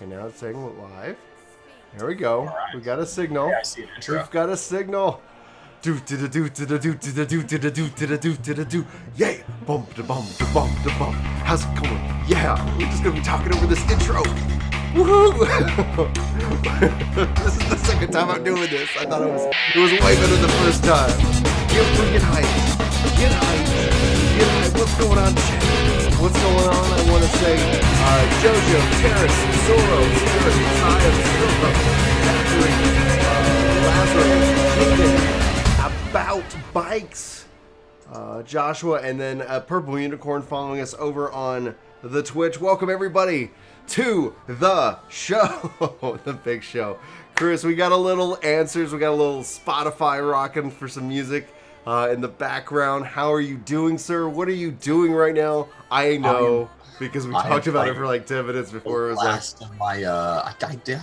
And now it's saying live. There we go. Right. We got a signal. Yeah, I see an intro. We've got a signal. Do do do do do do do do do do do do do do do. Yay! Bump da bump da bump da bump. How's it going? Yeah, we're just gonna be talking over this intro. Woohoo! This is the second time I'm doing this. I thought it was way better the first time. Get freaking hyped. Get hyped. Get hyped. What's going on, chat? What's going on? I want to say Jojo, Terrace, Zoro, Spirit, Zion, Silva, Factory, Lazarus, Kingdom, About Bikes, Joshua, and then Purple Unicorn following us over on the Twitch. Welcome, everybody, to the show, the big show. Chris, we got a little answers. We got a little Spotify rocking for some music in the background. How are you doing, sir? What are you doing right now? I know because we talked about it for like 10 minutes before. It was last of my I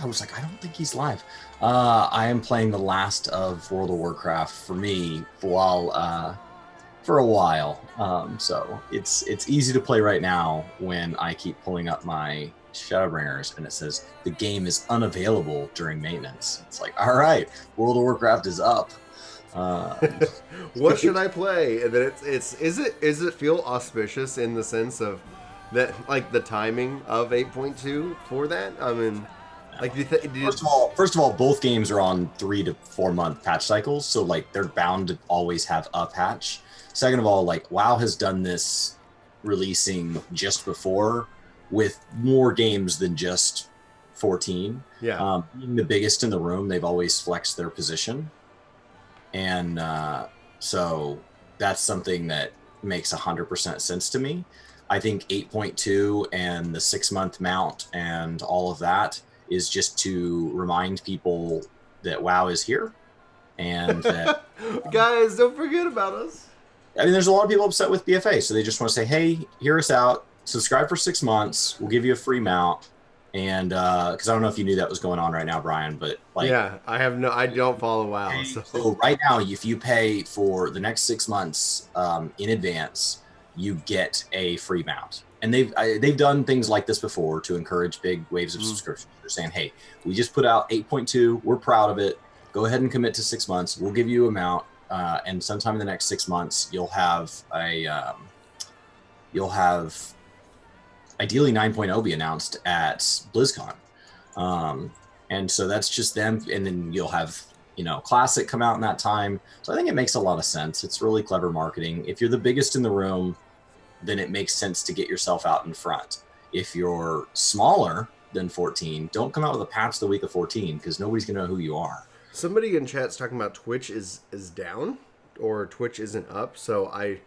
was like, I don't think he's live. I am playing the last of World of Warcraft for me for a while. So it's easy to play right now when I keep pulling up my Shadowbringers and it says the game is unavailable during maintenance. It's like, all right, World of Warcraft is up. What should I play? And then is it feel auspicious in the sense of that, like the timing of 8.2 for that? I mean, like first of all, both games are on 3 to 4 month patch cycles, so like they're bound to always have a patch. Second of all, like WoW has done this releasing just before with more games than just 14. Yeah. Being the biggest in the room, they've always flexed their position. And so that's something that makes 100% sense to me. I think 8.2 and the 6-month mount and all of that is just to remind people that WoW is here. And that, guys, don't forget about us. I mean, there's a lot of people upset with BFA, so they just want to say, hey, hear us out, subscribe for 6 months, we'll give you a free mount. And because I don't know if you knew that was going on right now, Brian, but like, yeah, I don't follow WoW. So right now, if you pay for the next 6 months in advance, you get a free mount. And they've done things like this before to encourage big waves of subscriptions. They're saying, hey, we just put out 8.2, we're proud of it. Go ahead and commit to 6 months. We'll give you a mount, and sometime in the next 6 months, you'll have ideally 9.0 be announced at BlizzCon. And so that's just them. And then you'll have, Classic come out in that time. So I think it makes a lot of sense. It's really clever marketing. If you're the biggest in the room, then it makes sense to get yourself out in front. If you're smaller than 14, don't come out with a patch the week of 14 because nobody's going to know who you are. Somebody in chat's talking about Twitch is down or Twitch isn't up. So I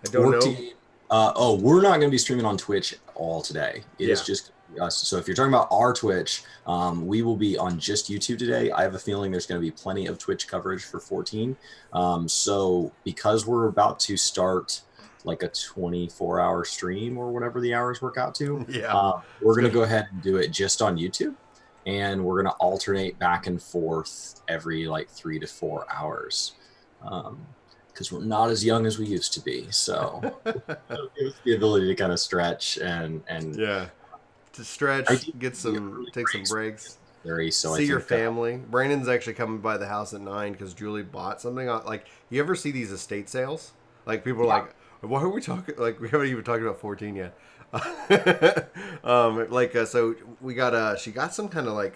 don't know. We're not going to be streaming on Twitch all today. It is just us. So if you're talking about our Twitch, we will be on just YouTube today. I have a feeling there's going to be plenty of Twitch coverage for 14. So because we're about to start like a 24-hour stream or whatever the hours work out to, we're going to go ahead and do it just on YouTube. And we're going to alternate back and forth every like 3 to 4 hours. Because we're not as young as we used to be, so give us the ability to kind of stretch and to stretch, get some, take some breaks, see your family. Brandon's actually coming by the house at 9 because Julie bought something. Like, you ever see these estate sales? Like, people are like, "Why are we talking?" Like, we haven't even talked about 14 yet. So we got she got some kind of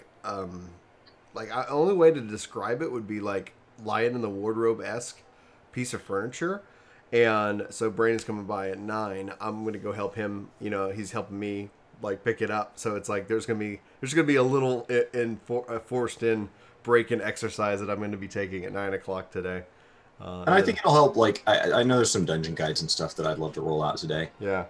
only way to describe it would be like Lion in the Wardrobe-esque piece of furniture. And so Brandon's coming by at 9. I'm gonna go help him. He's helping me like pick it up. So it's like there's gonna be a little forced in break-in exercise that I'm going to be taking at 9 o'clock today. And I think it'll help. Like I know there's some dungeon guides and stuff that I'd love to roll out today. Yeah.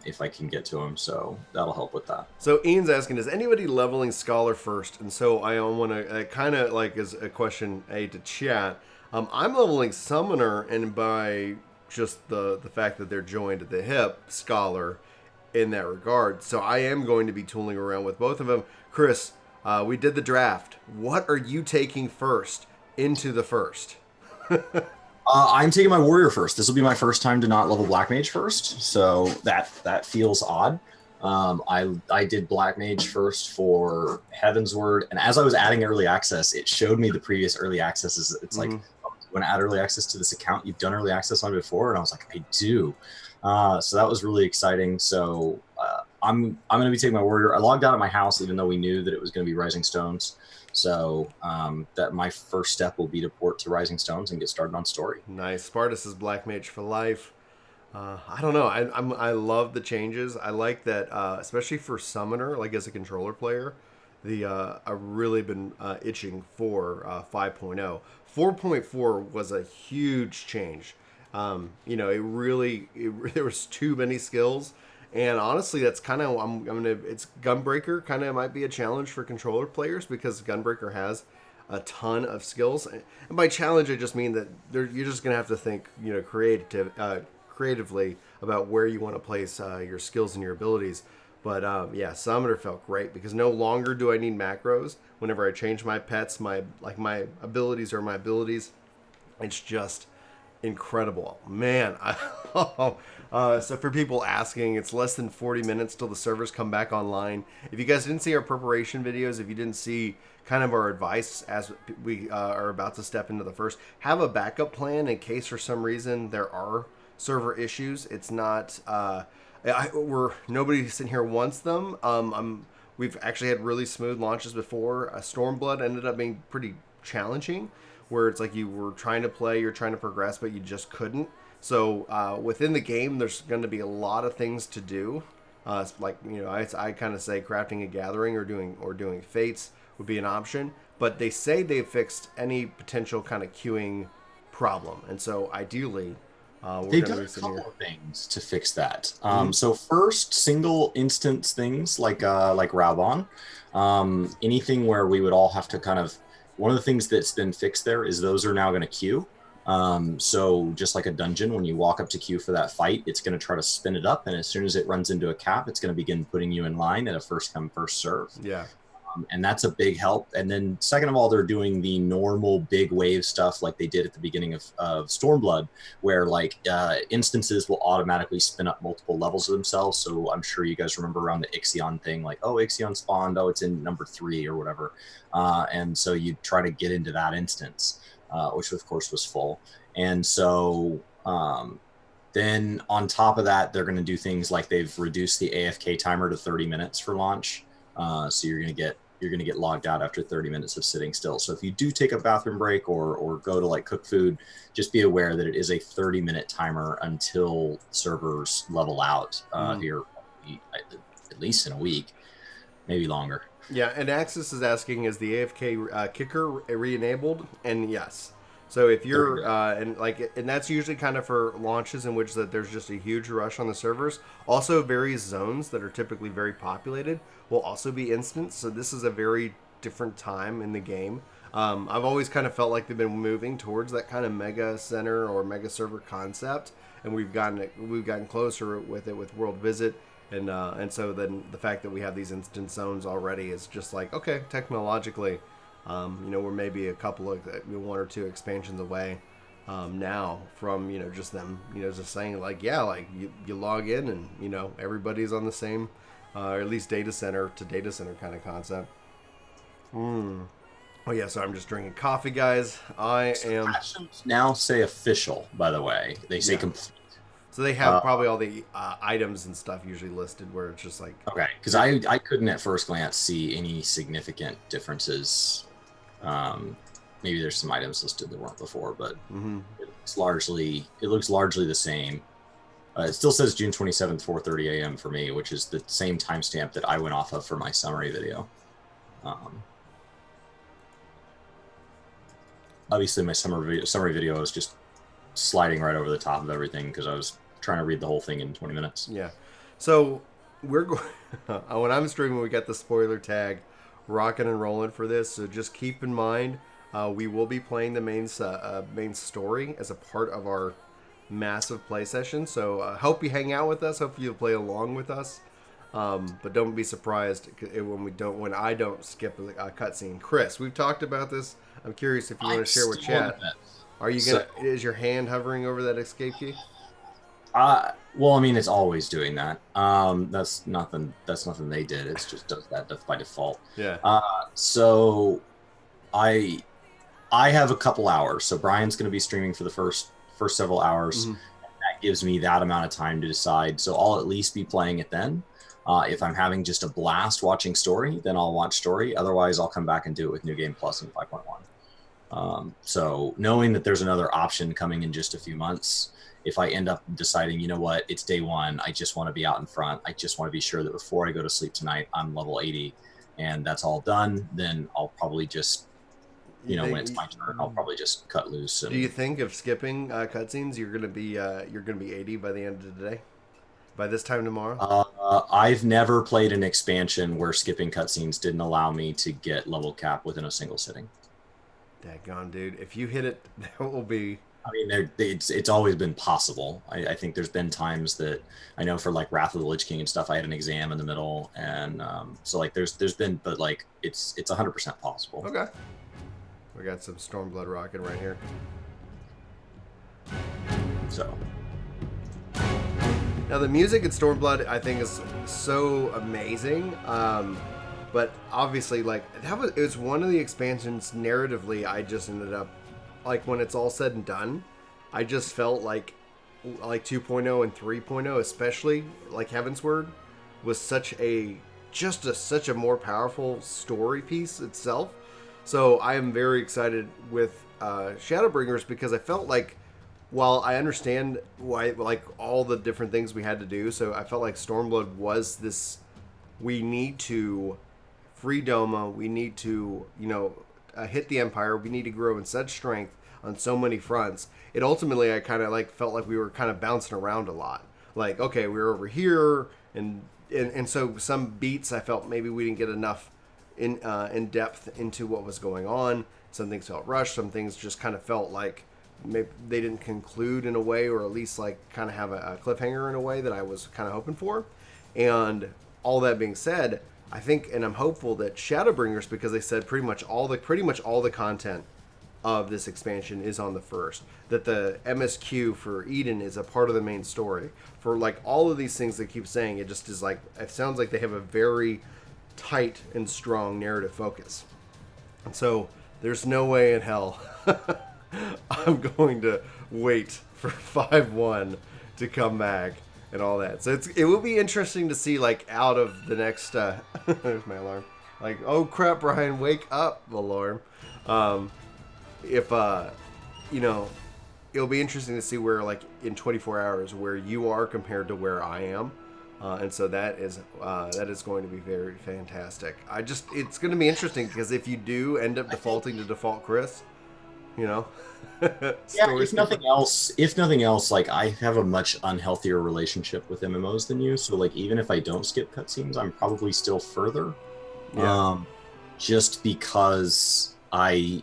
If I can get to them, so that'll help with that. So Ian's asking, is anybody leveling Scholar first? And so I want to kind of like as a question to chat. I'm leveling Summoner, and by just the fact that they're joined at the hip, Scholar in that regard. So I am going to be tooling around with both of them. Chris, we did the draft. What are you taking first into the first? I'm taking my warrior first. This will be my first time to not level black mage first, so that feels odd. I did Black Mage first for Heaven's Word, and as I was adding early access, it showed me the previous early accesses. It's like, oh, you want to add early access to this account you've done early access on before, and I was like, I do. So that was really exciting. So I'm going to be taking my warrior. I logged out of my house, even though we knew that it was going to be Rising Stones. So that my first step will be to port to Rising Stones and get started on story. Nice. Spartus is Black Mage for life. I don't know. I love the changes. I like that, especially for Summoner, like as a controller player. I've really been itching for 5.0. 4.4 was a huge change. There was too many skills, and honestly, that's kind of it's Gunbreaker kind of might be a challenge for controller players because Gunbreaker has a ton of skills, and by challenge I just mean that you're just gonna have to think creatively about where you want to place your skills and your abilities. But Summoner felt great because no longer do I need macros. Whenever I change my pets, my abilities are my abilities. It's just incredible, man. So for people asking, it's less than 40 minutes till the servers come back online. If you guys didn't see our preparation videos, if you didn't see kind of our advice as we are about to step into the first, have a backup plan in case for some reason there are server issues. It's not nobody sitting here wants them. We've actually had really smooth launches before. Stormblood ended up being pretty challenging, where it's like you were trying to play, you're trying to progress, but you just couldn't. So within the game, there's going to be a lot of things to do. I kind of say crafting a gathering or doing fates would be an option. But they say they've fixed any potential kind of queuing problem, and so ideally, they've done a couple of things to fix that. So first, single instance things like Raubon, anything where we would all have to kind of. One of the things that's been fixed there is those are now going to queue. So just like a dungeon, when you walk up to queue for that fight, it's going to try to spin it up, and as soon as it runs into a cap, it's going to begin putting you in line at a first come first serve. Yeah. And that's a big help. And then second of all, they're doing the normal big wave stuff like they did at the beginning of Stormblood, where like instances will automatically spin up multiple levels of themselves. So I'm sure you guys remember around the Ixion thing, like, oh, Ixion spawned, oh, it's in number 3 or whatever. And so you try to get into that instance, which of course was full. And so then on top of that, they're going to do things like they've reduced the AFK timer to 30 minutes for launch. So you're going to get logged out after 30 minutes of sitting still. So if you do take a bathroom break or go to like cook food, just be aware that it is a 30-minute timer until servers level out here, at least in a week, maybe longer. Yeah, and Axis is asking, is the AFK kicker re-enabled? And yes. So if you're and that's usually kind of for launches in which that there's just a huge rush on the servers. Also, various zones that are typically very populated will also be instanced. So this is a very different time in the game. I've always kind of felt like they've been moving towards that kind of mega center or mega server concept, and we've gotten closer with it with World Visit. And so then the fact that we have these instance zones already is just like, okay, technologically, we're maybe a couple of 1 or 2 expansions away now from just them just saying like, yeah, like you log in and everybody's on the same or at least data center to data center kind of concept. Oh yeah, so I'm just drinking coffee, guys. I am now say official, by the way. They say complete. So they have probably all the items and stuff usually listed where it's just like... Okay, because I couldn't at first glance see any significant differences. Maybe there's some items listed that weren't before, but it looks largely the same. It still says June 27th, 4:30 a.m. for me, which is the same timestamp that I went off of for my summary video. Obviously, my summary video was just sliding right over the top of everything because I was trying to read the whole thing in 20 minutes. Yeah. So we're going when I'm streaming, we got the spoiler tag rocking and rolling for this. So just keep in mind, we will be playing the main story as a part of our massive play session. So hope you hang out with us. Hope you play along with us. But don't be surprised when I don't skip a cutscene. Chris, we've talked about this. I'm curious if you want to share with chat. Are you gonna? Is your hand hovering over that escape key? Well, I mean, it's always doing that. That's nothing. That's nothing they did. It's just does that by default. Yeah. So I I have a couple hours. So Brian's going to be streaming for the first several hours. Mm-hmm. That gives me that amount of time to decide. So I'll at least be playing it then. If I'm having just a blast watching story, then I'll watch story. Otherwise, I'll come back and do it with New Game Plus and 5.1. So knowing that there's another option coming in just a few months, if I end up deciding, you know what, it's day one, I just want to be out in front. I just want to be sure that before I go to sleep tonight, I'm level 80 and that's all done. Then I'll probably just, when it's my turn, I'll probably just cut loose. And, do you think if skipping cutscenes, you're gonna be 80 by the end of the day? By this time tomorrow? I've never played an expansion where skipping cutscenes didn't allow me to get level cap within a single sitting. Daggone, dude! If you hit it, that will be. I mean, it's always been possible. I think there's been times that I know for like Wrath of the Lich King and stuff, I had an exam in the middle, and so like there's been, but like it's 100% possible. Okay. We got some Stormblood rocking right here. So. Now the music in Stormblood, I think, is so amazing. But obviously, like it was one of the expansions narratively. I just ended up, like, when it's all said and done, I just felt like 2.0 and 3.0, especially like Heavensward, was such a more powerful story piece itself. So I am very excited with Shadowbringers because I felt like, while I understand why, like, all the different things we had to do, so I felt like Stormblood was this, we need to free Doma, we need to, hit the Empire, we need to grow in such strength on so many fronts. It ultimately, I kind of like felt like we were kind of bouncing around a lot. Like, okay, we were over here, and so some beats I felt maybe we didn't get enough in depth into what was going on. Some things felt rushed, some things just kind of felt like maybe they didn't conclude in a way, or at least like kind of have a cliffhanger in a way that I was kind of hoping for. And all that being said, I think, and I'm hopeful that Shadowbringers, because they said pretty much all the content of this expansion is on the first, that the MSQ for Eden is a part of the main story. For like all of these things they keep saying, it just is like, it sounds like they have a very tight and strong narrative focus. And so there's no way in hell I'm going to wait for 5.1 to come back and all that. So it will be interesting to see, like, out of the next there's my alarm. Like, oh crap, Brian, wake up, alarm. If it'll be interesting to see where, like, in 24 hours where you are compared to where I am. And so that is going to be very fantastic. It's going to be interesting because if you do end up defaulting to default Chris, yeah, if nothing else, like, I have a much unhealthier relationship with MMOs than you. So, like, even if I don't skip cutscenes, I'm probably still further. Yeah. Just because I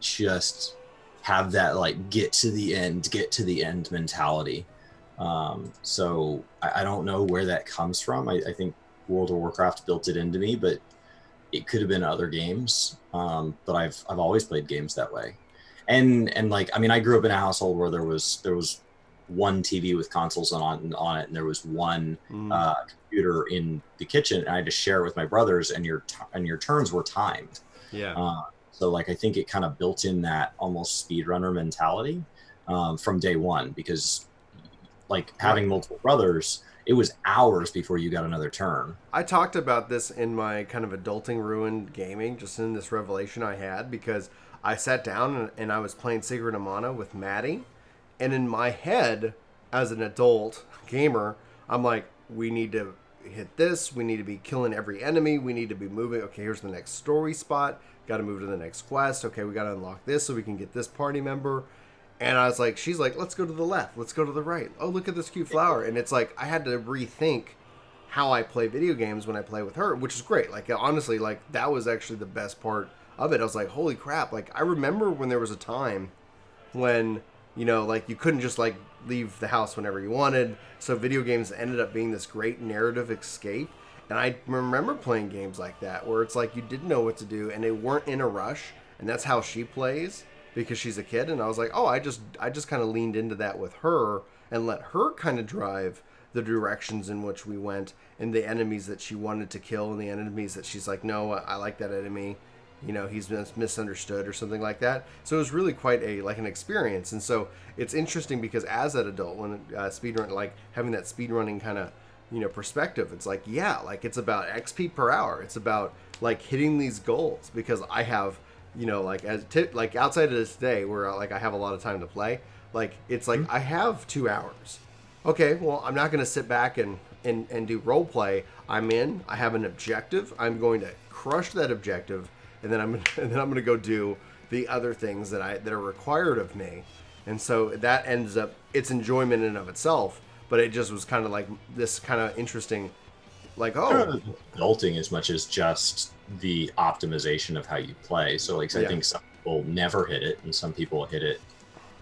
just have that, like, get to the end mentality. So I don't know where that comes from. I think World of Warcraft built it into me, but it could have been other games. But I've always played games that way. And like, I mean, I grew up in a household where there was one TV with consoles on it, and there was one computer in the kitchen, and I had to share it with my brothers, and your turns were timed. Yeah. So like, I think it kind of built in that almost speedrunner mentality from day one, because like having multiple brothers, it was hours before you got another turn. I talked about this in my kind of adulting ruined gaming, just in this revelation I had, because I sat down and I was playing Secret of Mana with Maddie, and in my head, as an adult gamer, I'm like, we need to hit this, we need to be killing every enemy, we need to be moving, okay, here's the next story spot, got to move to the next quest, okay, we got to unlock this so we can get this party member. And I was like, she's like, let's go to the left, let's go to the right, oh, look at this cute flower. And it's like, I had to rethink how I play video games when I play with her, which is great. Like, honestly, like, that was actually the best part of it. I was like, holy crap. Like, I remember when there was a time when, like, you couldn't just, like, leave the house whenever you wanted. So video games ended up being this great narrative escape. And I remember playing games like that where it's like you didn't know what to do and they weren't in a rush. And that's how she plays, because she's a kid. And I was like, oh, I just kind of leaned into that with her. and let her kind of drive the directions in which we went, and the enemies that she wanted to kill, and the enemies that she's like, no, I like that enemy, he's misunderstood or something like that. So it was really quite an experience. And so it's interesting because as an adult, when speedrun, like having that speedrunning kind of perspective, it's like, yeah, like it's about XP per hour. It's about like hitting these goals, because I have like like outside of this day where like I have a lot of time to play, like it's like I have 2 hours. Okay, well, I'm not going to sit back and do role play. I have an objective. I'm going to crush that objective, and then I'm going to go do the other things that are required of me. And so that ends up, it's enjoyment in and of itself, but it just was kind of like this kind of interesting, like, oh, adulting as much as just the optimization of how you play. So like, I think some people never hit it, and some people hit it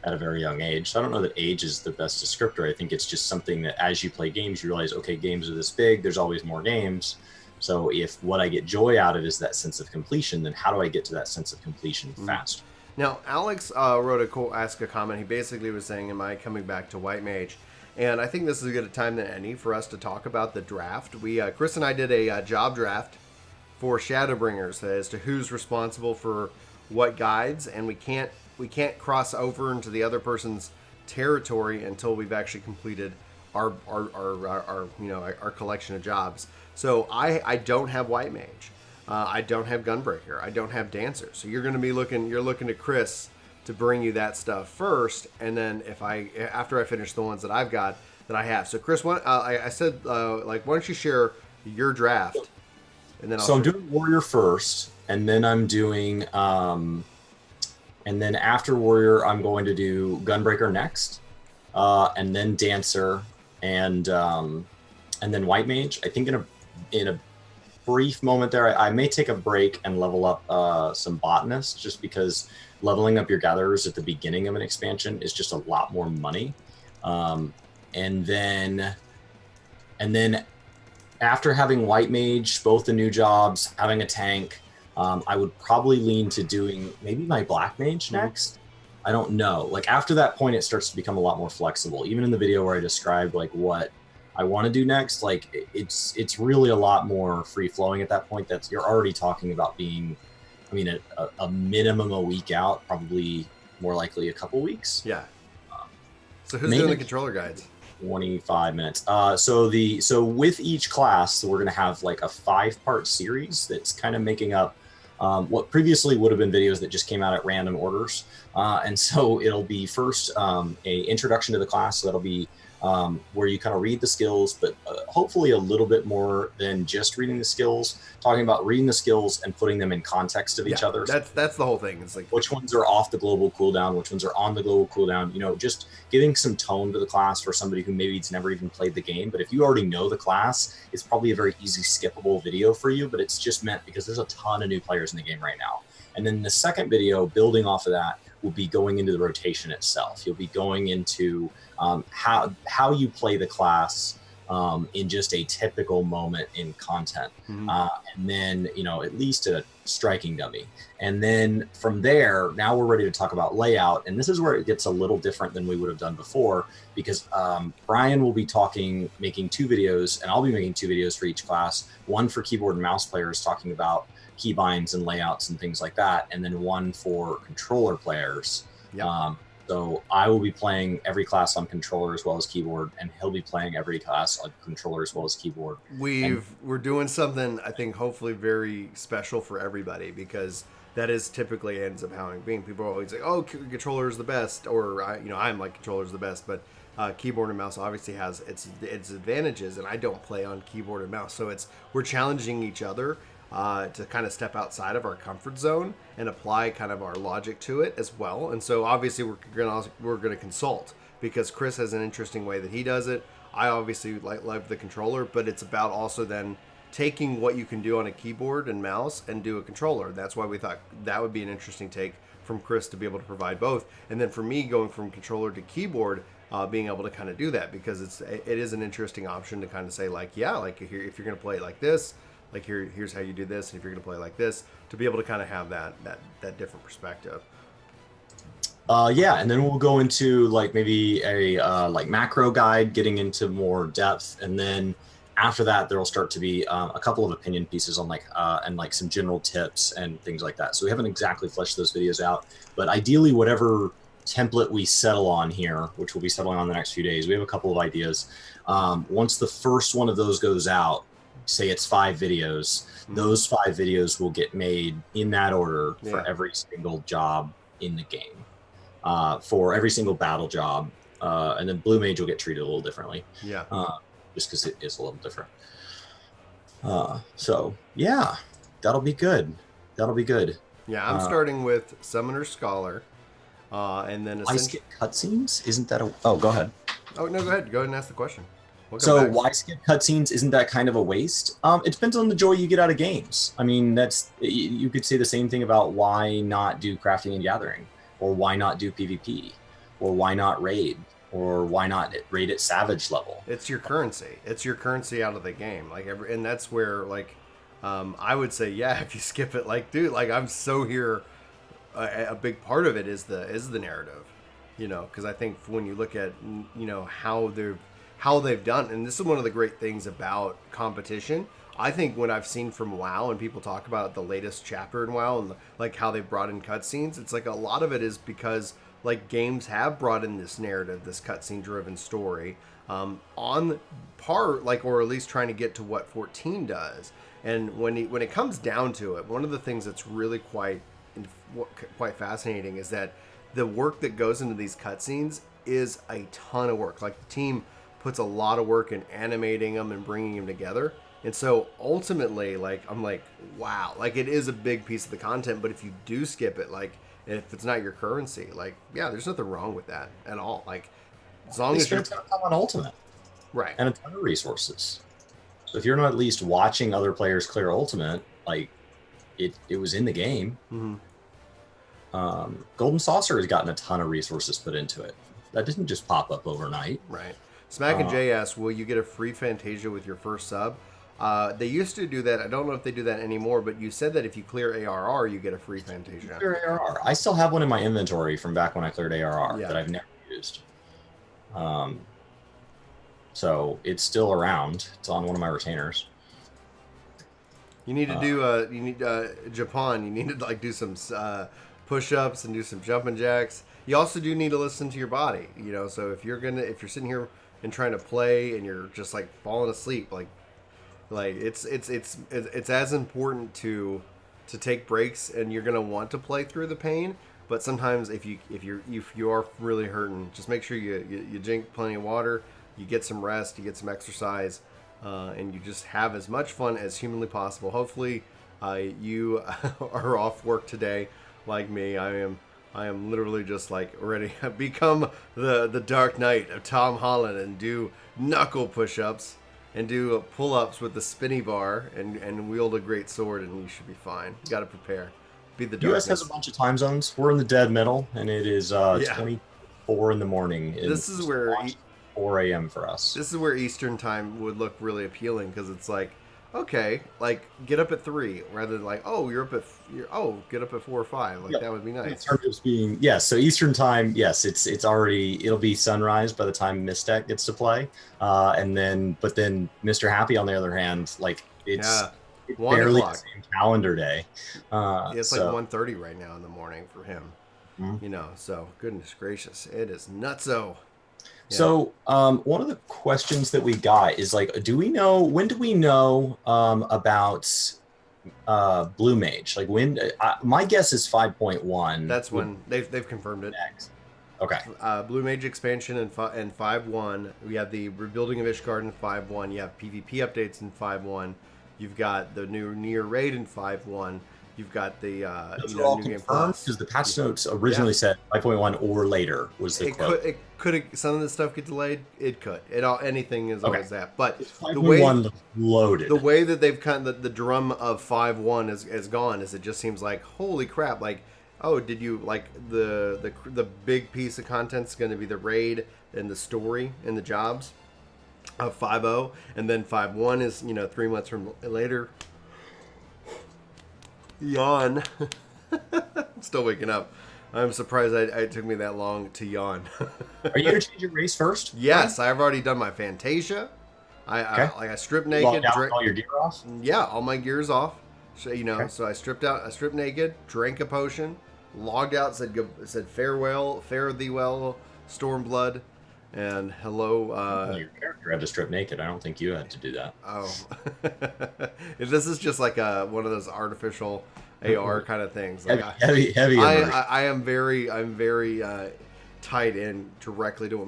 at a very young age. So I don't know that age is the best descriptor. I think it's just something that as you play games, you realize, okay, games are this big, there's always more games. So if what I get joy out of is that sense of completion, then how do I get to that sense of completion faster? Now, Alex asked a comment. He basically was saying, am I coming back to White Mage? And I think this is as good a time than any for us to talk about the draft. Chris and I did a job draft for Shadowbringers as to who's responsible for what guides, and we can't cross over into the other person's territory until we've actually completed our collection of jobs. So I don't have White Mage, I don't have Gunbreaker, I don't have Dancer. So you're looking to Chris to bring you that stuff first, and then after I finish the ones that I've got that I have. So Chris, I said why don't you share your draft, and then I'm doing Warrior first, and then I'm doing and then after Warrior, I'm going to do Gunbreaker next, and then Dancer, and then White Mage. I think in a brief moment there, I may take a break and level up some Botanists, just because leveling up your gatherers at the beginning of an expansion is just a lot more money. And then after having White Mage, both the new jobs, having a tank, I would probably lean to doing maybe my Black Mage next. I don't know. Like after that point, it starts to become a lot more flexible. Even in the video where I described like what I want to do next, like it's really a lot more free flowing at that point. You're already talking about being, I mean, a minimum a week out, probably more likely a couple weeks. Yeah. So who's doing the controller guides? 25 minutes. So with each class, we're going to have like a 5-part series that's kind of making up what previously would have been videos that just came out at random orders. And so it'll be first a introduction to the class. So that'll be where you kind of read the skills, but hopefully a little bit more than just reading the skills, talking about reading the skills and putting them in context of each other. That's the whole thing. It's like which ones are off the global cooldown, which ones are on the global cooldown, just giving some tone to the class for somebody who maybe it's never even played the game. But if you already know the class, it's probably a very easy skippable video for you, but it's just meant because there's a ton of new players in the game right now. And then the second video, building off of that, will be going into the rotation itself. You'll be going into how you play the class in just a typical moment in content. And then, at least a striking dummy. And then from there, now we're ready to talk about layout. And this is where it gets a little different than we would have done before, because Brian will be making 2 videos, and I'll be making 2 videos for each class, one for keyboard and mouse players talking about keybinds and layouts and things like that, and then one for controller players. Yep. So I will be playing every class on controller as well as keyboard, and he'll be playing every class on controller as well as keyboard. We're doing something, I think, hopefully very special for everybody, because that is typically ends up how it being. People are always like, oh, controller is the best, or I'm like, controller is the best, but keyboard and mouse obviously has its advantages, and I don't play on keyboard and mouse, so we're challenging each other to kind of step outside of our comfort zone and apply kind of our logic to it as well. And so obviously we're gonna consult, because Chris has an interesting way that he does it. I obviously love the controller, but it's about also then taking what you can do on a keyboard and mouse and do a controller. That's why we thought that would be an interesting take from Chris to be able to provide both. And then for me, going from controller to keyboard, being able to kind of do that, because it is an interesting option to kind of say like, yeah, like if you're gonna play it like this, like here's how you do this, and if you're going to play like this, to be able to kind of have that different perspective. Yeah, and then we'll go into like maybe a like macro guide, getting into more depth, and then after that there will start to be a couple of opinion pieces on like and like some general tips and things like that. So we haven't exactly fleshed those videos out, but ideally whatever template we settle on here, which we'll be settling on the next few days, we have a couple of ideas. Once the first one of those goes out, say it's 5 videos, those 5 videos will get made in that order for every single job in the game. For every single battle job, and then Blue Mage will get treated a little differently. Yeah. Just because it is a little different. So yeah, that'll be good. That'll be good. Yeah, I'm starting with Summoner Scholar, and then why skip cutscenes? Isn't that a? Oh, go ahead. Oh no, go ahead. Go ahead and ask the question. So why skip cutscenes? Isn't that kind of a waste? It depends on the joy you get out of games. I mean, you could say the same thing about why not do crafting and gathering, or why not do PvP, or why not raid, or why not raid at savage level. It's your currency. It's your currency out of the game. Like and that's where like I would say if you skip it, like dude, like I'm so here. A big part of it is the narrative, because I think when you look at how they've done, and this is one of the great things about competition. I think when I've seen from WoW and people talk about the latest chapter in WoW and like how they've brought in cutscenes, it's like a lot of it is because like games have brought in this narrative, this cutscene driven story, on par, like, or at least trying to get to what 14 does. And when it comes down to it, one of the things that's really quite fascinating is that the work that goes into these cutscenes is a ton of work. Like the team puts a lot of work in animating them and bringing them together. And so ultimately, like, I'm like, wow, like it is a big piece of the content, but if you do skip it, like, if it's not your currency, like, yeah, there's nothing wrong with that at all. Like, as long as it's going to come on Ultimate. Right. And a ton of resources. So if you're not at least watching other players clear Ultimate, like, it was in the game. Mm-hmm. Golden Saucer has gotten a ton of resources put into it. That didn't just pop up overnight. Right. Smack and J asks, will you get a free Fantasia with your first sub? They used to do that. I don't know if they do that anymore, but you said that if you clear ARR, you get a free Fantasia. Clear ARR. I still have one in my inventory from back when I cleared ARR that I've never used. So it's still around. It's on one of my retainers. You need to do Japan. You need to like do some push-ups and do some jumping jacks. You also do need to listen to your body. So if you're sitting here and trying to play and you're just like falling asleep, like it's as important to take breaks, and you're gonna want to play through the pain. But sometimes if you are really hurting, just make sure you drink plenty of water, you get some rest, you get some exercise, and you just have as much fun as humanly possible. Hopefully, you are off work today, like me. I am literally just like ready to become the Dark Knight of Tom Holland and do knuckle push-ups and do pull-ups with the spinny bar and wield a great sword, and you should be fine. You got to prepare. Be the darkness. US has a bunch of time zones. We're in the dead middle, and it is 24 in the morning. This is where 4 a.m. for us. This is where Eastern time would look really appealing, because it's like, okay, like get up at 3 rather than like, get up at 4 or 5. Like that would be nice. In terms of being so Eastern time, yes, it's already, it'll be sunrise by the time Mystek gets to play, but then Mr. Happy on the other hand, like it's barely the same calendar day. It's like 1:30 right now in the morning for him. Mm-hmm. So goodness gracious, it is nutso. Yeah. So one of the questions that we got is like, when do we know about Blue Mage? Like when? My guess is 5.1. That's when they've confirmed it. Next. Okay. Blue Mage expansion in 5.1. We have the Rebuilding of Ishgard in 5.1. You have PvP updates in 5.1. You've got the new Nier Raid in 5.1. You've got the all New Game Plus. Plus. Because the patch notes originally said 5.1 or later was the quote. It could some of the stuff get delayed. It could. Anything is always that. But the 5.1 loaded. The way that they've kind of the drum of 5.1 is gone. Is it just seems like holy crap? Like, oh, did you like the big piece of content's going to be the raid and the story and the jobs of 5.0, and then 5.1 is 3 months from later. Yawn. I'm still waking up. I'm surprised it took me that long to yawn. Are you gonna change your race first? Yes, I've already done my Fantasia. Okay. I stripped You logged naked. out with all your gear off? Yeah, all my gear's off. So Okay. so I stripped naked, drank a potion, logged out, said farewell, fare thee well, Stormblood, and hello. Well, your character had to strip naked. I don't think you had to do that. Oh, this is just like one of those artificial AR kind of things. Like Heavy immersion. I'm very tied in directly to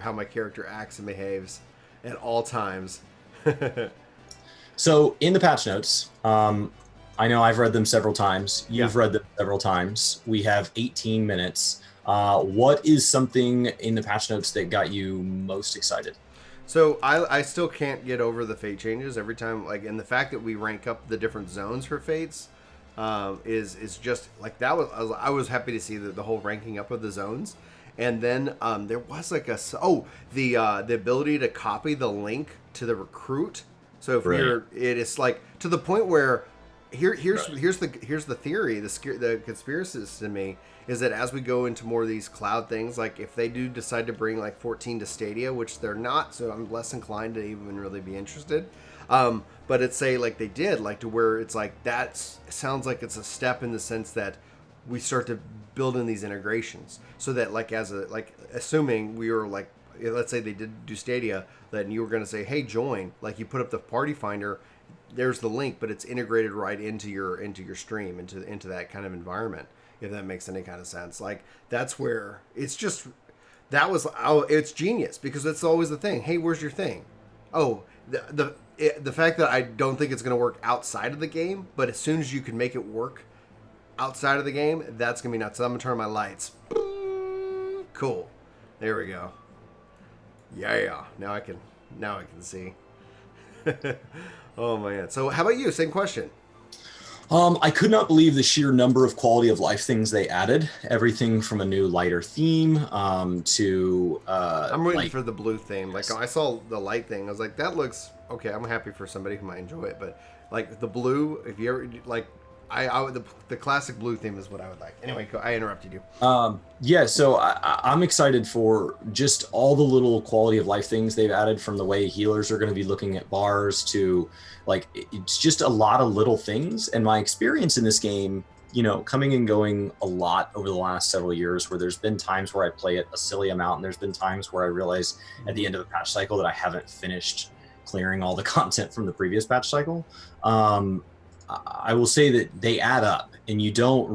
how my character acts and behaves at all times. So in the patch notes, I know I've read them several times. You've read them several times. We have 18 minutes. What is something in the patch notes that got you most excited? So I still can't get over the fate changes every time, like, and the fact that we rank up the different zones for fates is just like that I was happy to see the whole ranking up of the zones. And then there was like the ability to copy the link to the recruit. So if it is like to the point where here's the theory, the conspiracist in me is that as we go into more of these cloud things, like if they do decide to bring like 14 to Stadia, which they're not, so I'm less inclined to even really be interested. But it's say like they did, like to where it's like sounds like it's a step in the sense that we start to build in these integrations, so that like assuming we were like, let's say they did do Stadia, then you were going to say, hey, join, like you put up the party finder, there's the link, but it's integrated right into your stream, into that kind of environment, if that makes any kind of sense. Like that's where it's just it's genius, because that's always the thing. Hey, where's your thing? Oh, the fact that I don't think it's going to work outside of the game, but as soon as you can make it work outside of the game, that's going to be nuts. So I'm going to turn my lights. Cool. There we go. Yeah. Now I can see. Oh man. So how about you? Same question. I could not believe the sheer number of quality of life things they added. Everything from a new lighter theme to I'm waiting for the blue theme. Like I saw the light thing, I was like, that looks okay. I'm happy for somebody who might enjoy it, but like the blue, if you ever like, the classic blue theme is what I would like. Anyway, I interrupted you. Yeah, so I'm excited for just all the little quality of life things they've added, from the way healers are going to be looking at bars to like, it's just a lot of little things. And my experience in this game, coming and going a lot over the last several years, where there's been times where I play it a silly amount, and there's been times where I realize at the end of the patch cycle that I haven't finished clearing all the content from the previous patch cycle. I will say that they add up, and you don't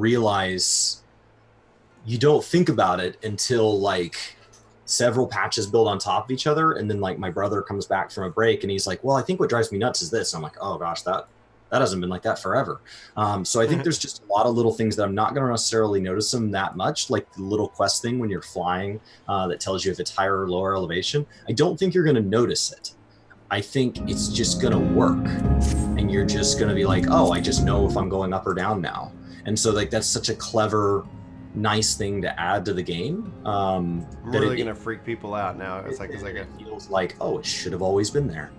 think about it until like several patches build on top of each other. And then like my brother comes back from a break and he's like, well, I think what drives me nuts is this. And I'm like, oh gosh, that hasn't been like that forever. So I think there's just a lot of little things that I'm not going to necessarily notice them that much, like the little quest thing when you're flying that tells you if it's higher or lower elevation. I don't think you're going to notice it. I think it's just going to work, and you're just going to be like, oh, I just know if I'm going up or down now. And so like that's such a clever, nice thing to add to the game. I'm really going to freak people out now. It feels like, oh, it should have always been there.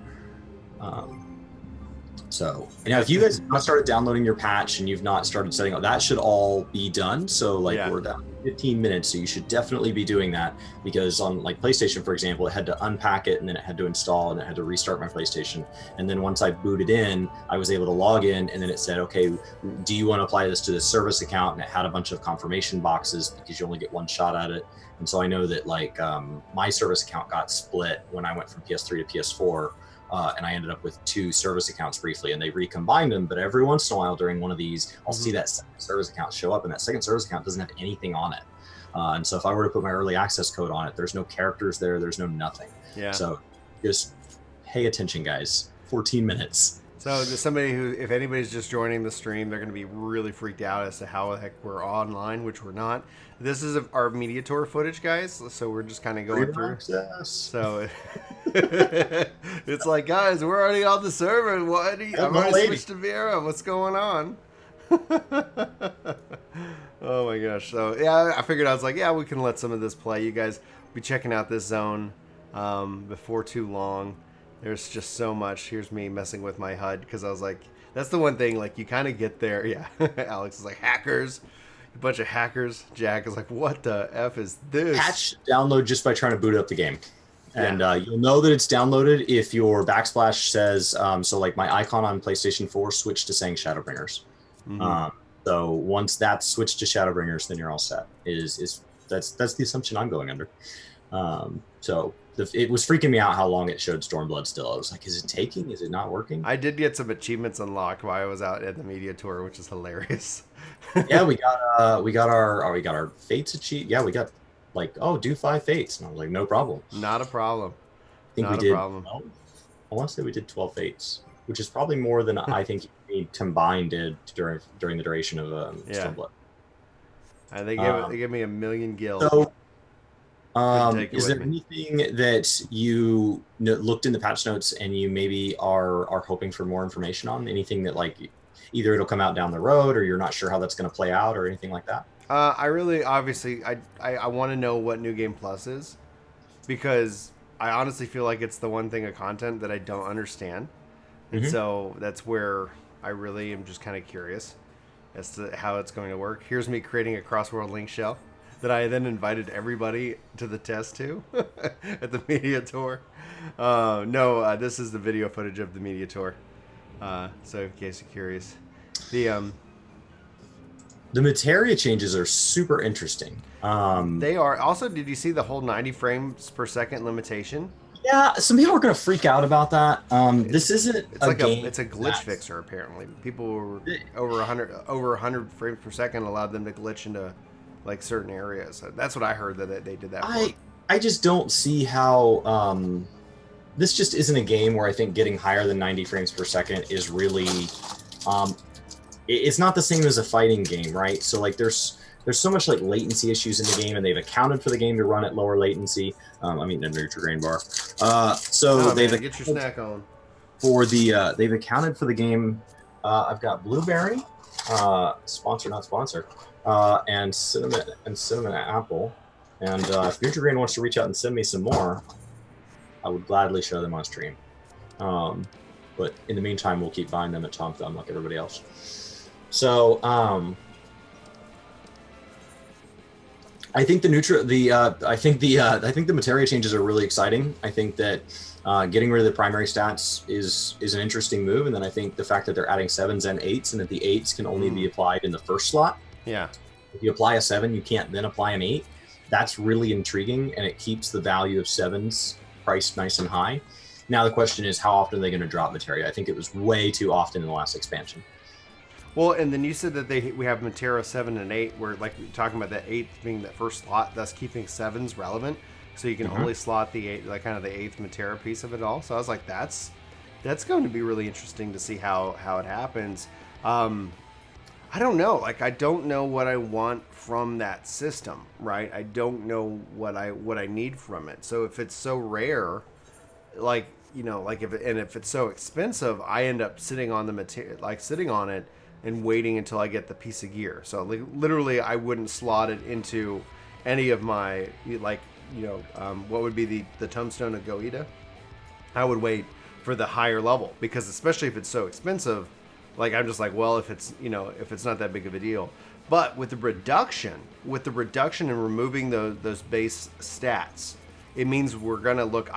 So if you guys have not started downloading your patch and you've not started setting up, that should all be done. So we're down 15 minutes, so you should definitely be doing that, because on like PlayStation, for example, it had to unpack it and then it had to install and it had to restart my PlayStation. And then once I booted in, I was able to log in, and then it said, okay, do you want to apply this to the service account? And it had a bunch of confirmation boxes, because you only get one shot at it. And so I know that like my service account got split when I went from PS3 to PS4. And I ended up with 2 service accounts briefly, and they recombined them. But every once in a while during one of these, I'll see that second service account show up, and that second service account doesn't have anything on it. And so if I were to put my early access code on it, there's no characters there, there's no nothing. Yeah. So just pay attention, guys. 14 minutes. So there's somebody who, if anybody's just joining the stream, they're going to be really freaked out as to how the heck we're online, which we're not. This is our media tour footage, guys. So we're just kind of going through. So it's like, guys, we're already on the server. I'm already switched to Vera. What's going on? Oh my gosh. So yeah, I figured, I was like, yeah, we can let some of this play. You guys be checking out this zone before too long. There's just so much. Here's me messing with my HUD, because I was like, that's the one thing, like you kind of get there. Yeah. Alex is like, hackers. a bunch of hackers. Jack is like, what the F is this? Patch download just by trying to boot up the game. And Yeah. you'll know that it's downloaded if your backsplash says, so like my icon on PlayStation 4 switched to saying Shadowbringers. So once that's switched to Shadowbringers, then you're all set. That's the assumption I'm going under. So it was freaking me out how long it showed Stormblood still. I was like, is it taking? Is it not working? I did get some achievements unlocked while I was out at the media tour, which is hilarious. Yeah, we got our fates achieved. Yeah, we got like, oh, do 5 fates, and I was like, no problem. Not a problem. I think Not we a did. problem. I want to say we did 12 fates, which is probably more than I think we combined did during the duration of Stormblood. They gave me 1,000,000 gil. So, is there anything that you looked in the patch notes and you maybe are hoping for more information on? Anything that like either it'll come out down the road or you're not sure how that's going to play out or anything like that? I really, obviously, I want to know what New Game Plus is, because I honestly feel like it's the one thing of content that I don't understand. And so that's where I really am just kind of curious as to how it's going to work. Here's me creating a cross-world link shell that I then invited everybody to the test to at the media tour. This is the video footage of the media tour. So in case you're curious. The materia changes are super interesting. They are. Also, did you see the whole 90 frames per second limitation? Yeah, some people are going to freak out about that. This isn't it's a game. It's a glitch fixer, apparently. People were over 100 frames per second allowed them to glitch into like certain areas. That's what I heard that they did that for. I just don't see how this just isn't a game where I think getting higher than 90 frames per second is really it's not the same as a fighting game, right? So like there's so much like latency issues in the game, and they've accounted for the game to run at lower latency. I mean, the Nutri-Grain bar. They've get your snack on. For the they've accounted for the game. I've got blueberry, sponsor not sponsor, and cinnamon apple. And if Nutri-Grain wants to reach out and send me some more, I would gladly show them on stream. But in the meantime, we'll keep buying them at Tom Thumb like everybody else. So I think the materia changes are really exciting. I think that getting rid of the primary stats is an interesting move, and then I think the fact that they're adding 7s and 8s, and that the 8s can only be applied in the first slot. Yeah. If you apply a 7, you can't then apply an 8. That's really intriguing, and it keeps the value of 7s priced nice and high. Now the question is, how often are they going to drop materia? I think it was way too often in the last expansion. Well, and then you said that we have Matera 7 and 8, where like we're talking about that 8th being that first slot, thus keeping 7s relevant. So you can only slot the 8, like kind of the 8th Matera piece of it all. So I was like, that's going to be really interesting to see how it happens. I don't know. Like, I don't know what I want from that system, right? I don't know what I need from it. So if it's so rare, like, you know, like if it's so expensive, I end up sitting on the material, like sitting on it and waiting until I get the piece of gear. So like, literally, I wouldn't slot it into any of my, like, you know, what would be the tombstone of Goita. I would wait for the higher level, because especially if it's so expensive, like I'm just like, well, if it's not that big of a deal. But with the reduction and removing those base stats, it means we're gonna look.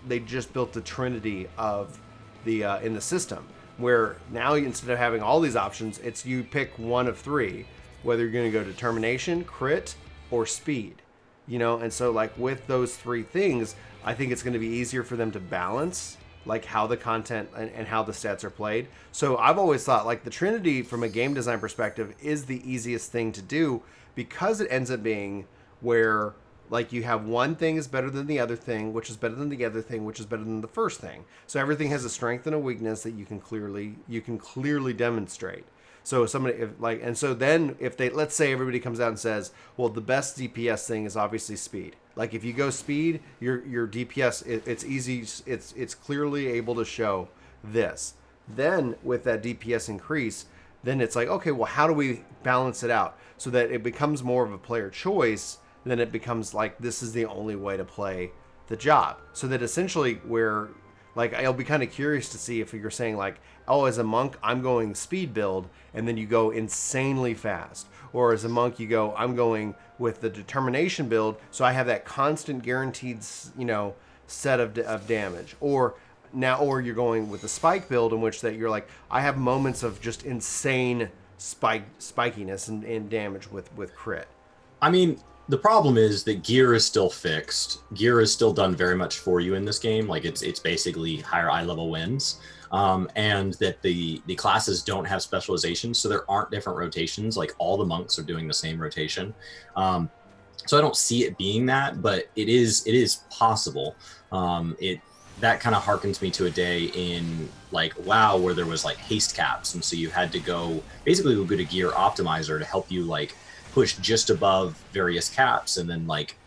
They just built the trinity of the in the system, where now instead of having all these options, it's you pick one of 3, whether you're gonna go determination, crit, or speed. You know, and so like with those 3 things, I think it's gonna be easier for them to balance like how the content and how the stats are played. So I've always thought like the trinity from a game design perspective is the easiest thing to do, because it ends up being where like you have one thing is better than the other thing, which is better than the other thing, which is better than the first thing. So everything has a strength and a weakness that you can clearly demonstrate. So if they, let's say everybody comes out and says, well, the best DPS thing is obviously speed. Like if you go speed, your DPS, it's easy, it's clearly able to show this. Then with that DPS increase, then it's like, okay, well, how do we balance it out so that it becomes more of a player choice? Then it becomes like, this is the only way to play the job. So that essentially where Like, I'll be kind of curious to see if you're saying, like, oh, as a monk, I'm going speed build, and then you go insanely fast. Or as a monk, you go, I'm going with the determination build, so I have that constant guaranteed, set of damage. Or you're going with the spike build, in which that you're like, I have moments of just insane spikiness and damage with crit. I mean, the problem is that gear is still fixed. Gear is still done very much for you in this game. Like it's basically higher eye level wins, and that the classes don't have specializations, so there aren't different rotations. Like all the monks are doing the same rotation. So I don't see it being that, but it is possible. That kind of harkens me to a day in like WoW where there was like haste caps, and so you had to go basically go to gear optimizer to help you like push just above various caps, and then like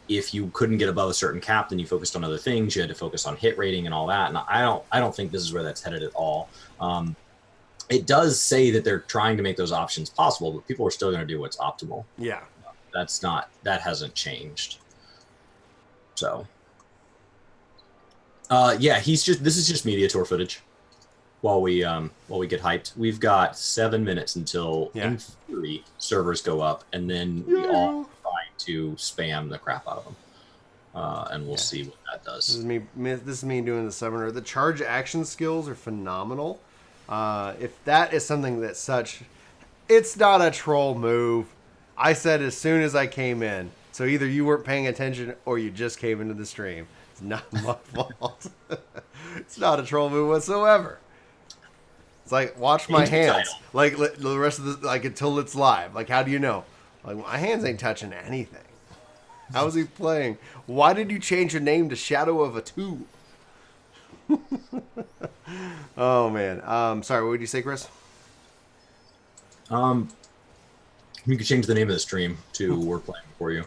if you couldn't get above a certain cap, then you focused on other things. You had to focus on hit rating and all that. And I don't think this is where that's headed at all. It does say that they're trying to make those options possible, but people are still going to do what's optimal. Yeah, that hasn't changed. So this is just media tour footage while we get hyped. We've got 7 minutes until in theory servers go up, and then we all try to spam the crap out of them, and we'll see what that does. This is me doing the summoner. The charge action skills are phenomenal. If that is something it's not a troll move. I said as soon as I came in. So either you weren't paying attention or you just came into the stream. It's not my fault. It's not a troll move whatsoever. It's like, watch my hands. Like the rest of the, like until it's live. Like, how do you know? Like, my hands ain't touching anything. How is he playing? Why did you change your name to Shadow of a 2? Oh man. Sorry, what would you say, Chris? You could change the name of the stream to "We're Playing For You."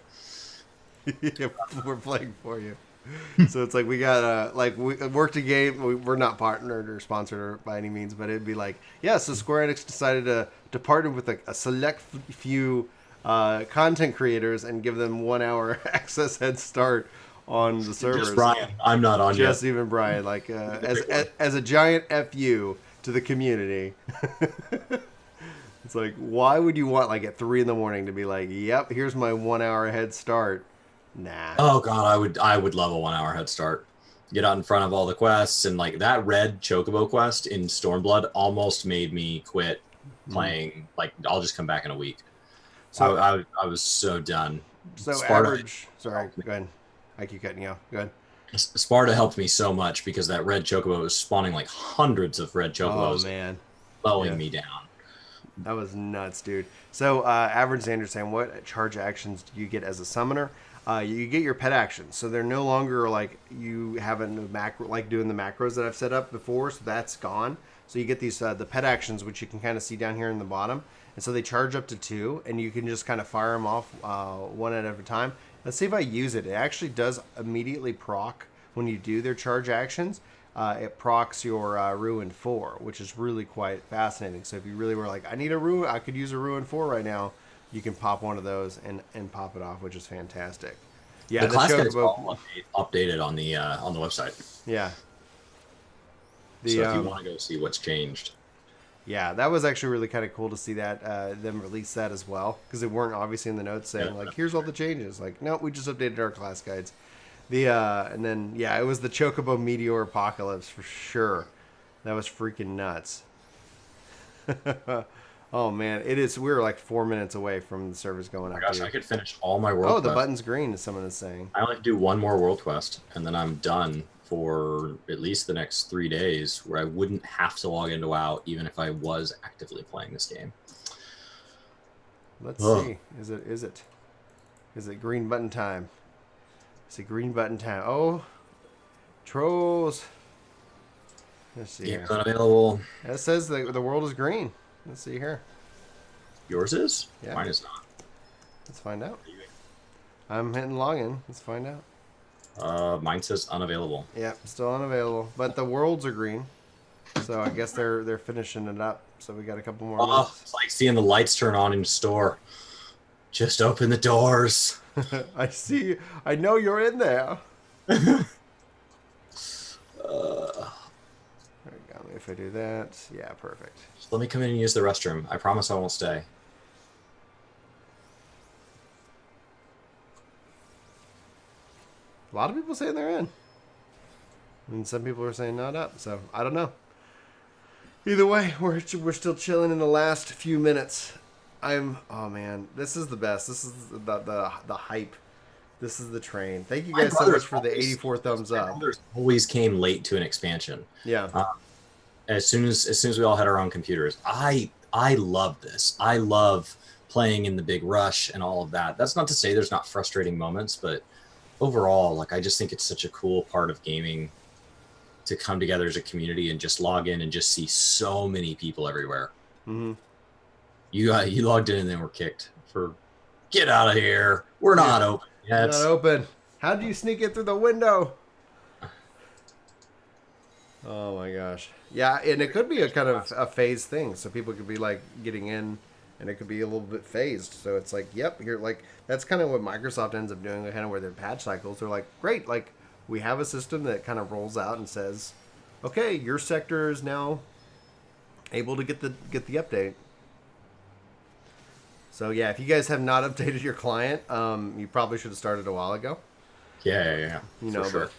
Yeah, we're playing for you. So it's like we got we worked a game. We're not partnered or sponsored by any means, but it'd be like, so Square Enix decided to partner with a select few content creators and give them 1 hour access head start on the servers. Just Brian, I'm not on just yet. Even Brian, like as a giant FU to the community. It's like, why would you want like at 3 a.m. to be like, yep, here's my 1 hour head start? Nah. Oh god, I would love a 1 hour head start. Get out in front of all the quests, and like that red chocobo quest in Stormblood almost made me quit playing. Like, I'll just come back in a week. So I was so done. So Sparta, sorry, go ahead. I keep cutting you off. Go ahead. Sparta helped me so much because that red chocobo was spawning like hundreds of red chocobos. Oh man, blowing me down. That was nuts, dude. So Average Xander saying, what charge actions do you get as a summoner? You get your pet actions, so they're no longer like you having a macro, like doing the macros that I've set up before. So that's gone. So you get these the pet actions, which you can kind of see down here in the bottom, and so they charge up to 2, and you can just kind of fire them off one at a time. Let's see if I use it. It actually does immediately proc when you do their charge actions. It procs your Ruin 4, which is really quite fascinating. So if you really were like, I need a Ruin, I could use a Ruin 4 right now, you can pop one of those and pop it off, which is fantastic. Yeah, the class guides all updated on the website. Yeah. So if you want to go see what's changed. Yeah, that was actually really kind of cool to see that them release that as well, because they weren't obviously in the notes saying like, here's all the changes. Like, no, we just updated our class guides. And then it was the Chocobo Meteor Apocalypse for sure. That was freaking nuts. Oh man, it is. We're like 4 minutes away from the servers going up. Gosh, I could finish all my world. Oh, the button's green, as someone is saying. I only have to do one more world quest, and then I'm done for at least the next 3 days, where I wouldn't have to log into WoW even if I was actively playing this game. Let's see. Is it green button time? Is it green button time? Oh, trolls. Let's see. Game's unavailable. It says the world is green. Let's see here. Yours is? Yeah. Mine is not. Let's find out. I'm hitting login. Let's find out. Mine says unavailable. Yeah, still unavailable. But the worlds are green. So I guess they're finishing it up. So we got a couple more minutes. It's like seeing the lights turn on in the store. Just open the doors. I see. I know you're in there. if I do that. Yeah, perfect. Just let me come in and use the restroom. I promise I won't stay. A lot of people saying they're in. And some people are saying not up, so I don't know. Either way, we're still chilling in the last few minutes. Oh man, this is the best. This is the hype. This is the train. Thank you guys so much for the 84 thumbs up. My brothers always came late to an expansion. Yeah. As soon as we all had our own computers, I love this. I love playing in the big rush and all of that. That's not to say there's not frustrating moments, but overall, like, I just think it's such a cool part of gaming to come together as a community and just log in and just see so many people everywhere. Mm-hmm. You logged in and then were kicked for, get out of here. We're not open yet. Not open. How do you sneak it through the window? Oh my gosh. Yeah, and it could be a kind of a phase thing. So people could be like getting in and it could be a little bit phased. So it's like, yep, here, like, that's kind of what Microsoft ends up doing, kind of where their patch cycles. They're like, great, like, we have a system that kind of rolls out and says, okay, your sector is now able to get the update. So yeah, if you guys have not updated your client, you probably should have started a while ago. Yeah. You know, sure. But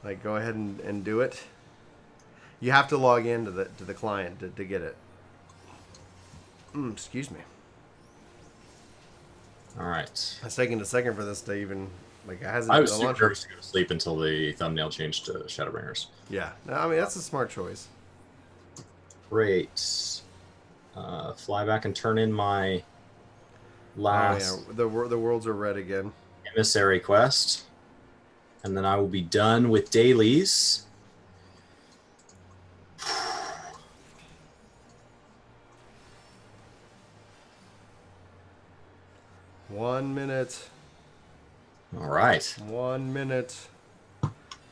like, go ahead and do it. You have to log in to the client to get it. Excuse me. All right. It's taking a second for this to even, like, it hasn't. I was super nervous to go to sleep until the thumbnail changed to Shadowbringers. Yeah, no, I mean, that's a smart choice. Great. Fly back and turn in my last. Oh, yeah. The worlds are red again. Emissary quest, and then I will be done with dailies. One minute. All right. 1 minute.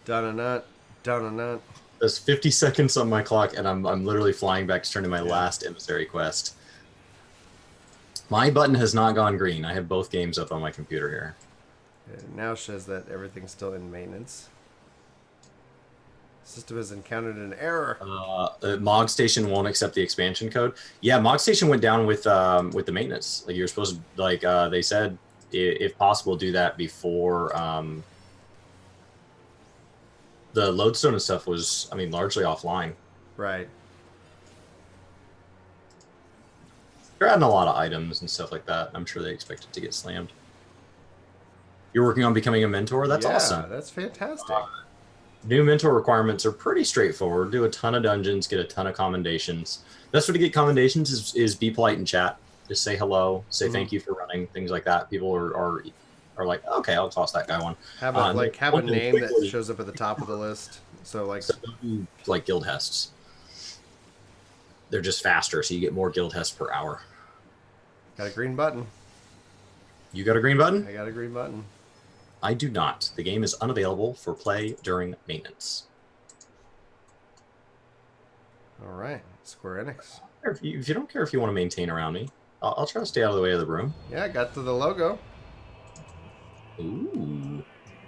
Dun-a-nut. Dun-a-nut. There's 50 seconds on my clock, and I'm literally flying back to turn in my last emissary quest. My button has not gone green. I have both games up on my computer here. It now says that everything's still in maintenance. System has encountered an error. Mog Station won't accept the expansion code. Yeah, Mog Station went down with the maintenance. Like, you're supposed to, like, they said, if possible, do that before the lodestone and stuff was, I mean, largely offline. Right. They're adding a lot of items and stuff like that. I'm sure they expect it to get slammed. You're working on becoming a mentor? That's awesome. Yeah, that's fantastic. New mentor requirements are pretty straightforward. Do a ton of dungeons, get a ton of commendations. Best way to get commendations is be polite in chat. Just say hello, say thank you for running, things like that. People are like, okay, I'll toss that guy one. Have a name that shows up at the top of the list. So like guild hests. They're just faster, so you get more guild hests per hour. Got a green button. You got a green button? I got a green button. I do not. The game is unavailable for play during maintenance. All right, Square Enix. If you don't care if you want to maintain around me, I'll try to stay out of the way of the room. Yeah, I got to the logo. Ooh,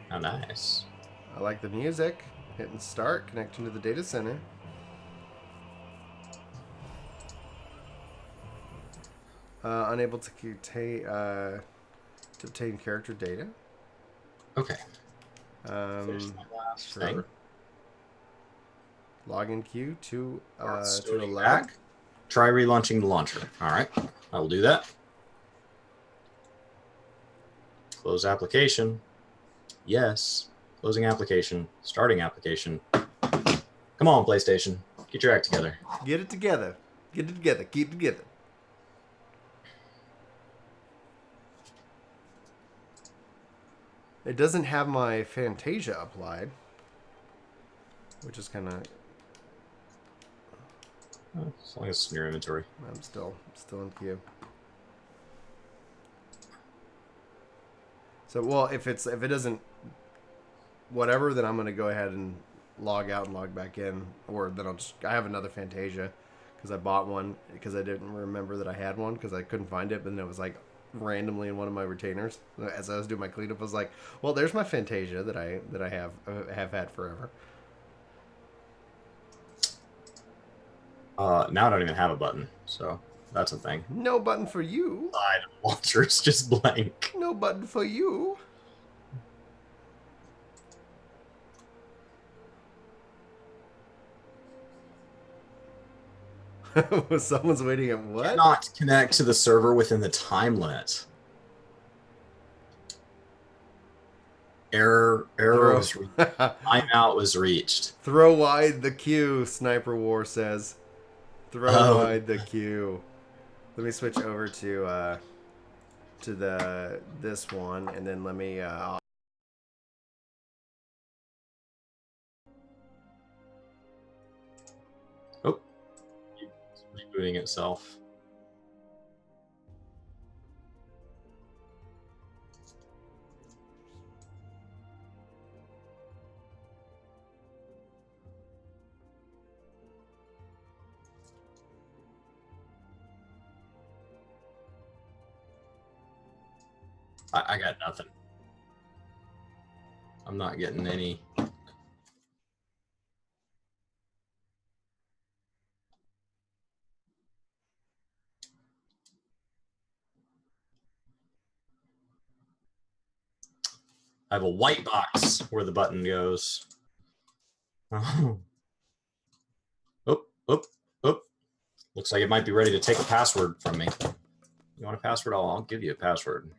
how nice. I like the music. Hitting start, connecting to the data center. Unable to obtain character data. Okay. There's my last thing. Login queue to lag. Try relaunching the launcher. All right, I will do that. Close application. Yes. Closing application. Starting application. Come on, PlayStation. Get your act together. Get it together. Get it together. Keep it together. It doesn't have my Fantasia applied, which is kind of. As long as it's in your inventory. I'm still in queue. So, well, if it doesn't, whatever, then I'm gonna go ahead and log out and log back in, or then I have another Fantasia because I bought one because I didn't remember that I had one because I couldn't find it, but then it was like randomly in one of my retainers. As I was doing my cleanup, I was like, well, there's my Fantasia that I have had forever. Now I don't even have a button, so that's a thing. No button for you. Side launcher is just blank. No button for you. Someone's waiting at what? Cannot connect to the server within the time limit. Error was timeout was reached. Throw wide the queue, Sniper War says. Throw wide the queue. Let me switch over to this one, and then let me Oh, it's rebooting itself. I got nothing. I'm not getting any. I have a white box where the button goes. Oh. Oh. Looks like it might be ready to take a password from me. You want a password? I'll give you a password.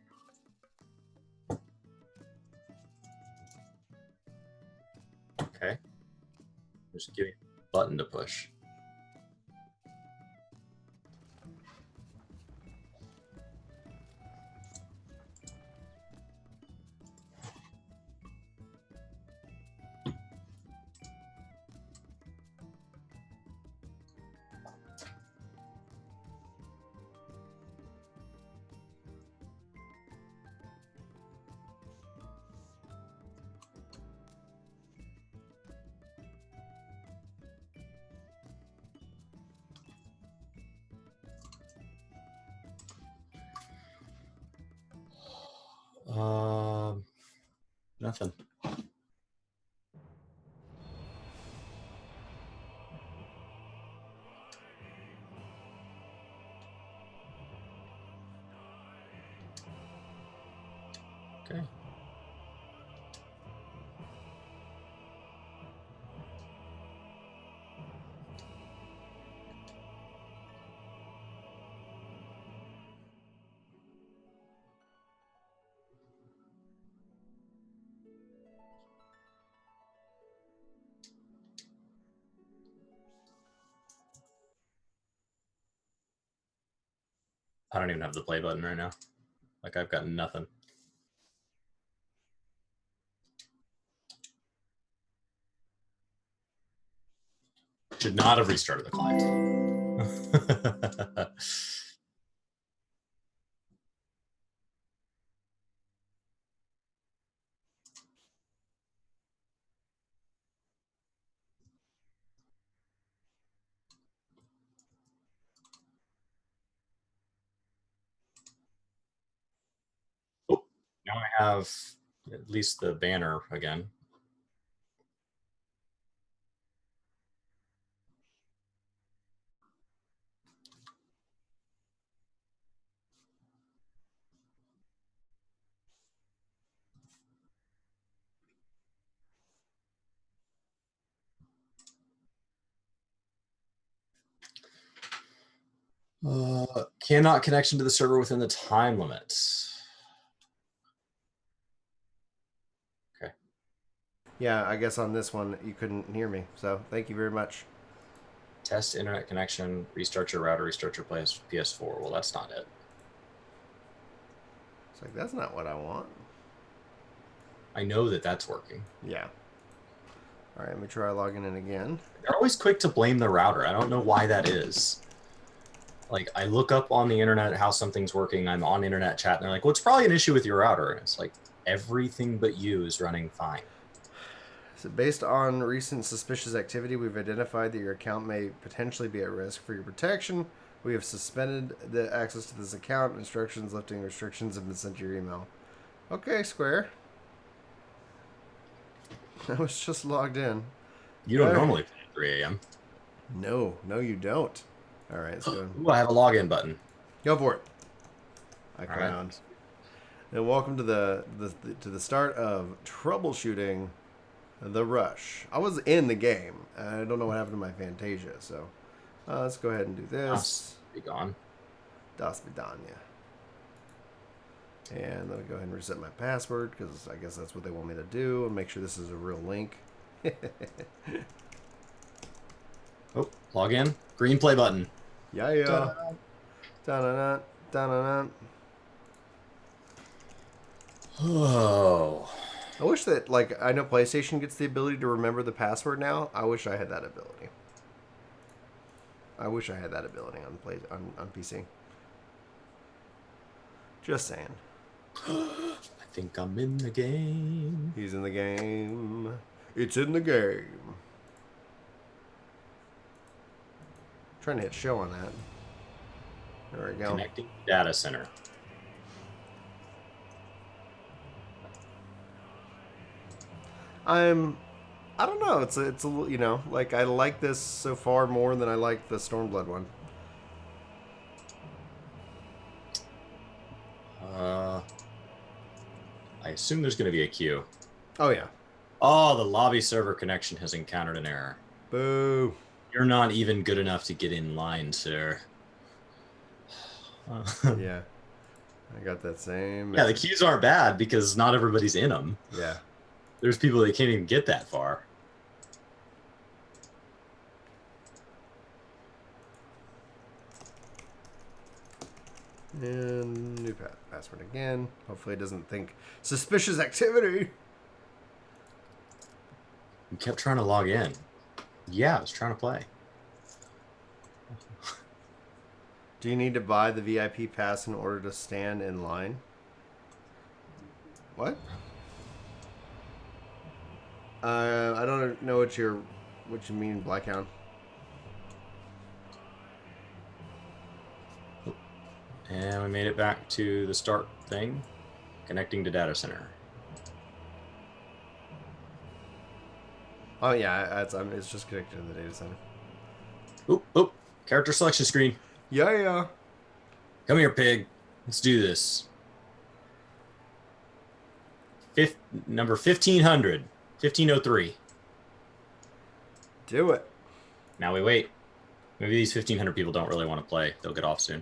Okay. Just give me a button to push. Nothing. Okay. I don't even have the play button right now. Like, I've got nothing. Should not have restarted the client. Oh, now I have at least the banner again. Cannot connection to the server within the time limits. Okay. Yeah, I guess on this one you couldn't hear me, so thank you very much. Test internet connection, restart your router, restart your PS4. Well, that's not it. It's like, that's not what I want. I know that that's working. Yeah. All right, let me try logging in again. They're always quick to blame the router. I don't know why that is. Like, I look up on the internet how something's working. I'm on internet chat, and they're like, well, it's probably an issue with your router. And it's like, everything but you is running fine. So based on recent suspicious activity, we've identified that your account may potentially be at risk. For your protection, we have suspended the access to this account. Instructions lifting restrictions have been sent to your email. Okay, Square. I was just logged in. You don't normally play at 3 a.m. No, no, you don't. All right, let's go. Ooh, I have a login button. Go for it. I All right. crowned. And welcome to the start of troubleshooting the rush. I was in the game. I don't know what happened to my Fantasia, so let's go ahead and do this. Be gone. Das Vidania. And let me go ahead and reset my password because I guess that's what they want me to do, and make sure this is a real link. Oh, log in. Green play button. Yeah, yeah. Da-na-na, da-na-na. Oh. I wish that, like, I know PlayStation gets the ability to remember the password now. I wish I had that ability. I wish I had that ability on PC. Just saying. I think I'm in the game. He's in the game. It's in the game. Trying to hit show on that. There we go. Connecting data center. I don't know. It's a you know, like, I like this so far more than I like the Stormblood one. I assume there's going to be a queue. Oh yeah. Oh, the lobby server connection has encountered an error. Boo. You're not even good enough to get in line, sir. Yeah. I got that same. Yeah, the queues aren't bad because not everybody's in them. Yeah. There's people that can't even get that far. And new password again. Hopefully it doesn't think suspicious activity. You kept trying to log in. Yeah, I was trying to play. Do you need to buy the VIP pass in order to stand in line? What? I don't know what you mean, Blackhound. And we made it back to the start thing. Connecting to data center. Oh yeah, it's just connected to the data center. Oop, oop. Character selection screen. Yeah, yeah. Come here, pig. Let's do this. Number 1500. 1503. Do it. Now we wait. Maybe these 1500 people don't really want to play. They'll get off soon.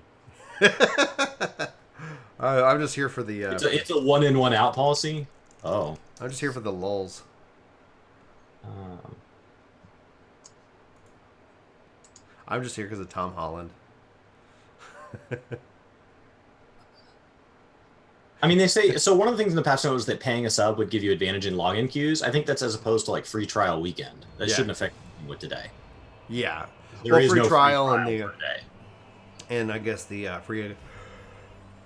I'm just here for the... It's a one in, one out policy. Oh. I'm just here for the lulz. I'm just here because of Tom Holland. I mean, they say... So one of the things in the patch note was that paying a sub would give you advantage in login queues. I think that's as opposed to, like, free trial weekend. That shouldn't affect anything with today. Yeah. There is free no trial free and the... for today. And I guess the free...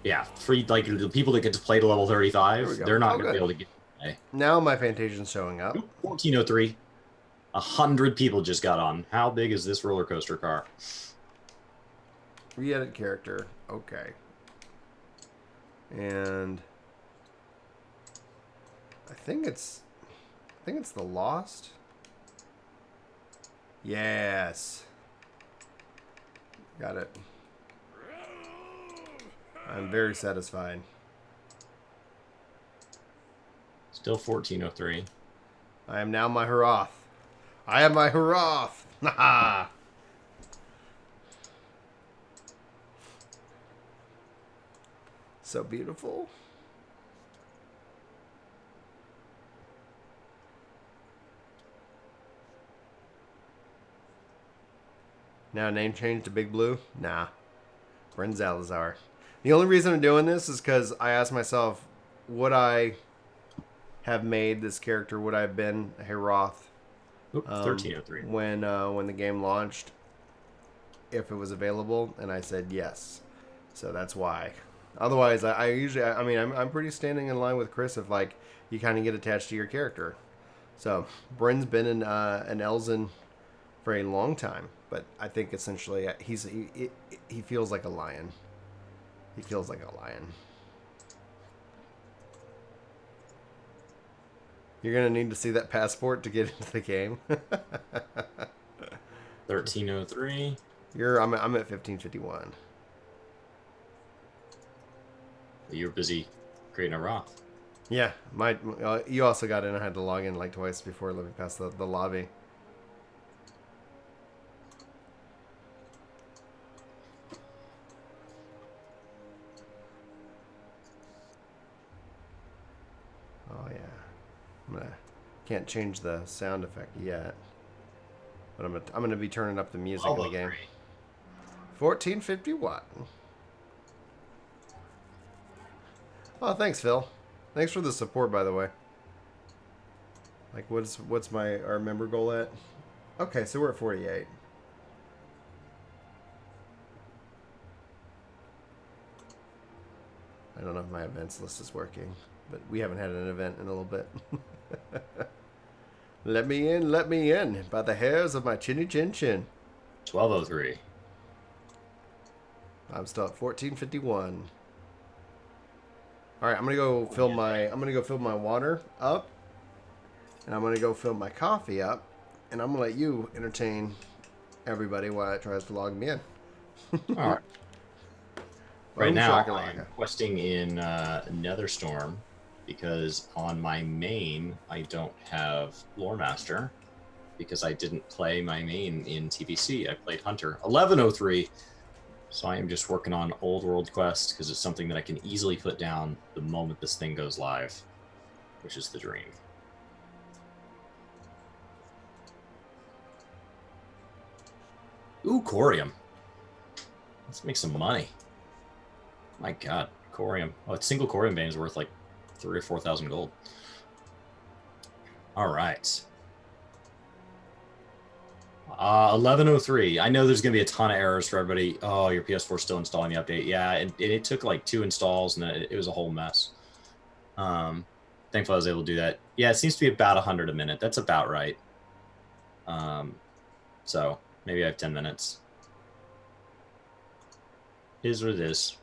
Yeah, free, like, the people that get to play to level 35, they're not going to be able to get today. Now my Fantasia's showing up. 1403. 100 people just got on. How big is this roller coaster car? Re-edit character. Okay. And... I think it's the Lost. Yes. Got it. I'm very satisfied. Still 1403. I am now my Heroth. I am my Heroth. Haha. So beautiful. Now name change to Big Blue? Nah. Bryn Zalazar. The only reason I'm doing this is because I asked myself, would I have made this character, would I have been a Heroth 1303. when the game launched, if it was available? And I said yes. So that's why. Otherwise, I usually, I mean, I'm pretty standing in line with Chris if, like, you kind of get attached to your character. So, Bryn's been an Elzen for a long time, but I think essentially he feels like a lion. He feels like a lion. You're going to need to see that passport to get into the game. 1303. I'm at 1551. You're busy creating a raw. Yeah, you also got in. I had to log in like twice before let me pass the lobby. Oh yeah, can't change the sound effect yet, but I'm gonna be turning up the music in the game. 1451. Oh, thanks, Phil. Thanks for the support, by the way. Like, what's our member goal at? Okay, so we're at 48. I don't know if my events list is working, but we haven't had an event in a little bit. Let me in, by the hairs of my chinny chin chin. 1203. I'm still at 1451. All right, I'm gonna go fill my water up, and I'm gonna go fill my coffee up, and I'm gonna let you entertain everybody while it tries to log me in. All right. Right now, I'm questing in Netherstorm because on my main I don't have Lore Master because I didn't play my main in TBC. I played Hunter. 1103. So I am just working on Old World Quest because it's something that I can easily put down the moment this thing goes live, which is the dream. Ooh, Corium. Let's make some money. My God, Corium. Oh, a single Corium vein is worth like 3,000 or 4,000 gold. All right. 1103. I know there's going to be a ton of errors for everybody. Oh, your PS4 is still installing the update. Yeah, and it took like 2 installs, and it was a whole mess. Thankfully, I was able to do that. Yeah, it seems to be about 100 a minute. That's about right. So maybe I have 10 minutes. It is what it is.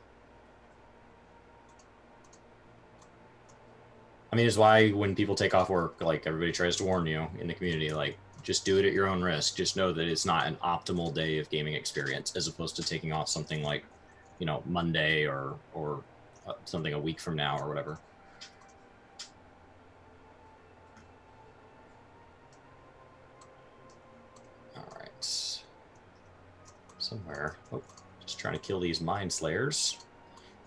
I mean, it's why when people take off work, like everybody tries to warn you in the community, like, just do it at your own risk. Just know that it's not an optimal day of gaming experience, as opposed to taking off something like, you know, Monday or something a week from now or whatever. All right. Somewhere. Oh, just trying to kill these Mind Slayers.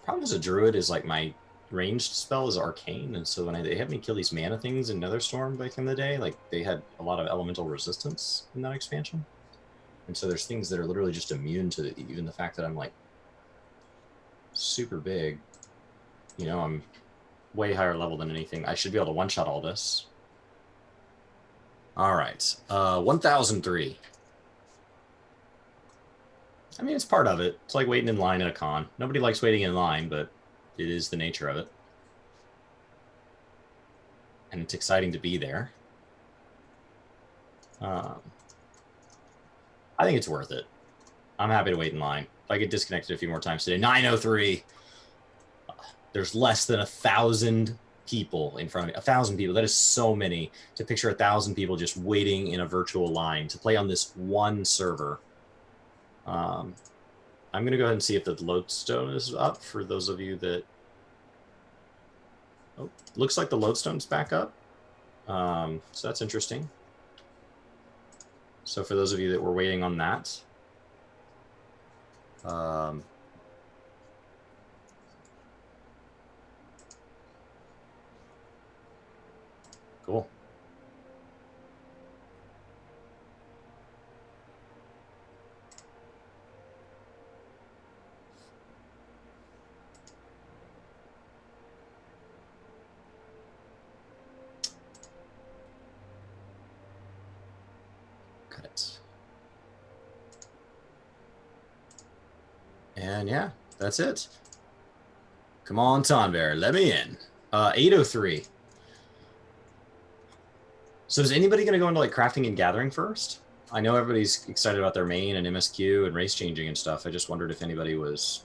Problem as a druid is like my ranged spell is arcane, and so when they have me kill these mana things in Netherstorm back in the day, like they had a lot of elemental resistance in that expansion, and so there's things that are literally just immune to even the fact that I'm like super big. You know, I'm way higher level than anything. I should be able to one-shot all this. All right, 1003. I mean, it's part of it. It's like waiting in line at a con. Nobody likes waiting in line, but it is the nature of it. And it's exciting to be there. I think it's worth it. I'm happy to wait in line. If I get disconnected a few more times today. 903. There's less than 1,000 people in front of me. 1,000 people. That is so many. To picture 1,000 people just waiting in a virtual line to play on this one server. I'm going to go ahead and see if the lodestone is up for those of you that... Oh, looks like the lodestone's back up. So that's interesting. So for those of you that were waiting on that... Cool. Got it. And yeah, that's it. Come on, Tonbear, let me in. 803. So is anybody going to go into like crafting and gathering first? I know everybody's excited about their main and MSQ and race changing and stuff. I just wondered if anybody was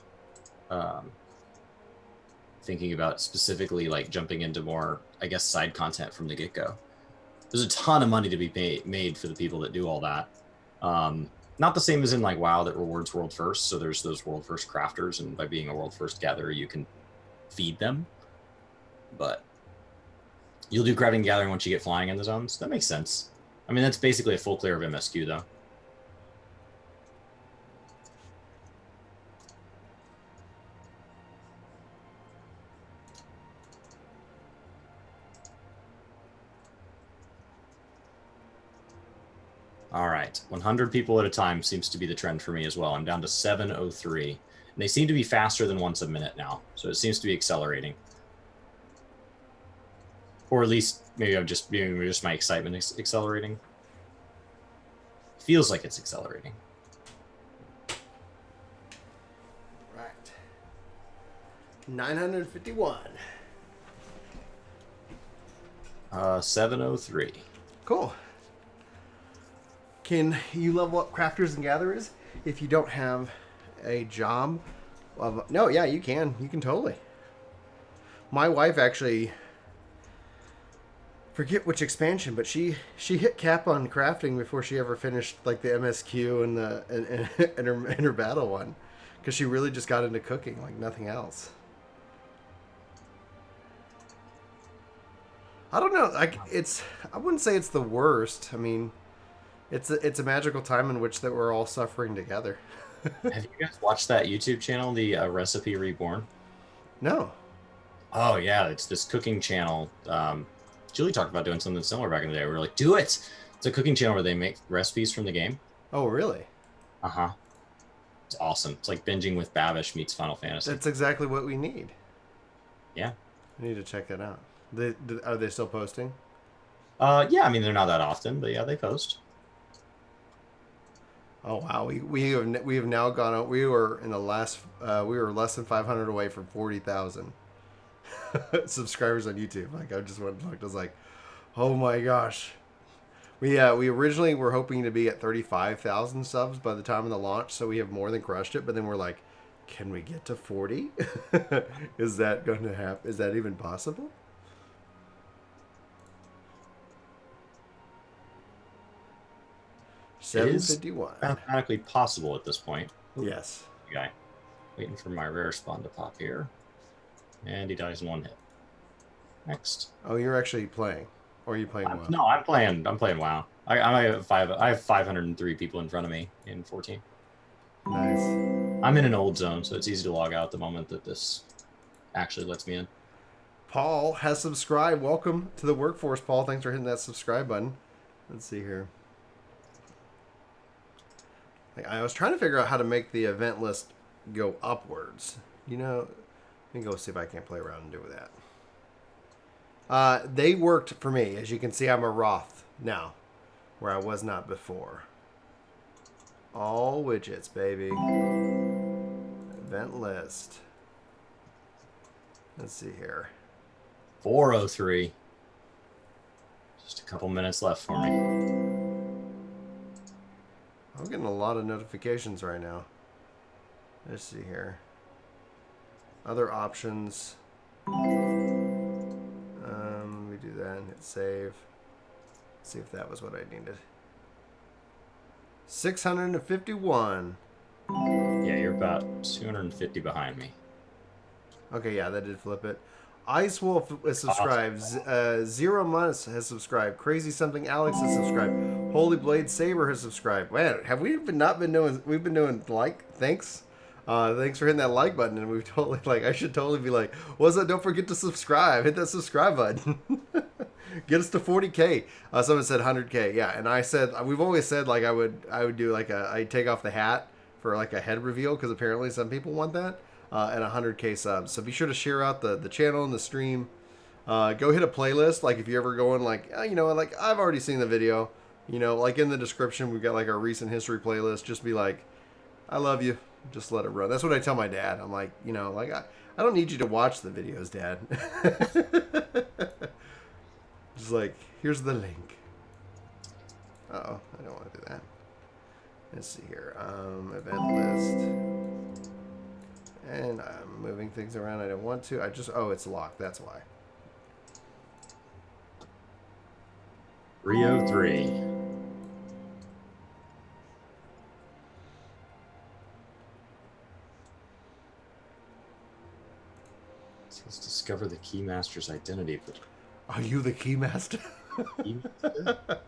thinking about specifically like jumping into more, I guess, side content from the get-go. There's a ton of money to be made for the people that do all that. Not the same as in like WoW that rewards world first. So there's those world first crafters, and by being a world first gatherer, you can feed them. But you'll do crafting and gathering once you get flying in the zones. That makes sense. I mean, that's basically a full clear of MSQ, though. All right, 100 people at a time seems to be the trend for me as well. I'm down to 703. And they seem to be faster than once a minute now, so it seems to be accelerating. Or at least maybe just my excitement is accelerating. Feels like it's accelerating. Right. 951. 703. Cool. Can you level up crafters and gatherers if you don't have a job? No, yeah, you can. You can totally. My wife actually, forget which expansion, but she hit cap on crafting before she ever finished like the MSQ and her battle one, because she really just got into cooking like nothing else. I don't know. I wouldn't say it's the worst. I mean, it's a magical time in which that we're all suffering together. Have you guys watched that YouTube channel, the Recipe Reborn? No. Oh yeah, it's this cooking channel. Julie talked about doing something similar back in the day. We were like, do it! It's a cooking channel where they make recipes from the game. Oh, really? Uh-huh. It's awesome. It's like binging with Babish meets Final Fantasy. That's exactly what we need. Yeah. I need to check that out. Are they still posting? Yeah, I mean, they're not that often, but yeah, they post. Oh wow, we have now gone out. We were in the last we were less than 500 away from 40,000 subscribers on YouTube. Like I just went and looked. I was like, oh my gosh. We originally were hoping to be at 35,000 subs by the time of the launch, so we have more than crushed it. But then we're like, can we get to 40? Is that going to happen? Is that even possible? It is 751. mathematically possible at this point. Yes. Okay. Waiting for my rare spawn to pop here. And he dies in one hit. Next. Oh, you're actually playing. Or are you playing WoW? No, I'm playing WoW. I have 503 people in front of me in 14. Nice. I'm in an old zone, so it's easy to log out the moment that this actually lets me in. Paul has subscribed. Welcome to the workforce, Paul. Thanks for hitting that subscribe button. Let's see here. I was trying to figure out how to make the event list go upwards. You know, let me go see if I can't play around and do that. They worked for me. As you can see, I'm a Roth now, where I was not before. All widgets, baby. Event list. Let's see here. 403. Just a couple minutes left for me. I'm getting a lot of notifications right now. Let's see here. Other options. Let me do that and hit save. See if that was what I needed. 651. Yeah, you're about 250 behind me. Okay, yeah, that did flip it. Ice Wolf has subscribed. Zero Months has subscribed. Crazy Something Alex has subscribed. Holy Blade Saber has subscribed. Man, have we not been doing? We've been doing thanks. Thanks for hitting that like button, and we've totally I should totally be like, what's that? Don't forget to subscribe. Hit that subscribe button. Get us to 40K. Someone said 100K. Yeah, and I said we've always said I would do I'd take off the hat for a head reveal because apparently some people want that. And 100K subs. So be sure to share out the channel and the stream. Go hit a playlist. If you're ever going I've already seen the video. In the description we've got our recent history playlist. Just be like, I love you. Just let it run. That's what I tell my dad. I'm like, I don't need you to watch the videos, Dad. Just here's the link. Uh-oh, I don't want to do that. Let's see here. Event list. And I'm moving things around. I don't want to. It's locked. That's why. 303. discover the Keymaster's identity. But Are you the Keymaster? Keymaster?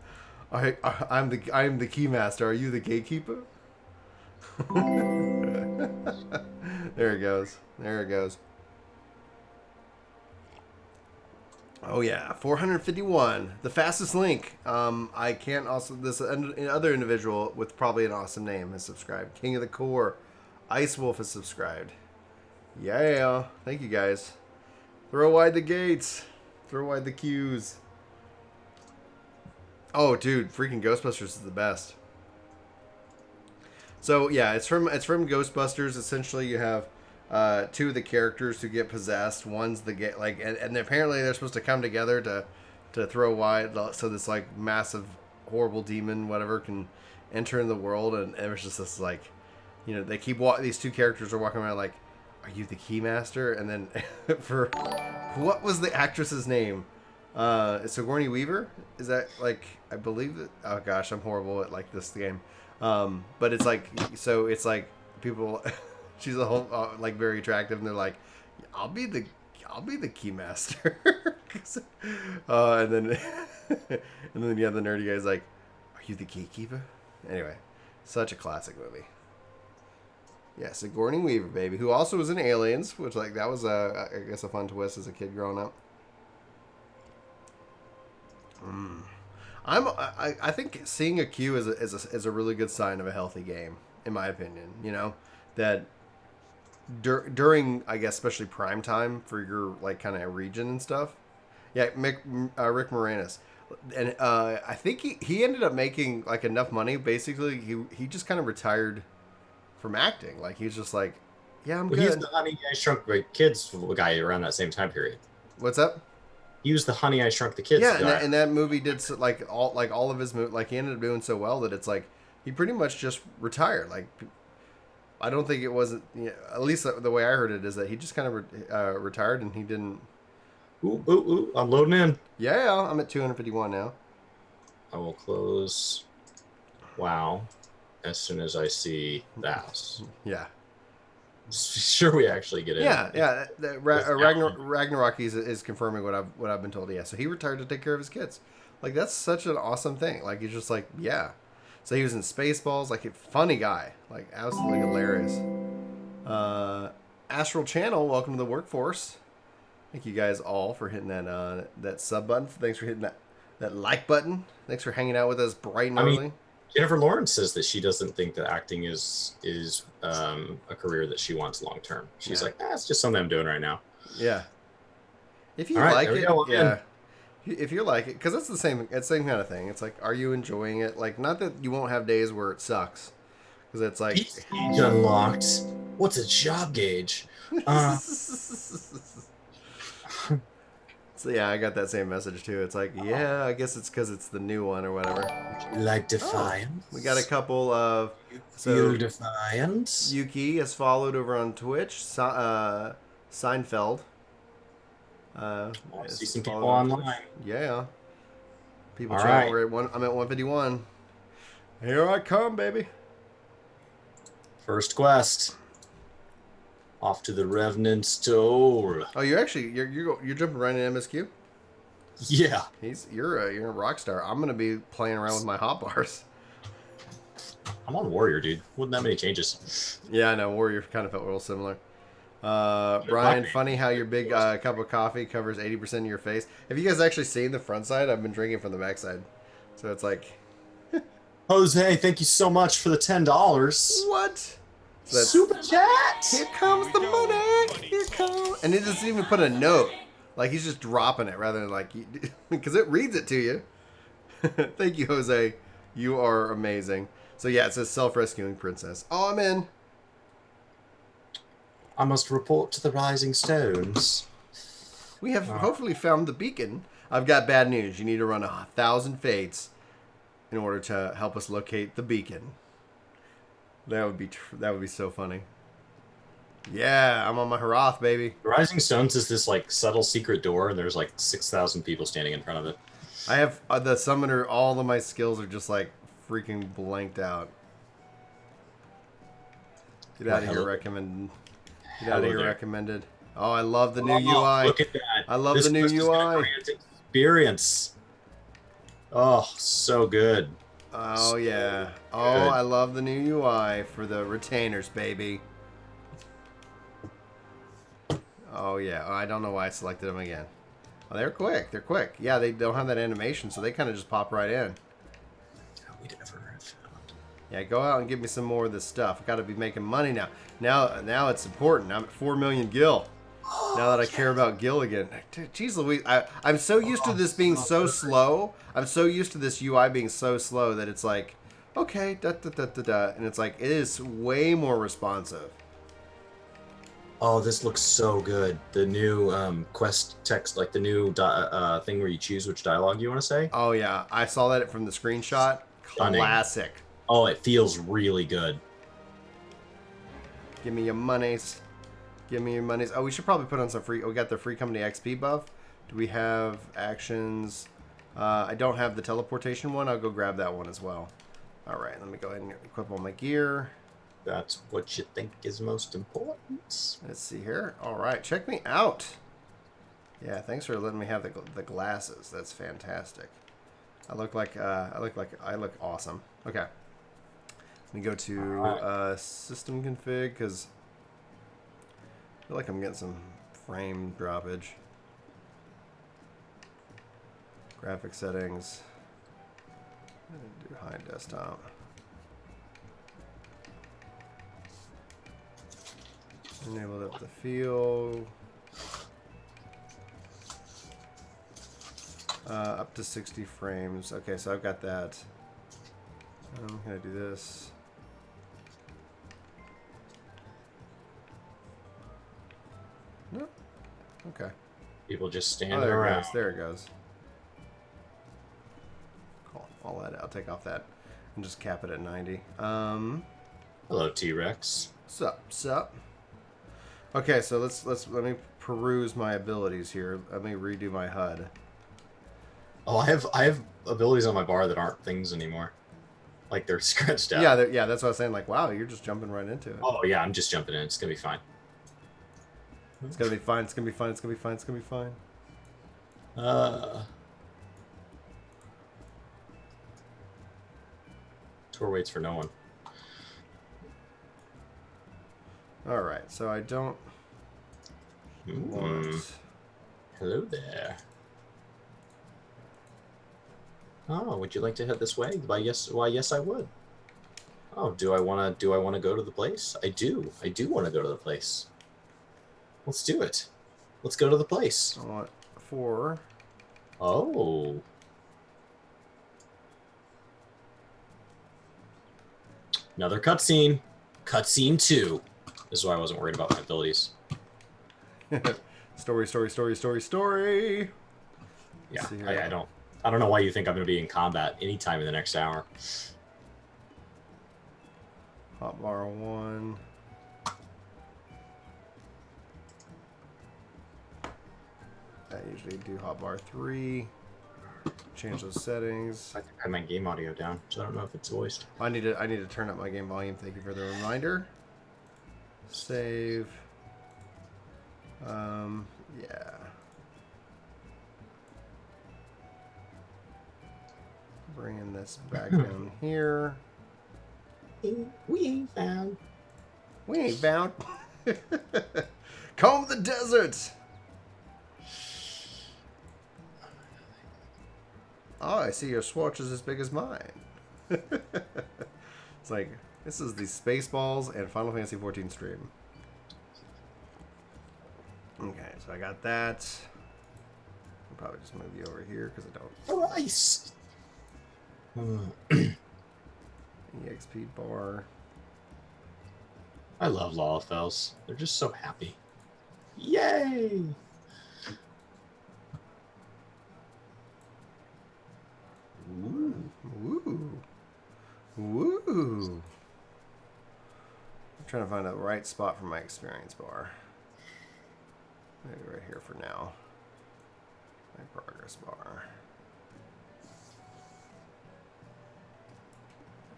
I'm the Keymaster. Are you the gatekeeper? There it goes. There it goes. Oh yeah, 451, the fastest link. I can't also this other individual with probably an awesome name has subscribed. King of the Core, Ice Wolf has subscribed. Yeah, thank you guys. Throw wide the gates, throw wide the queues. Oh, dude, freaking Ghostbusters is the best. So yeah, it's from Ghostbusters. Essentially, you have two of the characters who get possessed. One's the and apparently they're supposed to come together to throw wide, so this like massive horrible demon whatever can enter in the world, and it was just this like, you know, they keep these two characters are walking around like, are you the Keymaster? And then for what was the actress's name? Sigourney Weaver? Is that like, I believe that, oh gosh, I'm horrible at like this game. But it's like, so it's like people she's a whole like very attractive, and they're like, I'll be the Keymaster. And then and then yeah, the nerdy guy's like, are you the gatekeeper? Anyway, such a classic movie. Yeah, Sigourney Weaver, baby, who also was in Aliens, which like that was I guess a fun twist as a kid growing up. I think seeing a queue is a really good sign of a healthy game, in my opinion. You know, that during, I guess, especially prime time for your like kind of region and stuff. Yeah, Rick Moranis, and I think he ended up making like enough money. Basically, he just kind of retired from acting. Like he's just like, yeah, I'm good. He's the Honey I Shrunk the Kids guy around that same time period. What's up? He was the Honey I Shrunk the Kids. Yeah, and that movie did all of his movies. Like he ended up doing so well that it's like he pretty much just retired. Like I don't think it wasn't. You know, at least the way I heard it is that he just kind of retired and he didn't. Ooh! I'm loading in. Yeah, I'm at 251 now. I will close. Wow! As soon as I see that. Yeah. Sure, we actually get it. Yeah. Ragnarok is confirming what I've been told. Yeah, so he retired to take care of his kids. Like that's such an awesome thing. Like he's just like, yeah. So he was in Spaceballs. Like a funny guy. Like absolutely hilarious. Astral Channel, welcome to the workforce. Thank you guys all for hitting that sub button. Thanks for hitting that like button. Thanks for hanging out with us bright and early. Jennifer Lawrence says that she doesn't think that acting is a career that she wants long term. She's like, it's just something I'm doing right now. Yeah. If you like it, yeah. If you like it, because it's the same kind of thing. It's like, are you enjoying it? Like, not that you won't have days where it sucks, because it's like gauge unlocked. What's a job gauge? So yeah, I got that same message too. It's like, yeah, I guess it's because it's the new one or whatever. Like Defiance? We got a couple of... Feel Defiance? Yuki has followed over on Twitch. Seinfeld. I see some people online. Yeah. People chat. Right. I'm at 151. Here I come, baby. First quest. Off to the Revenant's Toll. Oh, you're jumping right in MSQ? Yeah. You're a rock star. I'm gonna be playing around with my hotbars. I'm on Warrior, dude. Wasn't that many changes. Yeah, I know. Warrior kind of felt real similar. Brian, funny how your big cup of coffee covers 80% of your face. Have you guys actually seen the front side? I've been drinking from the back side. So it's like... Jose, thank you so much for the $10. What? So super chat! Here comes the money! Here comes... And it doesn't even put a note. Like, he's just dropping it rather than like... Because it reads it to you. Thank you, Jose. You are amazing. So yeah, it says self-rescuing princess. Oh, I'm in. I must report to the Rising Stones. We have hopefully found the beacon. I've got bad news. You need to run 1,000 fates in order to help us locate the beacon. That would be so funny. Yeah, I'm on my Harath, baby. The Rising Stones is this like subtle secret door, and there's like 6,000 people standing in front of it. I have the summoner. All of my skills are just like freaking blanked out. Get out of here, recommended. Get out of here, recommended. Oh, I love the new Oh, UI. look at that. I love This the new quest is gonna UI. grant experience. Oh, so good. Oh, So yeah. Oh, good. I love the new UI for the retainers, baby. Oh, yeah. Oh, I don't know why I selected them again. Oh, they're quick. They're quick. Yeah, they don't have that animation, so they kind of just pop right in. We'd ever have found. Yeah, go out and give me some more of this stuff. I got to be making money now. Now it's important. I'm at 4 million gil. Now that I care about gil again. Jeez Louise, I'm so used to this being so slow. I'm so used to this UI being so slow that it's like, okay, da da da da da. And it's like, it is way more responsive. Oh, this looks so good. The new quest text, like the new thing where you choose which dialogue you want to say. Oh, yeah. I saw that from the screenshot. Stunning. Classic. Oh, it feels really good. Give me your monies. Give me your monies. Oh, we should probably put on some free. Oh, we got the free company XP buff. Do we have actions? I don't have the teleportation one. I'll go grab that one as well. All right, let me go ahead and equip all my gear. That's what you think is most important. Let's see here. All right, check me out. Yeah, thanks for letting me have the glasses. That's fantastic. I look awesome. Okay. Let me go to system config because I feel like I'm getting some frame droppage. Graphic settings. Do high desktop. Enable up the feel. Up to 60 frames. Okay, so I've got that. I'm gonna do this. No. Okay. People just standing Oh, there it around. goes. There it goes. Cool. I'll take off that and just cap it at 90. Hello, T-Rex. Sup. Okay, so let me peruse my abilities here. Let me redo my HUD. Oh, I have abilities on my bar that aren't things anymore. Like they're scratched out. Yeah, that's what I was saying. Like, wow, you're just jumping right into it. Oh yeah, I'm just jumping in. It's gonna be fine. It's gonna be fine. It's gonna be fine. It's gonna be fine. It's gonna be fine. Tour waits for no one. All right, so I don't want. Hello there. Oh, would you like to head this way? Why yes, I would. Oh, do I wanna go to the place? I do want to go to the place. Let's do it. Let's go to the place. I want 4. Oh. Another cutscene. Cutscene 2. This is why I wasn't worried about my abilities. Story. Yeah, I don't know why you think I'm going to be in combat anytime in the next hour. Hotbar 1. I usually do hotbar 3. Change those settings. I think I had my game audio down, so I don't know if it's voiced. I need to turn up my game volume. Thank you for the reminder. Save. Yeah. Bringing this back down here. We ain't found. We ain't bound. Comb the desert. Oh, I see your swatch is as big as mine. It's like, this is the Spaceballs and Final Fantasy XIV stream. Okay, so I got that. I'll probably just move you over here because I don't. Christ. EXP bar. I love Lalafels. They're just so happy. Yay! Woo. I'm trying to find the right spot for my experience bar. Maybe right here for now. My progress bar.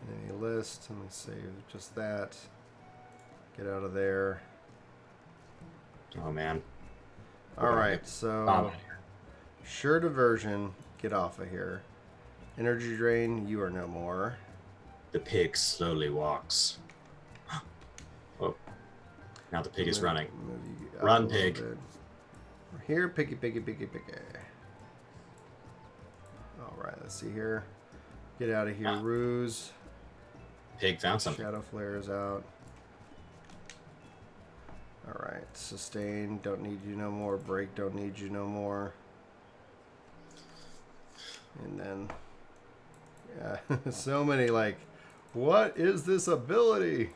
Any list. Let me save just that. Get out of there. Oh man, All right, so sure diversion, get off of here. Energy drain, you are no more. The pig slowly walks. Oh, now the pig is running. Run, pig. We're here, piggy, piggy, piggy, piggy. All right, let's see here. Get out of here, Ruse. Pig found something. Shadow flares out. All right, sustain, don't need you no more. Break, don't need you no more. And then, yeah, so many like, what is this ability?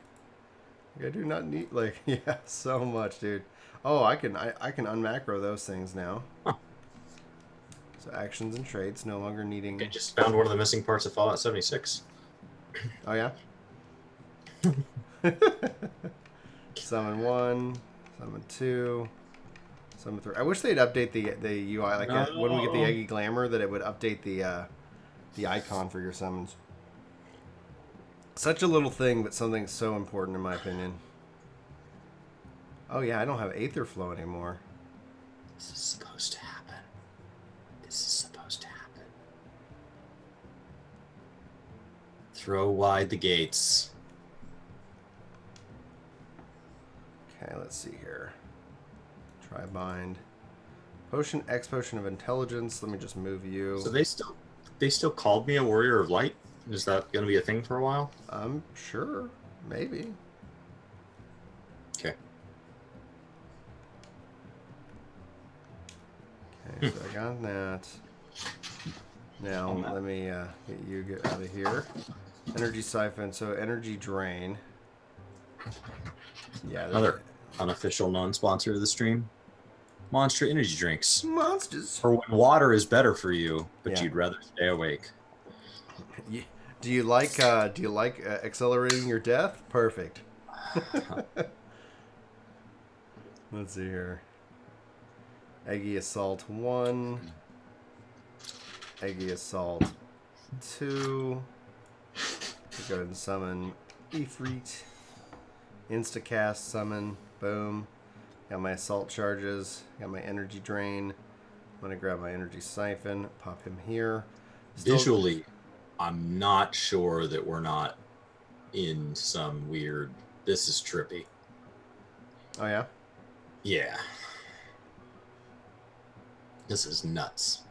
I do not need like, yeah, so much, dude. Oh, I can unmacro those things now. Huh. So actions and traits no longer needing. I just found one of the missing parts of Fallout 76. Oh yeah. Summon 1, summon 2, summon 3. I wish they'd update the UI like that. When we get the Eggy Glamour, that it would update the icon for your summons. Such a little thing, but something so important in my opinion. Oh yeah, I don't have Aether Flow anymore. This is supposed to happen. This is supposed to happen. Throw wide the gates. Okay, let's see here. Try bind. Potion X Potion of Intelligence. Let me just move you. So they still called me a Warrior of Light? Is that going to be a thing for a while? I'm sure. Maybe. Okay. Okay, so I got that. Now, let me get you out of here. Energy Siphon. So, Energy Drain. Yeah. Another unofficial non-sponsor of the stream. Monster energy drinks. Monsters. For when water is better for you, but you'd rather stay awake. Do you like accelerating your death? Perfect. Let's see here. Eggy Assault 1. Eggy Assault 2. Go ahead and summon Ifrit. Instacast summon. Boom. Got my assault charges. Got my energy drain. I'm going to grab my energy siphon. Pop him here. Visually, I'm not sure that we're not in some weird... This is trippy. Oh, yeah? Yeah. This is nuts.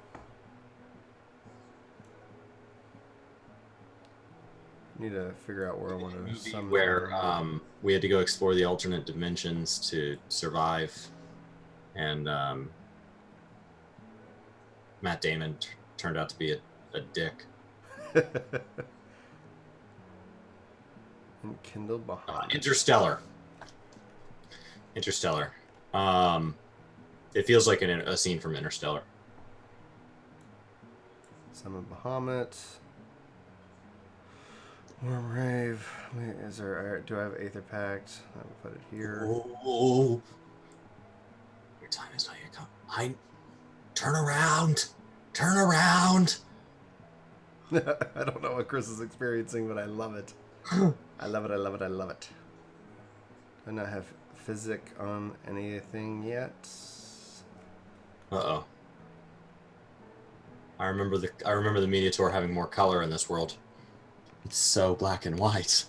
Need to figure out where I want to summon. Where we had to go explore the alternate dimensions to survive. And Matt Damon turned out to be a dick. And Kindle behind. Interstellar. It feels like a scene from Interstellar. Summon Bahamut. Wormrave. Is there? Do I have Aether Pact? I will put it here. Oh. Your time is not yet come. Turn around. Turn around. I don't know what Chris is experiencing, but I love it. I love it. I love it. I love it. Do I not have physic on anything yet? Uh-oh. I remember the Mediator having more color in this world. It's so black and white.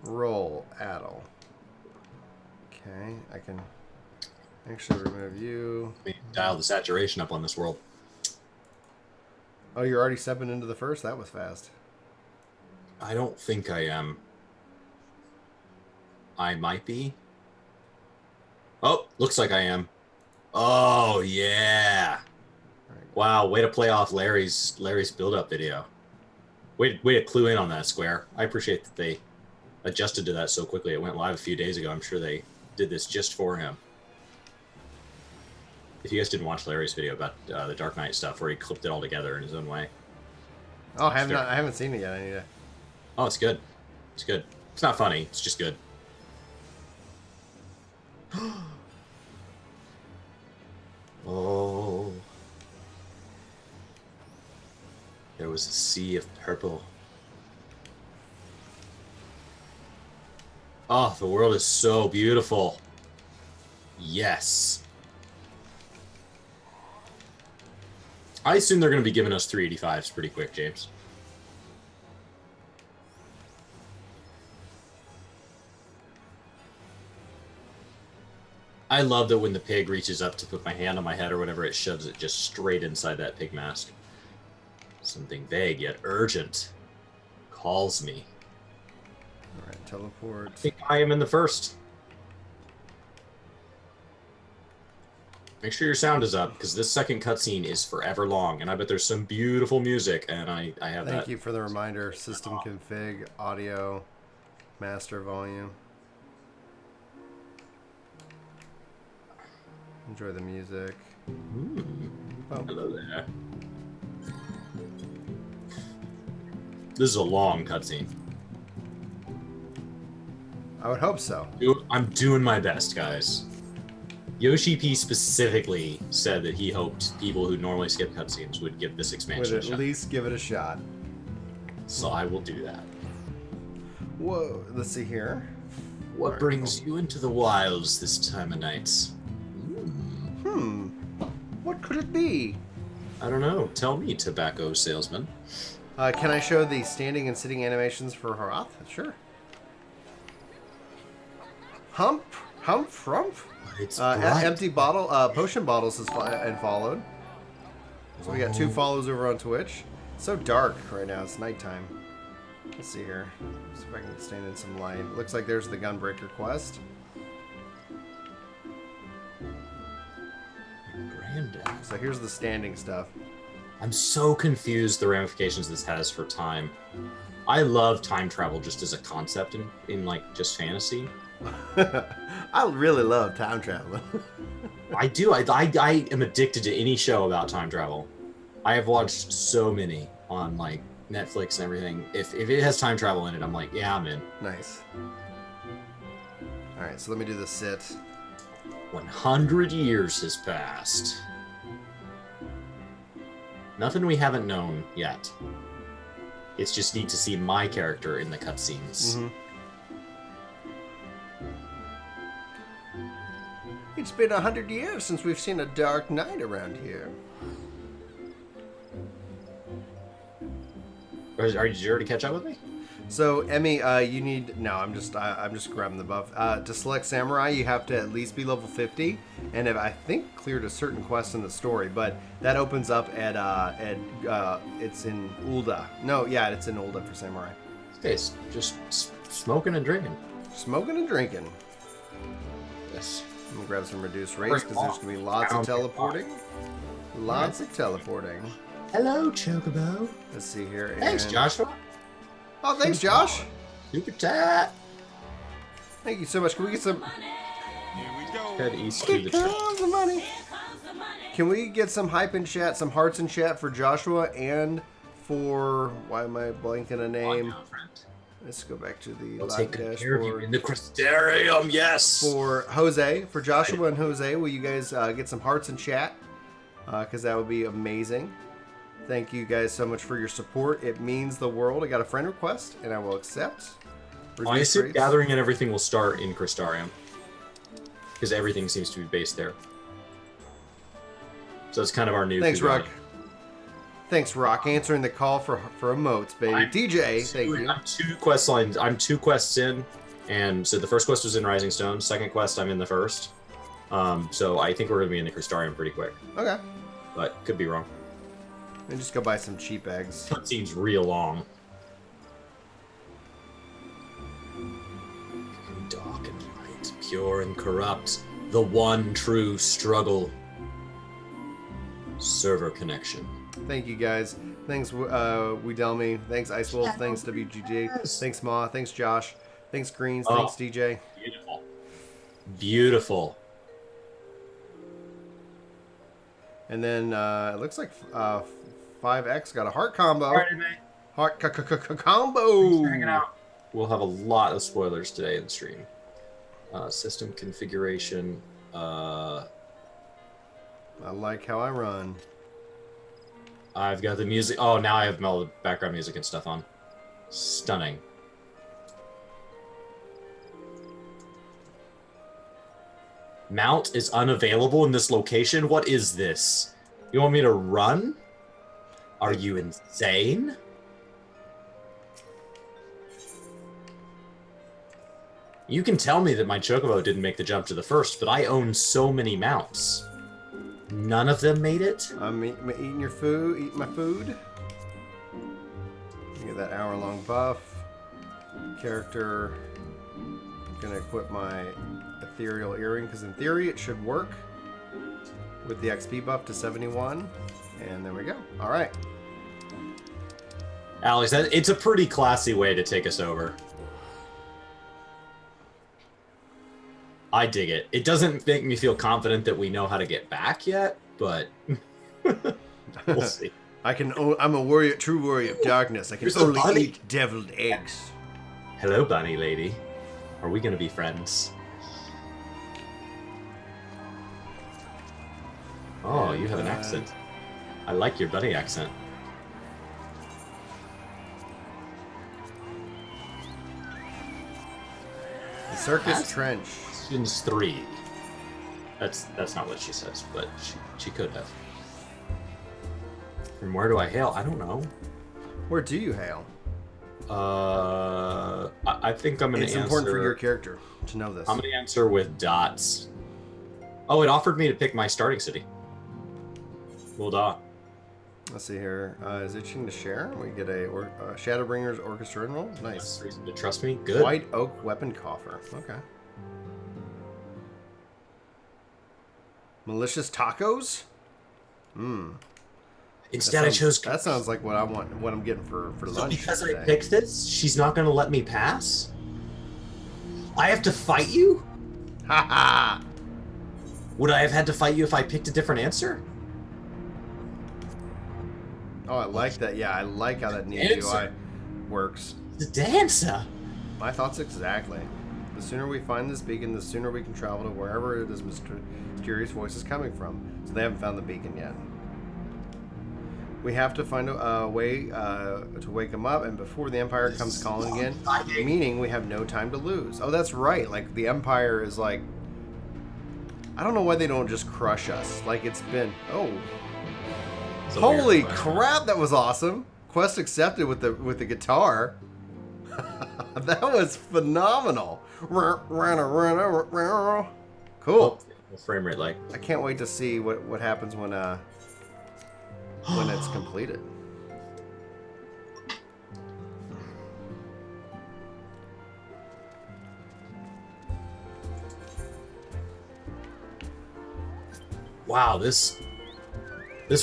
Roll, Addle. Okay, I can actually remove you. We dial the saturation up on this world. Oh, you're already stepping into the first? That was fast. I don't think I am. I might be. Oh, looks like I am. Oh, yeah. Right. Wow, way to play off Larry's build-up video. Way to clue in on that, Square. I appreciate that they adjusted to that so quickly. It went live a few days ago. I'm sure they did this just for him. If you guys didn't watch Larry's video about the Dark Knight stuff, where he clipped it all together in his own way. Oh, I haven't seen it yet. I need to. Oh, it's good. It's good. It's not funny. It's just good. Oh. There was a sea of purple. Oh, the world is so beautiful. Yes. I assume they're going to be giving us 385s pretty quick, James. I love that when the pig reaches up to put my hand on my head or whatever, it shoves it just straight inside that pig mask. Something vague yet urgent calls me. All right, teleport. I think I am in the first. Make sure your sound is up, because this second cutscene is forever long, and I bet there's some beautiful music, and I have that. Thank you for the reminder. System config, audio, master volume. Enjoy the music. Oh. Hello there. This is a long cutscene. I would hope so. I'm doing my best, guys. Yoshi P specifically said that he hoped people who normally skip cutscenes would give this expansion Would at least give it a shot. So I will do that. Whoa, let's see here. What brings you into the wilds this time of night? What could it be? I don't know. Tell me, tobacco salesman. Can I show the standing and sitting animations for Harath? Sure. Hump, frump. It's empty bottle, potion bottles is and followed. So we got 2 follows over on Twitch. It's so dark right now. It's nighttime. Let's see here. See if I can stand in some light. Looks like there's the Gunbreaker quest. Brandon. So here's the standing stuff. I'm so confused the ramifications this has for time. I love time travel just as a concept in like just fantasy. I really love time traveling. I do. I am addicted to any show about time travel. I have watched so many on like Netflix and everything. If it has time travel in it, I'm like, yeah, I'm in. Nice. All right, so let me do the sit. 100 years has passed. Nothing we haven't known yet. It's just neat to see my character in the cutscenes. Mm-hmm. It's been 100 years since we've seen a dark night around here. Did you already catch up with me? So Emmy, you need I'm just grabbing the buff. To select Samurai, you have to at least be level 50, and have I think cleared a certain quest in the story. But that opens up at it's in Ul'dah. No, yeah, it's in Ul'dah for Samurai. It's just smoking and drinking. Smoking and drinking. Yes. I'm gonna grab some reduced rates because there's gonna be lots of teleporting. Lots of teleporting. Hello, Chocobo. Let's see here. Thanks, Joshua. Oh, thanks, Josh. Super chat. Thank you so much. Can we get some? Here we go. Head east to the Here trip. comes the money. Can we get some hype in chat, some hearts in chat for Joshua and for why am I blanking a name? Let's go back to the I'll live take good care of you dashboard. in the Crystarium, yes. For Jose, for Joshua and Jose, will you guys get some hearts in chat? Because that would be amazing. Thank you guys so much for your support. It means the world. I got a friend request, and I will accept. I assume gathering and everything will start in Crystarium, because everything seems to be based there. So it's kind of our new. Thanks, Rock. Thanks, Rock. Answering the call for emotes, baby. DJ, thank you. I'm 2 quest lines. I'm 2 quests in, and so the first quest was in Rising Stone. Second quest, I'm in the first. So I think we're gonna be in the Crystarium pretty quick. Okay. But could be wrong. And just go buy some cheap eggs. Cutscene's real long. Dark and light, pure and corrupt, the one true struggle. Server connection. Thank you guys. Thanks, Weedelmy. Thanks, Ice Wolf. Thanks, WGG. Thanks, Ma. Thanks, Josh. Thanks, Greens. Oh, Thanks, DJ. Beautiful. Beautiful. And then it looks like 5X got a heart combo. Heart combo. Hanging out. We'll have a lot of spoilers today in the stream. System configuration. I like how I run. I've got the music. Oh, now I have all the background music and stuff on. Stunning. Mount is unavailable in this location. What is this? You want me to run? Are you insane? You can tell me that my Chocobo didn't make the jump to the first, but I own so many mounts. None of them made it? I'm eating your food, eating my food. Get that hour-long buff. Character. I'm gonna equip my ethereal earring, because in theory it should work. With the XP buff to 71. And there we go. Alright. Alex, it's a pretty classy way to take us over. I dig it. It doesn't make me feel confident that we know how to get back yet, but we'll see. I'm a warrior, true warrior of darkness. I can only eat deviled eggs. Hello, bunny lady. Are we gonna be friends? Oh, you have an accent. I like your bunny accent. The Circus Trench. Questions 3. That's not what she says, but she could have. From where do I hail? I don't know. Where do you hail? I think I'm gonna answer. It's important for your character to know this. I'm gonna answer with dots. Oh, it offered me to pick my starting city. Well done. Let's see here. Is it itching to share? We get a Shadowbringers Orchestra Enroll. Nice. That's reason to trust me. Good. White Oak Weapon Coffer. Okay. Malicious Tacos? Instead, I chose. That sounds like what I want. What I'm getting for lunch. Because today. I picked this, she's not gonna let me pass. I have to fight you. Ha ha! Would I have had to fight you if I picked a different answer? Oh, I like that. Yeah, I like how that new UI works. The dancer. My thoughts exactly. The sooner we find this beacon, the sooner we can travel to wherever this mysterious voice is coming from. So they haven't found the beacon yet. We have to find a way to wake him up, and before the Empire comes calling again, meaning we have no time to lose. Oh, that's right. Like, the Empire is like... I don't know why they don't just crush us. Like, it's been... Oh... Holy crap, that was awesome. Quest accepted with the guitar. That was phenomenal. Cool. Frame rate like. I can't wait to see what happens when it's completed. Wow, this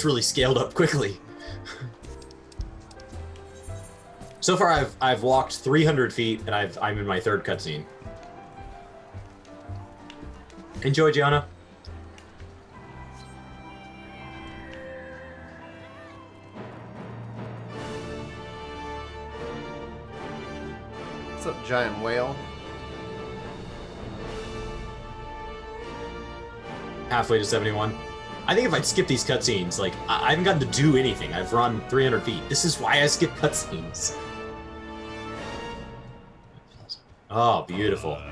really scaled up quickly. So far, I've walked 300 feet, and I'm in my third cutscene. Enjoy, Gianna. What's up, giant whale? Halfway to 71. I think if I'd skip these cutscenes, like, I haven't gotten to do anything. I've run 300 feet. This is why I skip cutscenes. Oh, beautiful.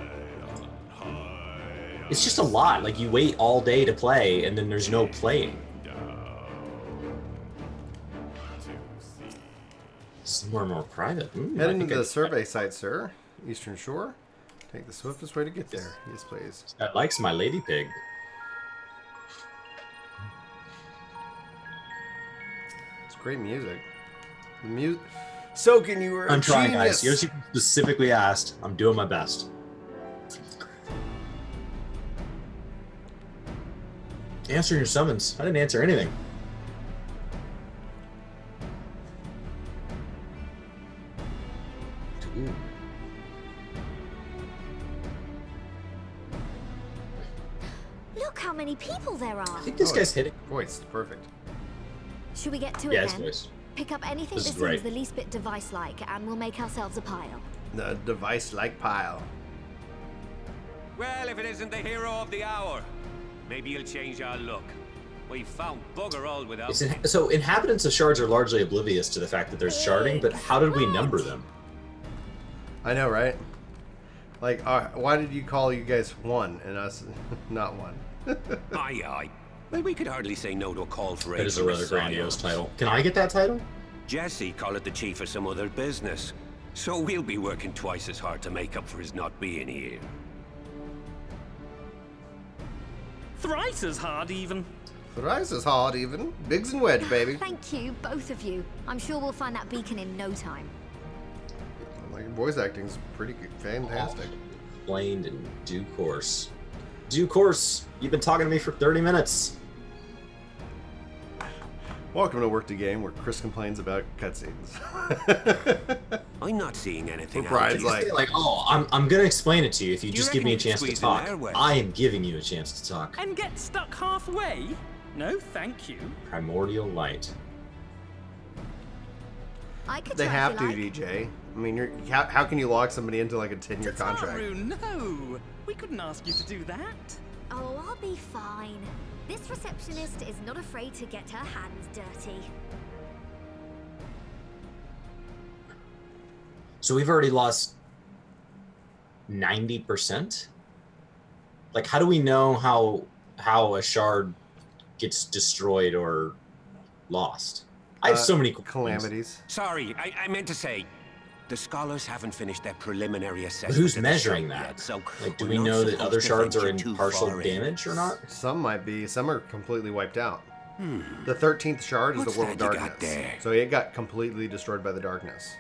It's just a lot. Like, you wait all day to play, and then there's no playing. Somewhere more private. Heading to the survey site, sir. Eastern Shore. Take the swiftest way to get there. Yes, please. That likes my lady pig. Great music. Soken, you were I'm trying, genius. guys. Yoshi specifically asked. I'm doing my best. Answering your summons. I didn't answer anything. Ooh. Look how many people there are. I think this guy's hitting. Voice, perfect. Should we get to Yeah, it it's then? voice. Pick up anything that This is seems great. the least bit device-like, and we'll make ourselves a pile. The device-like pile. Well, if it isn't the hero of the hour, maybe you'll change our look. We've found bugger all without. So inhabitants of shards are largely oblivious to the fact that there's sharding, but how did we number them? I know, right? Like, why did you call you guys one and us not one? Aye, aye. Well, we could hardly say no to a call for aid. That is a from rather son. grandiose title. Can I get that title? Jesse call it the chief of some other business. So we'll be working twice as hard to make up for his not being here. Thrice as hard, even. Thrice as hard, even. Biggs and Wedge, baby. Thank you, both of you. I'm sure we'll find that beacon in no time. Like, your voice acting's pretty good. Fantastic. Explained in due course. Due course. You've been talking to me for 30 minutes. Welcome to Work to Game, where Chris complains about cutscenes. I'm not seeing anything. Where Brian's Like, oh, I'm gonna explain it to you if you Do you just give me a reckon chance to squeeze in talk. there, Wedge? I am giving you a chance to talk. And get stuck halfway? No, thank you. Primordial light. I could They try have if to, you like. DJ. I mean, how can you lock somebody into like a 10-year contract? Tataru, no! We couldn't ask you to do that. Oh, I'll be fine. This receptionist is not afraid to get her hands dirty. So we've already lost 90%? Like, how do we know how a shard gets destroyed or lost? I have so many calamities. Sorry, I meant to say, the scholars haven't finished their preliminary assessment. But who's of the measuring site that? yet, so Like, do we're we not know that supposed other to shards are venture in too partial far in. damage or not? Some might be. Some are completely wiped out. The 13th shard is What's the World of that you got Darkness. there? So it got completely destroyed by the darkness.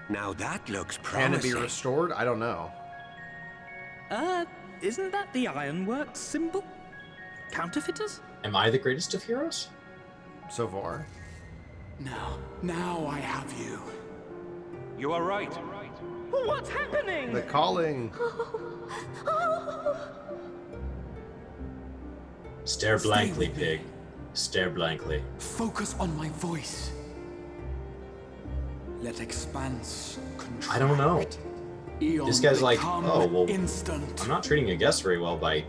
Now that looks Can it be promising. restored? I don't know. Isn't that the Ironworks symbol? Counterfeiters? Am I the greatest of heroes? So far. Now I have you. You are right. What's happening? The calling. Stare Stay blankly, with me. pig. Stare blankly. Focus on my voice. Let expanse contract. I don't know. Eon This guy's like, become oh, well, instant. I'm not treating a guest very well by,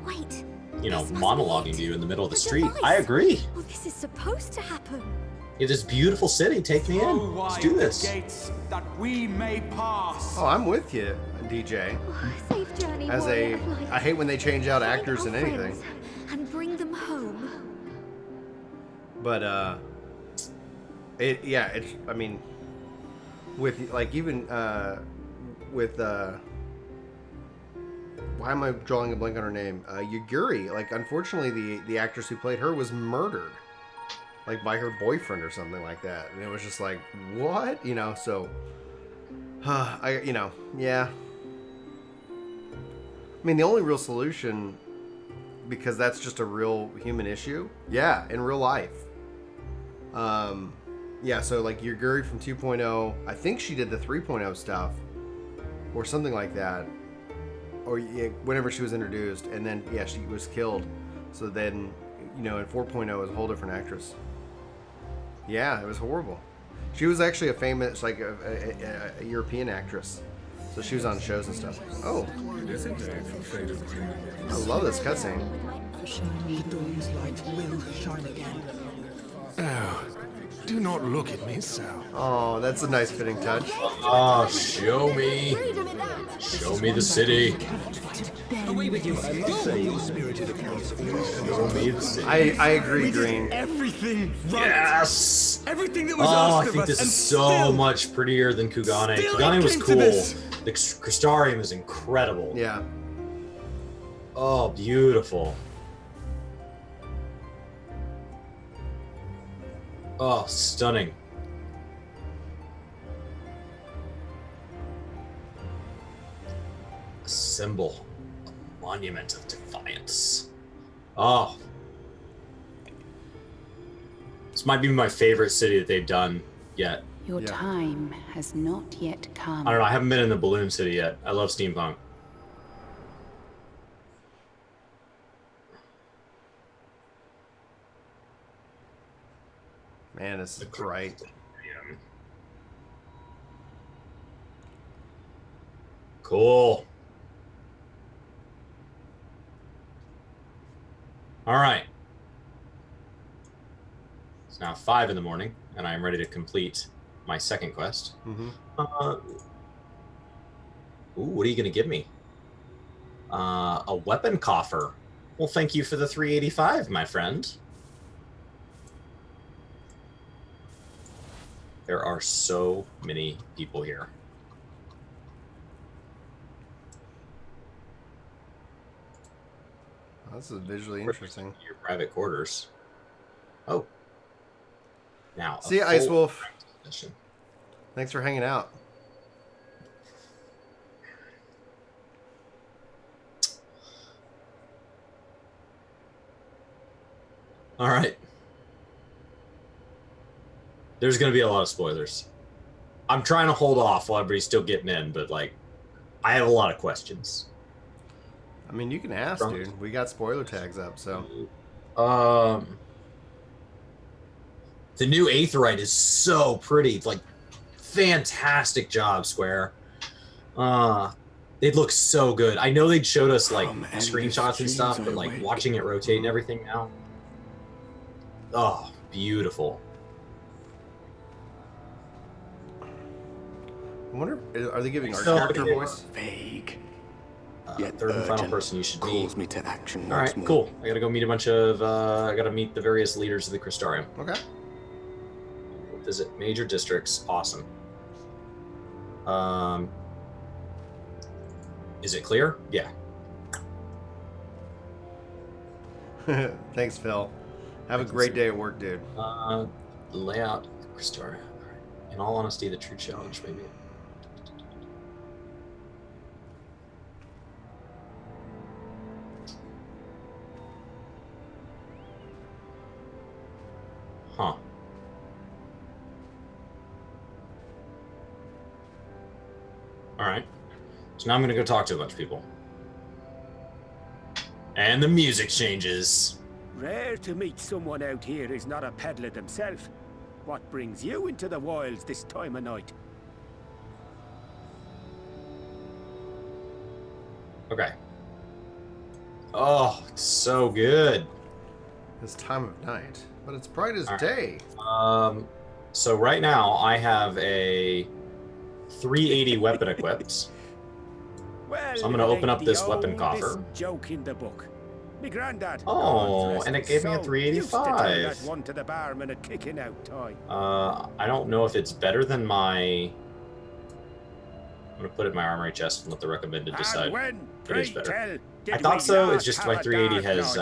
Wait. you know, This must monologuing be it. to you in the middle of the The street. device. I agree. Well, this is supposed to happen. Yeah, this beautiful city, take me Throw in. Let's wide do the this. gates that we may pass. Oh, I'm with you, DJ. Safe journey, As warrior a, of light. I hate when they change out Find actors our in anything. friends And bring them home. But I mean, with like even with why am I drawing a blank on her name? Yaguri. Like, unfortunately, the actress who played her was murdered, like by her boyfriend or something like that, and it was just like, what, you know? So, yeah. I mean, the only real solution, because that's just a real human issue. Yeah, in real life. Yeah, so like Yaguri from 2.0, I think she did the 3.0 stuff or something like that. Or yeah, whenever she was introduced, and then yeah, she was killed. So then, you know, in 4.0 it was a whole different actress. Yeah, it was horrible. She was actually a famous, like a European actress. So she was on shows and stuff. Oh, I love this cutscene. The dawn's light will shine again. Oh, do not look at me so. Oh, that's a nice fitting touch. Oh, show me. Show me the city. Show me the city. I agree, Green. Everything right. Yes! Everything that was Oh, I asked of think us, this and is so still, much prettier than Kugane. still Kugane it was came to cool. this. The Crystarium is incredible. Yeah. Oh, beautiful. Oh, stunning. A symbol. A monument of defiance. Oh. This might be my favorite city that they've done yet. Your Yeah. time has not yet come. I don't know, I haven't been in the Balloon City yet. I love steampunk. Man, this is bright. Cool. All right. It's now 5 in the morning, and I am ready to complete my second quest. Mm-hmm. Ooh, what are you going to give me? A weapon coffer. Well, thank you for the 385, my friend. There are so many people here. This is visually interesting. Your private quarters. Oh. Now. See you, Ice Wolf. Thanks for hanging out. All right. There's going to be a lot of spoilers. I'm trying to hold off while everybody's still getting in, but like, I have a lot of questions. I mean, you can ask, dude. We got spoiler tags up, so. The new Aetheryte is so pretty. Like, fantastic job, Square. It looks so good. I know they showed us like screenshots and stuff, but like watching it rotate and everything now. Oh, beautiful. I wonder, are they giving our character voice? Vague. Third and final person you should meet. Calls me to action. All right, cool. I gotta go meet a bunch of. I gotta meet the various leaders of the Crystarium. Okay. Visit major districts. Awesome. Is it clear? Yeah. Thanks, Phil. Have a great day at work, dude. Layout Crystarium. In all honesty, the true challenge, maybe. Huh. Alright. So now I'm going to go talk to a bunch of people. And the music changes. Rare to meet someone out here who's not a peddler themselves. What brings you into the wilds this time of night? Okay. Oh, it's so good. This time of night. But it's bright as day. So right now I have a 380 weapon equipped. Well, So I'm going to open up this weapon coffer. Joke in the book. Me granddad. Oh, and it gave me a 385. That one to the barman at kicking out time. I don't know if it's better than my. I'm going to put it in my armory chest and let the recommended decide. It is better. I thought so. It's just my 380 has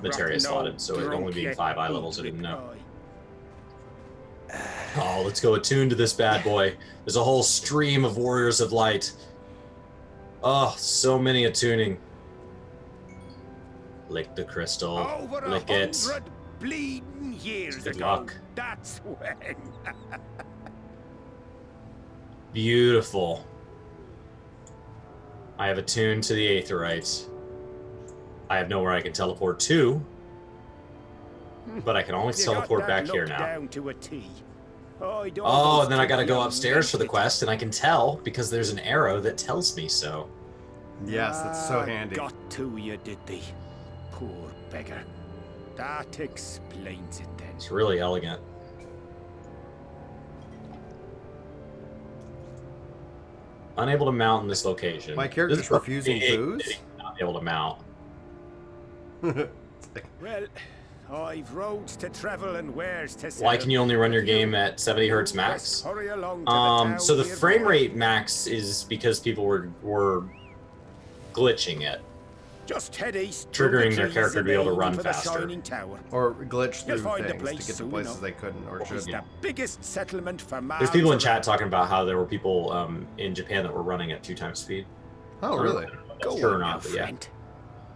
materia slotted, so it only being 5 eye levels. I didn't know. Oh, let's go attune to this bad boy. There's a whole stream of warriors of light. Oh, so many attuning. Lick the crystal. Over Lick it. 100 bleeding years Good ago. luck. That's when. Beautiful. I have attuned to the Aetheryte. I have nowhere I can teleport to, but I can only teleport back here now. Down to a T. Oh, and then I gotta go upstairs for the quest, and I can tell because there's an arrow that tells me so. Yes, that's so handy. Got to you, did they? Poor beggar. That explains it then. It's really elegant. Unable to mount in this location. My character's refusing booze? Not able to mount. Well, I've roads to travel and wares to sell. Why can you only run your game at 70 hertz max? Hurry along to the So the town frame nearby. rate max is because people were glitching it. Just head east, Triggering their character to be able to run for the faster. Shining Tower. Or glitch through You'll find the things place to get to soon places enough. they couldn't or It's shouldn't. the biggest settlement for miles. There's people in chat around. talking about how there were people in Japan that were running at 2 times speed. Oh, really? Go Sure or on, not, my but yeah. friend.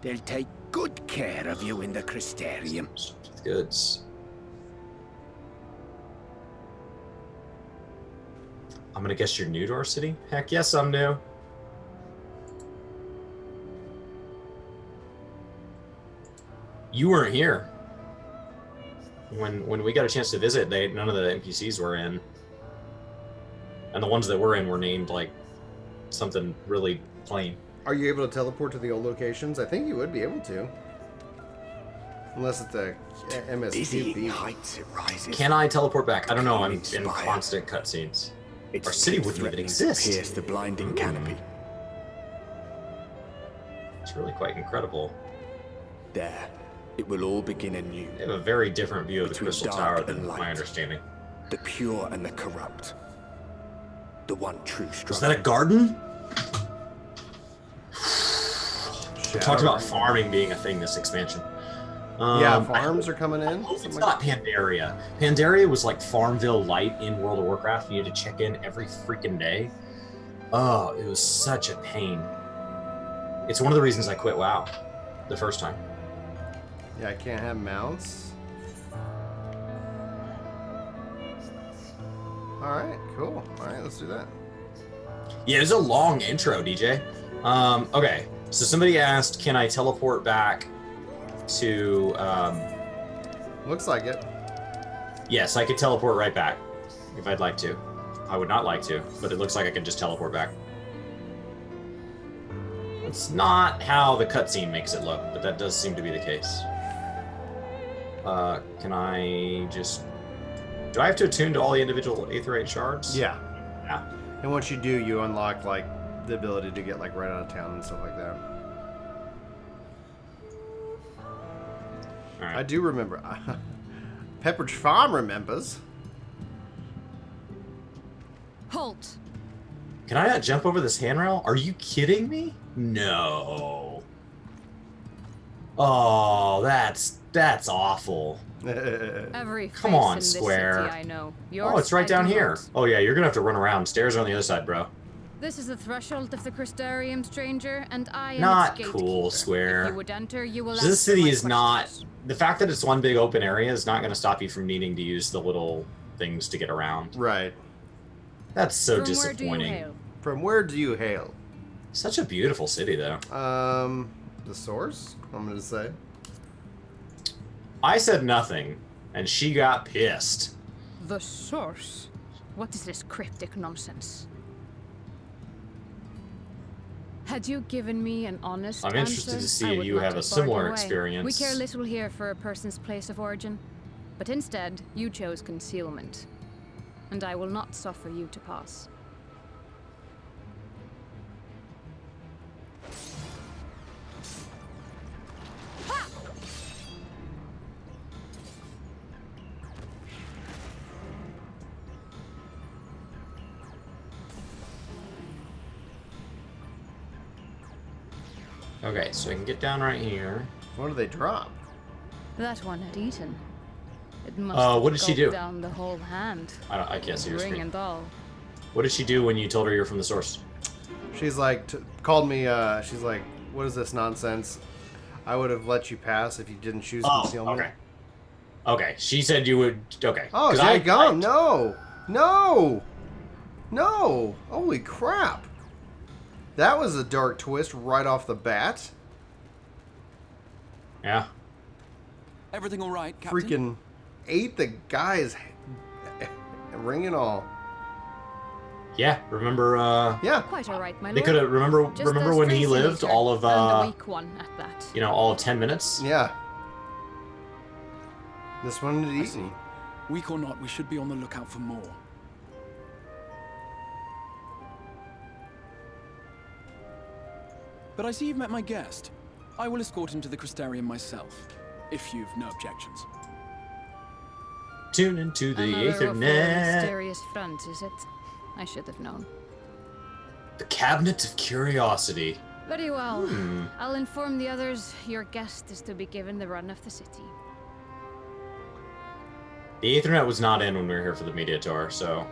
They'll take good care of you in the Crystarium. Goods. I'm gonna guess you're new to our city? Heck yes, I'm new. You weren't here. When we got a chance to visit, none of the NPCs were in. And the ones that were in were named like something really plain. Are you able to teleport to the old locations? I think you would be able to. Unless it's a MSQB. heights it rises. Can I teleport back? I don't know. I'm in Inspired. constant cutscenes. Its Our city tip wouldn't even threatens to exist. Pierce the blinding canopy. It's really quite incredible. There, it will all begin anew. They have a very different view of the Between Crystal dark Tower than and my light. understanding. The pure and the corrupt. The one true struggle. Is that a garden? We talked about farming being a thing this expansion. Yeah, farms are coming in. It's not Pandaria. Pandaria was like Farmville Light in World of Warcraft. You had to check in every freaking day. Oh, it was such a pain. It's one of the reasons I quit WoW the first time. Yeah, I can't have mounts. Alright, cool. Alright, let's do that. Yeah, it was a long intro, DJ. Okay, so somebody asked, can I teleport back to... Looks like it. Yes, I could teleport right back if I'd like to. I would not like to, but it looks like I can just teleport back. It's not how the cutscene makes it look, but that does seem to be the case. Can I just... Do I have to attune to all the individual Aetherite shards? Yeah. Yeah. And once you do, you unlock, like, the ability to get, like, right out of town and stuff like that. All right. I do remember. Pepperidge Farm remembers. Halt! Can I not jump over this handrail? Are you kidding me? No. Oh, that's awful. Every Come on, face in this Square. city I know. Oh, Yours, it's right I down do here. not. Oh yeah, you're gonna have to run around. Stairs are on the other side, bro. This is the threshold of the Crystarium, stranger, and I am Not its cool, gatekeeper. Square. If you would enter, you will So this answer city my is not... questions. The fact that it's one big open area is not going to stop you from needing to use the little things to get around. Right. That's so From disappointing. Where do you hail? From where do you hail? Such a beautiful city, though. The source? I'm gonna say. I said nothing, and she got pissed. The source? What is this cryptic nonsense? Had you given me an honest I'm interested answer, to see I if would you not have a bargained similar away. experience. We care little here for a person's place of origin, but instead you chose concealment, and I will not suffer you to pass. Okay, so I can get down right here. What do they drop? That one had eaten. It must have what did she gulped do? down the whole hand, I can't see your ring screen. and all. What did she do when you told her you're from the source? She's like, called me, she's like, what is this nonsense? I would have let you pass if you didn't choose concealment. Okay. Okay, she said you would... Okay. Oh, 'Cause dadgum, no! No! No! Holy crap! That was a dark twist right off the bat. Yeah. Everything all right, Captain? Freaking ate the guy's ring and all. Yeah, remember, Yeah. Quite all right, my They lord. could have... Remember Just remember a when he crazy lived eater, all of, and a weak one at that. you know, all of 10 minutes? Yeah. This one had eaten. Weak or not, we should be on the lookout for more. But I see you've met my guest. I will escort him to the Crystarium myself, if you've no objections. Tune into the Another of your Ethernet. mysterious front, is it? I should have known. The Cabinet of Curiosity. Very well. I'll inform the others your guest is to be given the run of the city. The Ethernet was not in when we were here for the media tour, so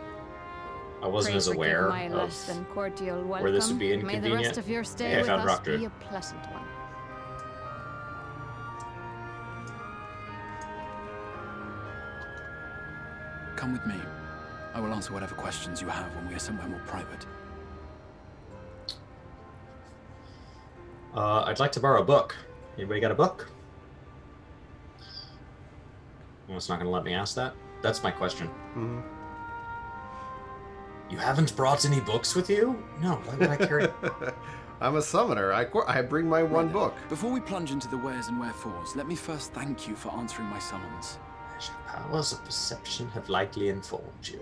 I wasn't Pray as forgive aware my less than of cordial welcome. where this would be May inconvenient. the rest of your stay Hey, I with found us Rock Druid. be a pleasant one. Come with me. I will answer whatever questions you have when we are somewhere more private. I'd like to borrow a book. Anybody got a book? Well, it's not going to let me ask that. That's my question. You haven't brought any books with you? No, why would I carry... I'm a summoner. I bring my one book. Before we plunge into the wheres and wherefores, let me first thank you for answering my summons. Powers of perception have likely informed you.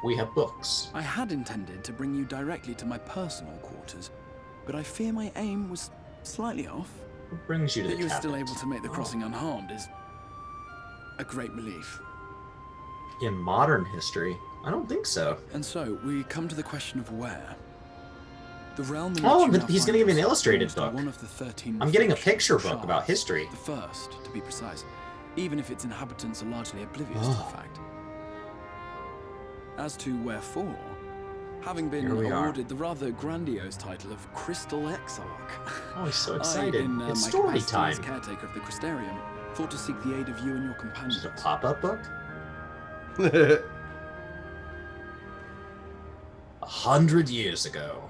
We have books. I had intended to bring you directly to my personal quarters, but I fear my aim was slightly off. What brings you to That the you were still cabinet? able to make the crossing unharmed is a great relief. In modern history, I don't think so. And so, we come to the question of where. The realm in Oh, which you now he's find gonna give me an yourself illustrated belongs to book. One of the 13 I'm getting a reflection picture book shards, about history. The first, to be precise, even if its inhabitants are largely oblivious to the fact. As to wherefore, having been Here we are. awarded the rather grandiose title of Crystal Exarch, Oh, he's so I, excited. in It's my story capacity time. as caretaker of the Crystarium, thought to seek the aid of you and your companions. Is it a pop-up book? 100 years ago.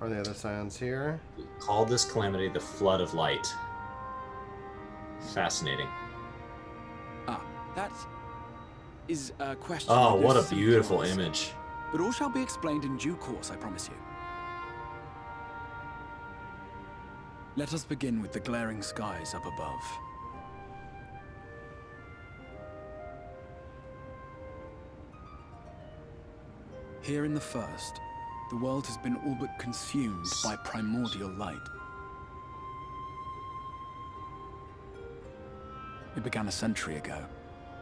Are the other signs here? We called this calamity the Flood of Light. Fascinating. Ah, that is a question. Oh, with what a simple beautiful answer. image. But all shall be explained in due course, I promise you. Let us begin with the glaring skies up above. Here in the first, the world has been all but consumed by primordial light. It began a century ago,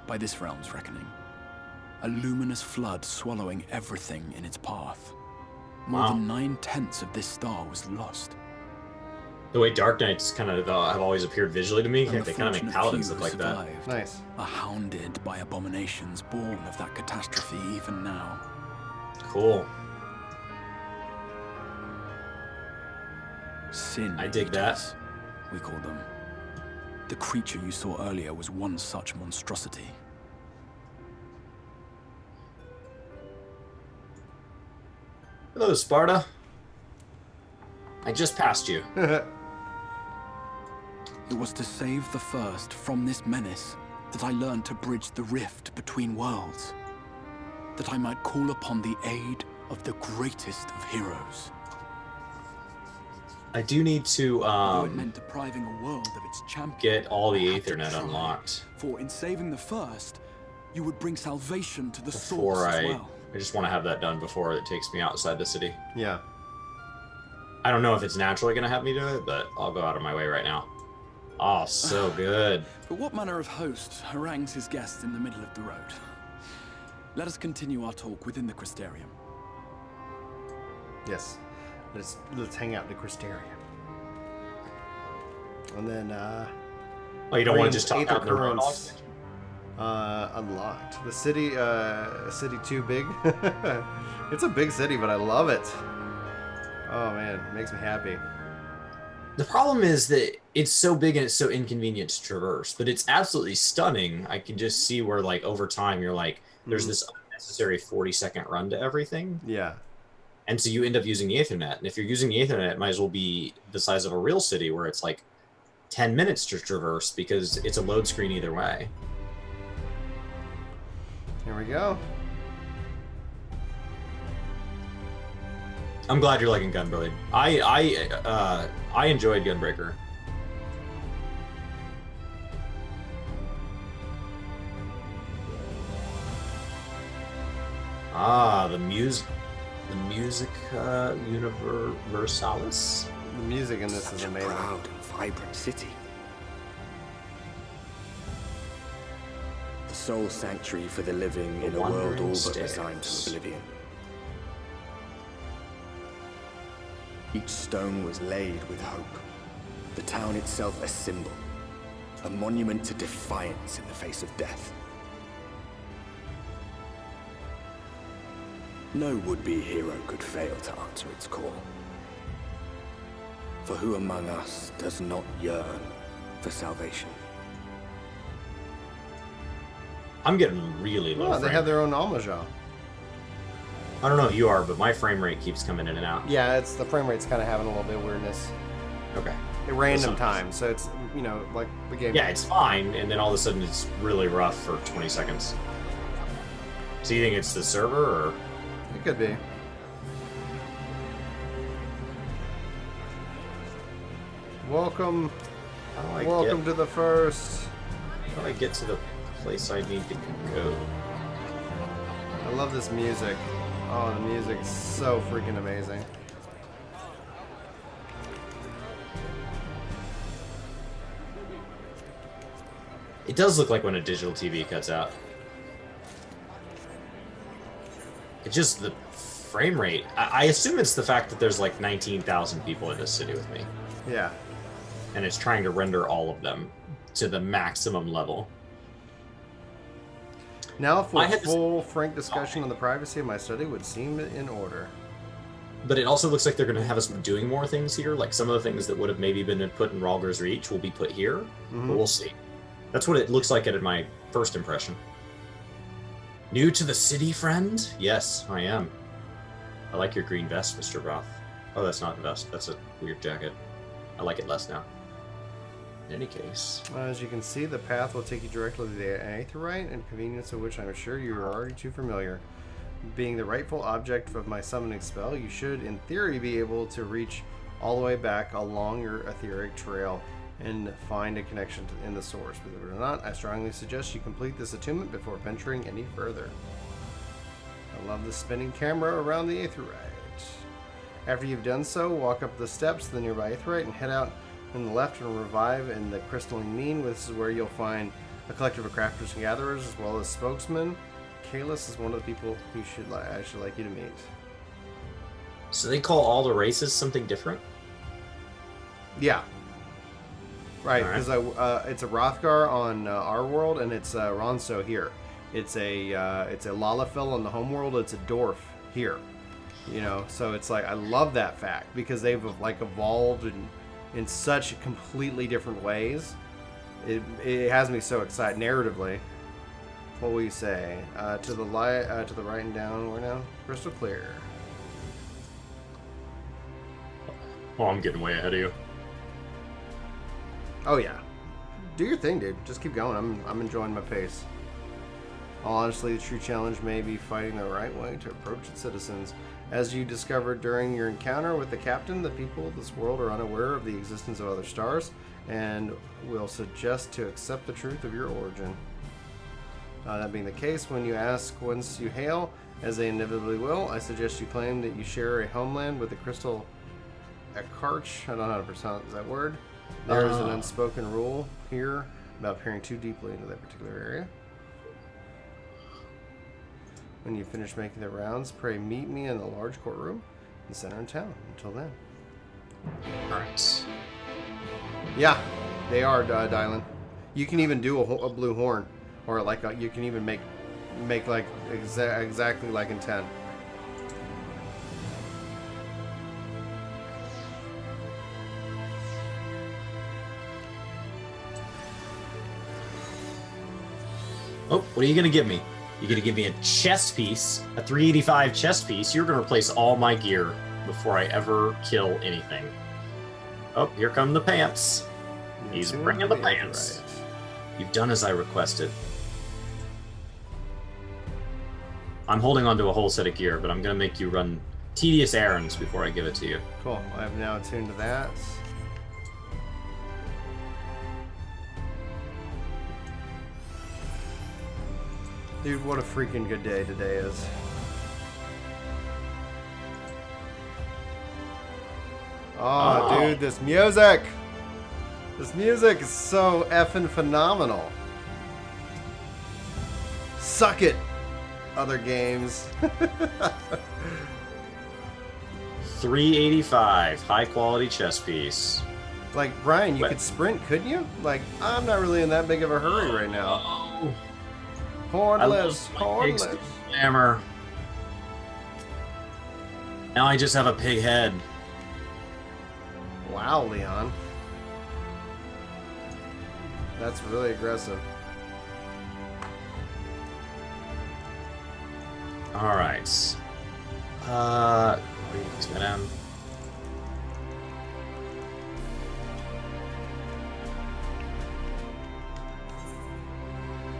by this realm's reckoning. A luminous flood swallowing everything in its path. More than 9/10 of this star was lost. The way Dark Knights kind of have always appeared visually to me, And they the kind of make fortunate paladins few look like that. survived, Nice. are hounded by abominations born of that catastrophe even now. Cool. Sin I dig that. eaters, we call them. The creature you saw earlier was one such monstrosity. Hello, Sparta. I just passed you. It was to save the first from this menace that I learned to bridge the rift between worlds. That I might call upon the aid of the greatest of heroes. I do need to Though it meant depriving a world of its champion. get all the I had to Aethernet try. unlocked For in saving the first, you would bring salvation to the before source as well. I just want to have that done before it takes me outside the city. Yeah. I don't know if it's naturally going to have me do it, but I'll go out of my way right now. Oh, so good. But what manner of host harangues his guests in the middle of the road? Let us continue our talk within the Crystarium. Yes. Let's hang out in the Crystarium. And then Oh, you don't want to just talk Aether out in the road? currents, unlocked. The city city too big. It's a big city, but I love it. Oh man, it makes me happy. The problem is that it's so big and it's so inconvenient to traverse, but it's absolutely stunning. I can just see where, like, over time, you're like, there's this unnecessary 40-second run to everything. Yeah. And so you end up using the Ethernet. And if you're using the Ethernet, it might as well be the size of a real city where it's like 10 minutes to traverse because it's a load screen either way. Here we go. I'm glad you're liking Gunblade. I enjoyed Gunbreaker. Ah, the music Universalis. The music in this Such is a amazing. proud and vibrant city. The sole sanctuary for the living in a world Wandering all but Stairs. resigned to oblivion. Each stone was laid with hope. The town itself a symbol, a monument to defiance in the face of death. No would-be hero could fail to answer its call. For who among us does not yearn for salvation? I'm getting really low. Oh, they frame. have their own Almajal. I don't know if you are, but my frame rate keeps coming in and out. Yeah, it's the frame rate's kind of having a little bit of weirdness. Okay. At random Listen. times, so it's, you know, like the game. Yeah, it's fine, and then all of a sudden it's really rough for 20 seconds. So you think it's the server, or? It could be. Welcome. How do I Welcome get, to the first. how do I get to the place I need to go? I love this music. Oh, the music is so freaking amazing. It does look like when a digital TV cuts out. It's just the frame rate. I assume it's the fact that there's like 19,000 people in this city with me. Yeah. And it's trying to render all of them to the maximum level. Now, for a full, frank discussion on the privacy of my study would seem in order. But it also looks like they're going to have us doing more things here. Like some of the things that would have maybe been put in Rhalgr's Reach will be put here. But we'll see. That's what it looks like at my first impression. New to the city, friend? Yes, I am. I like your green vest, Mr. Roth. Oh, that's not a vest. That's a weird jacket. I like it less now. In any case. As you can see, the path will take you directly to the Aetheryte, and convenience of which I'm sure you are already too familiar. Being the rightful object of my summoning spell, you should, in theory, be able to reach all the way back along your etheric trail and find a connection in the source. Believe it or not, I strongly suggest you complete this attunement before venturing any further. I love the spinning camera around the Aetheryte. After you've done so, walk up the steps to the nearby Aetheryte and head out on the left and revive in the crystalline mean. This is where you'll find a collective of crafters and gatherers as well as spokesmen. Kalis is one of the people you I should like you to meet. So they call all the races something different? Yeah. Right, because it's a Rothgar on our world, and it's Ronso here. It's a Lalafell on the home world. It's a Dwarf here. You know, so it's like I love that fact because they've like evolved in such completely different ways. It has me so excited narratively. What will you say? To the right and down. Where now? Crystal clear. Oh, I'm getting way ahead of you. Oh yeah, do your thing, dude. Just keep going. I'm enjoying my pace. Honestly, the true challenge may be fighting the right way to approach its citizens. As you discovered during your encounter with the captain, the people of this world are unaware of the existence of other stars, and will suggest to accept the truth of your origin. That being the case, when you ask whence you hail, as they inevitably will, I suggest you claim that you share a homeland with the Crystal Akarch. I don't know how to pronounce that word. There is an unspoken rule here about peering too deeply into that particular area. When you finish making the rounds, pray meet me in the large courtroom in the center of town. Until then. Alright. Yeah, they are, Dylan. You can even do a blue horn. Or like you can even make like exactly like in 10. Oh, what are you going to give me? You're going to give me a chest piece, a 385 chest piece. You're going to replace all my gear before I ever kill anything. Oh, here come the pants. He's bringing the pants. Right. You've done as I requested. I'm holding on to a whole set of gear, but I'm going to make you run tedious errands before I give it to you. Cool. I've now attuned to that. Dude, what a freaking good day today is. Oh, dude, this music! This music is so effing phenomenal. Suck it, other games. 385, high quality chess piece. Like, Brian, you could sprint, couldn't you? Like, I'm not really in that big of a hurry right now. Hornless, hornless. Hammer. Now I just have a pig head. Wow, Leon. That's really aggressive. All right.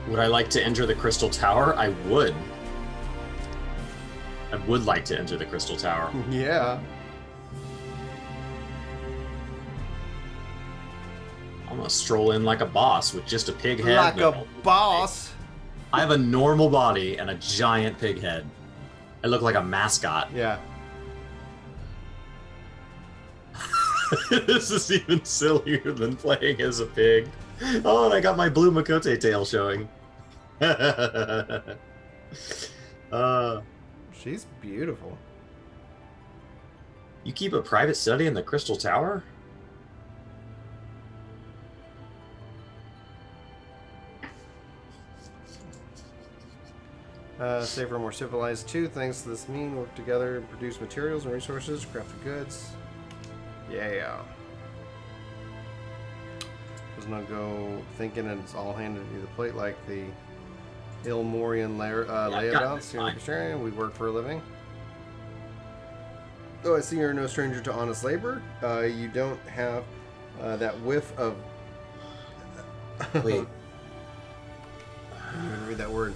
Would I like to enter the Crystal Tower? I would. I would like to enter the Crystal Tower. Yeah. I'm gonna stroll in like a boss with just a pig head. Like a boss? I have a normal body and a giant pig head. I look like a mascot. Yeah. This is even sillier than playing as a pig. Oh, and I got my blue Makote tail showing. She's beautiful. You keep a private study in the Crystal Tower? Safer, more civilized too. Thanks to this mean, work together and produce materials and resources, craft the goods. Yeah. Does not go thinking it's all handed to the plate like the Ilmorian layabouts here in Christiania. We work for a living. Though I see you're no stranger to honest labor, you don't have that whiff of... Wait. I didn't even read that word.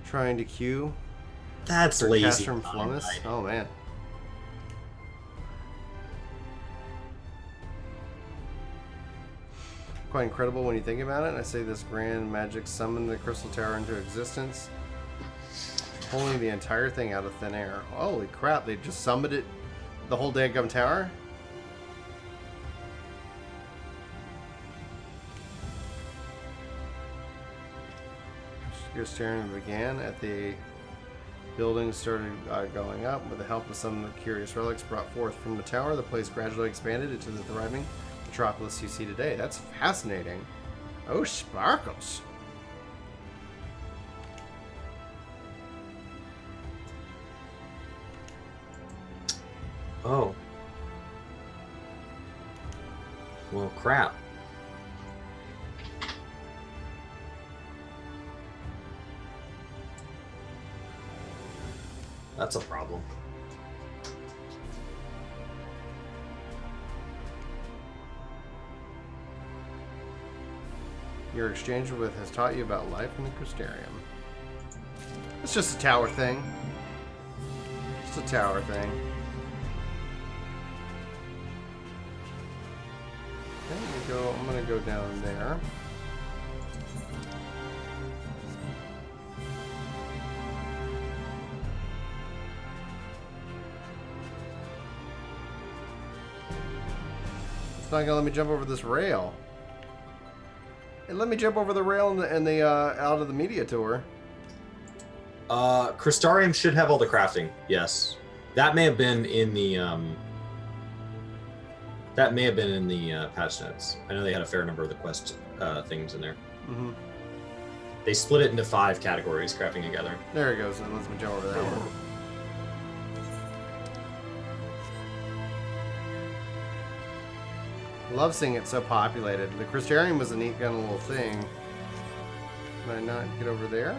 Trying to queue. That's lazy. Castrum Flummus. Oh man. Quite incredible when you think about it. I say this grand magic summoned the Crystal Tower into existence, pulling the entire thing out of thin air. Holy crap! They just summoned it, the whole daggum tower. Staring began at the building started going up. With the help of some of the curious relics brought forth from the tower, the place gradually expanded into the thriving metropolis you see today. That's fascinating. Oh, sparkles. Oh. Well, crap. That's a problem. Your exchange with has taught you about life in the Crystarium. It's just a tower thing. Just a tower thing. Okay, I'm gonna go down there. It's not gonna let me jump over this rail. It let me jump over the rail in the out of the media tour. Crystarium should have all the crafting. Yes, that may have been in the patch notes. I know they had a fair number of the quest things in there. Mm-hmm. They split it into 5 categories, crafting and gathering. There it goes. It lets me jump over that one. Love seeing it so populated. The Crystarium was a neat kind of little thing. Can I not get over there?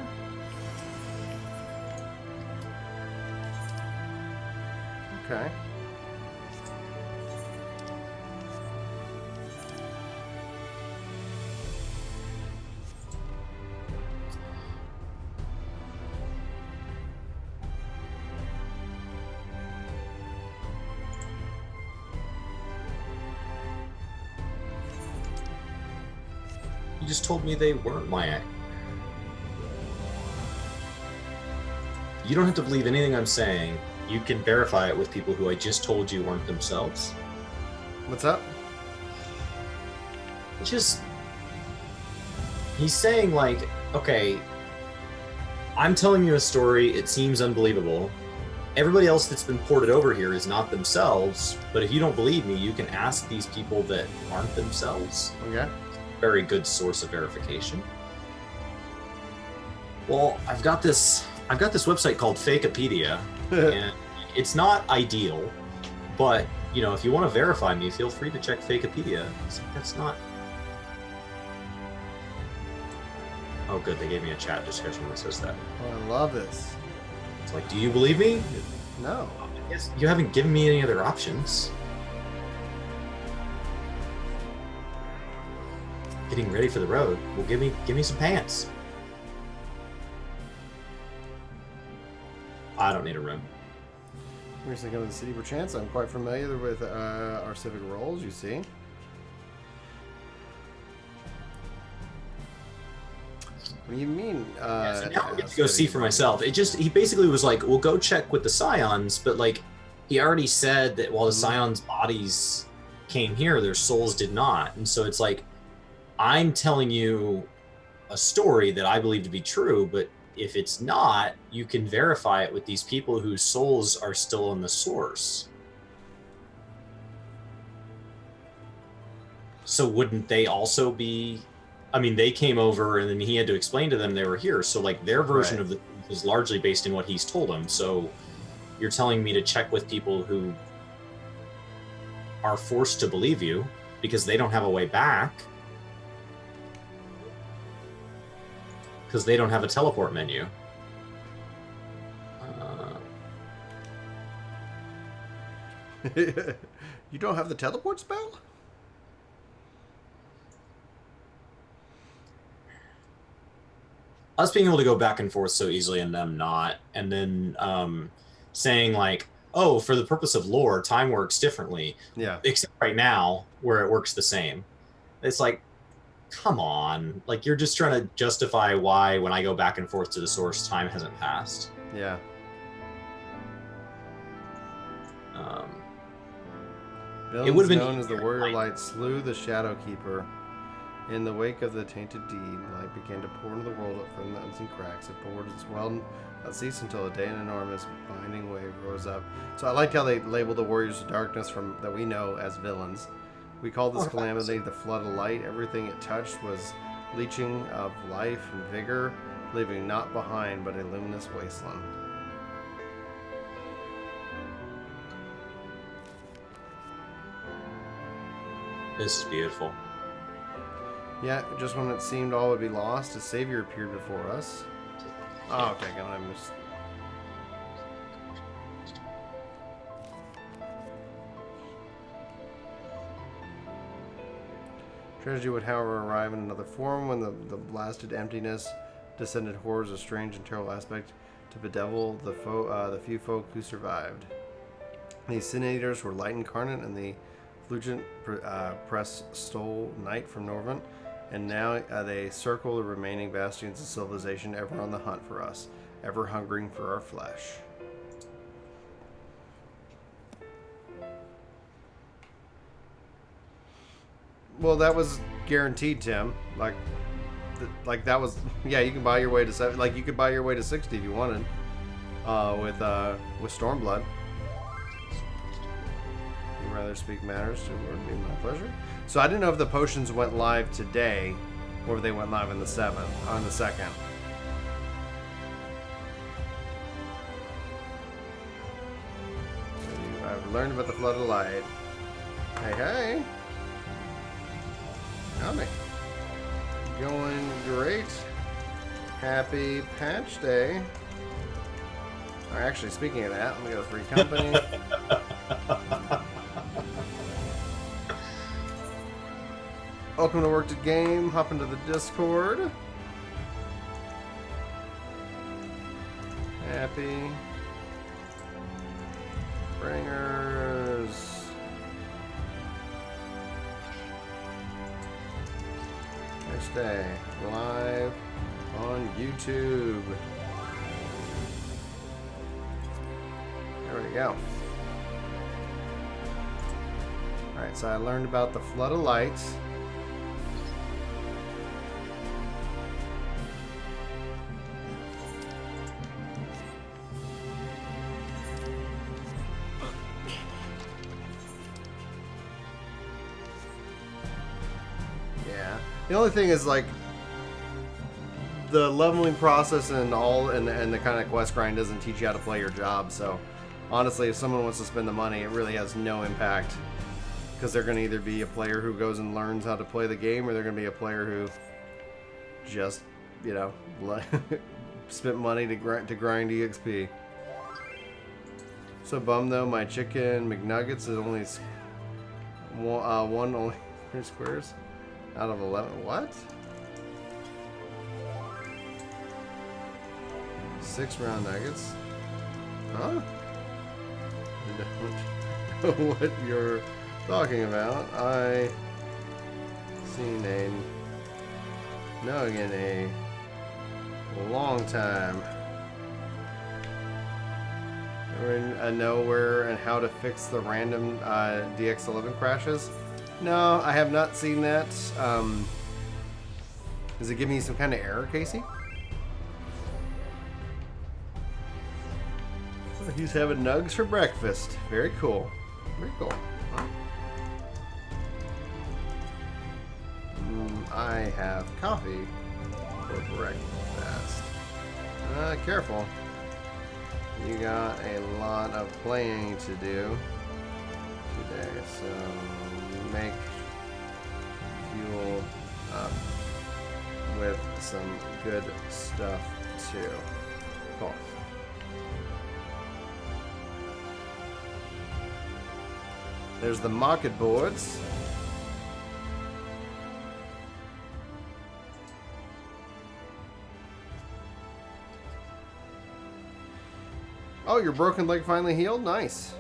Okay. You just told me they weren't my... You don't have to believe anything I'm saying. You can verify it with people who I just told you weren't themselves. What's up? Just... He's saying, like, okay, I'm telling you a story, it seems unbelievable. Everybody else that's been ported over here is not themselves, but if you don't believe me, you can ask these people that aren't themselves. Okay. Very good source of verification. Well, I've got this website called Fakepedia, and it's not ideal, but you know, if you want to verify me, feel free to check Fakepedia. That's not. Oh, good. They gave me a chat description that says that. Oh, I love this. It's like, do you believe me? No. Yes. You haven't given me any other options. Getting ready for the road. Well, give me some pants. I don't need a room. Recently come to the city perchance. I'm quite familiar with our civic roles, you see. What do you mean? So now I get to go see for myself. He basically was like, well, go check with the Scions, but like, he already said that while the Scions' bodies came here, their souls did not. And so it's like, I'm telling you a story that I believe to be true, but if it's not, you can verify it with these people whose souls are still in the source. So wouldn't they also be... I mean, they came over and then he had to explain to them they were here. So like their version of the truth is largely based in what he's told them. So you're telling me to check with people who are forced to believe you because they don't have a way back. Because they don't have a teleport menu. You don't have the teleport spell? Us being able to go back and forth so easily and them not, and then saying like, oh, for the purpose of lore, time works differently. Yeah. Except right now, where it works the same. It's like, come on. Like, you're just trying to justify why when I go back and forth to the source, time hasn't passed. Yeah. It would have been known as the Warrior Light slew the Shadowkeeper. In the wake of the tainted deed, light began to pour into the world from the unseen cracks. It poured its well not cease until a day an enormous binding wave rose up. So I liked how they labeled the Warriors of Darkness that we know as villains. We called this calamity the Flood of Light. Everything it touched was leeching of life and vigor, leaving naught behind but a luminous wasteland. This is beautiful. Yeah, just when it seemed all would be lost, a savior appeared before us. Oh, okay, I missed. Tragedy would, however, arrive in another form when the blasted emptiness descended horrors of strange and terrible aspect to bedevil the few folk who survived. These sin eaters were light incarnate, and the Flugent press stole night from Norvent, and now they circle the remaining bastions of civilization, ever on the hunt for us, ever hungering for our flesh. Well, that was guaranteed, Tim. Like that was, yeah. You can buy your way to 7. Like you could buy your way to 60 if you wanted, with Stormblood. You'd rather speak matters to would be my pleasure. So I didn't know if the potions went live today, or if they went live on the 2nd. I've learned about the Flood of Light. Hey. Howdy. Going great. Happy patch day. Actually, speaking of that, let me go free company. Welcome to Work to Game. Hop into the Discord. Happy Bringers. Next day, live on YouTube. There we go. Alright, so I learned about the Flood of Lights. The only thing is, like, the leveling process and the kind of quest grind doesn't teach you how to play your job. So, honestly, if someone wants to spend the money, it really has no impact, because they're going to either be a player who goes and learns how to play the game, or they're going to be a player who just, you know, spent money to grind EXP. So bummed though, my chicken McNuggets is only only 3 squares. Out of 11. What? 6 round nuggets? Huh? I don't know what you're talking about. long time. Know where and how to fix the random DX11 crashes? No, I have not seen that. Does it give me some kind of error, Casey? Oh, he's having nugs for breakfast. Very cool. Very cool. Huh? I have coffee for breakfast. Careful. You got a lot of playing to do today, so make fuel up with some good stuff too. Cool. There's the market boards. Oh, your broken leg finally healed? Nice.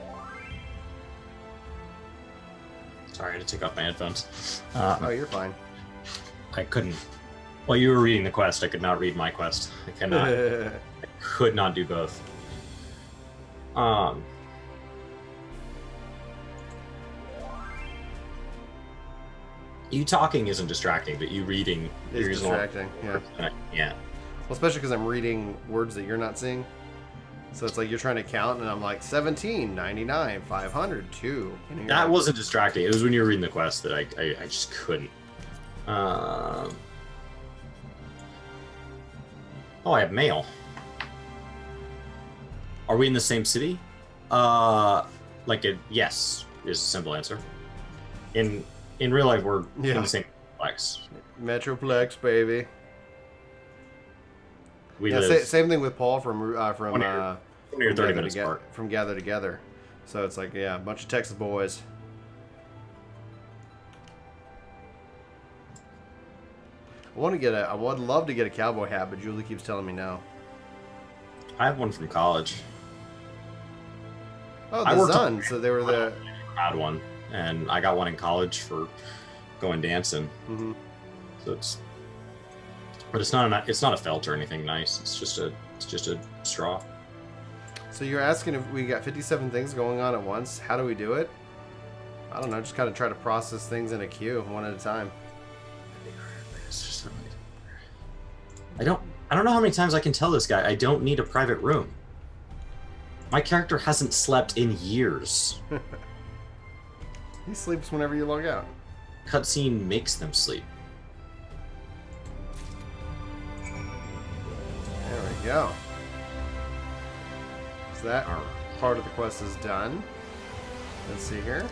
Sorry, I had to take off my headphones. Oh, you're fine. I couldn't. While you were reading the quest, I could not read my quest. I cannot. I could not do both. You talking isn't distracting, but you reading is distracting. Yeah. Yeah. Well, especially because I'm reading words that you're not seeing. So it's like you're trying to count, and I'm like 17, 99, 500, 2. That wasn't distracting. It was when you were reading the quest that I just couldn't. Oh, I have mail. Are we in the same city? Yes is a simple answer. In real life, we're in the same complex. Metroplex, baby. We same thing with Paul from 30 minutes apart. From Gather Together. So it's like, yeah, a bunch of Texas boys. I would love to get a cowboy hat, but Julie keeps telling me no. I have one from college. Oh, the Sun. So they were the. I had one, and I got one in college for going dancing. Mm-hmm. So but it's not a felt or anything nice. It's just a straw. So you're asking if we got 57 things going on at once? How do we do it? I don't know. Just kind of try to process things in a queue, one at a time. I don't know how many times I can tell this guy I don't need a private room. My character hasn't slept in years. He sleeps whenever you log out. Cutscene makes them sleep. There we go. So that part of the quest is done. Let's see here.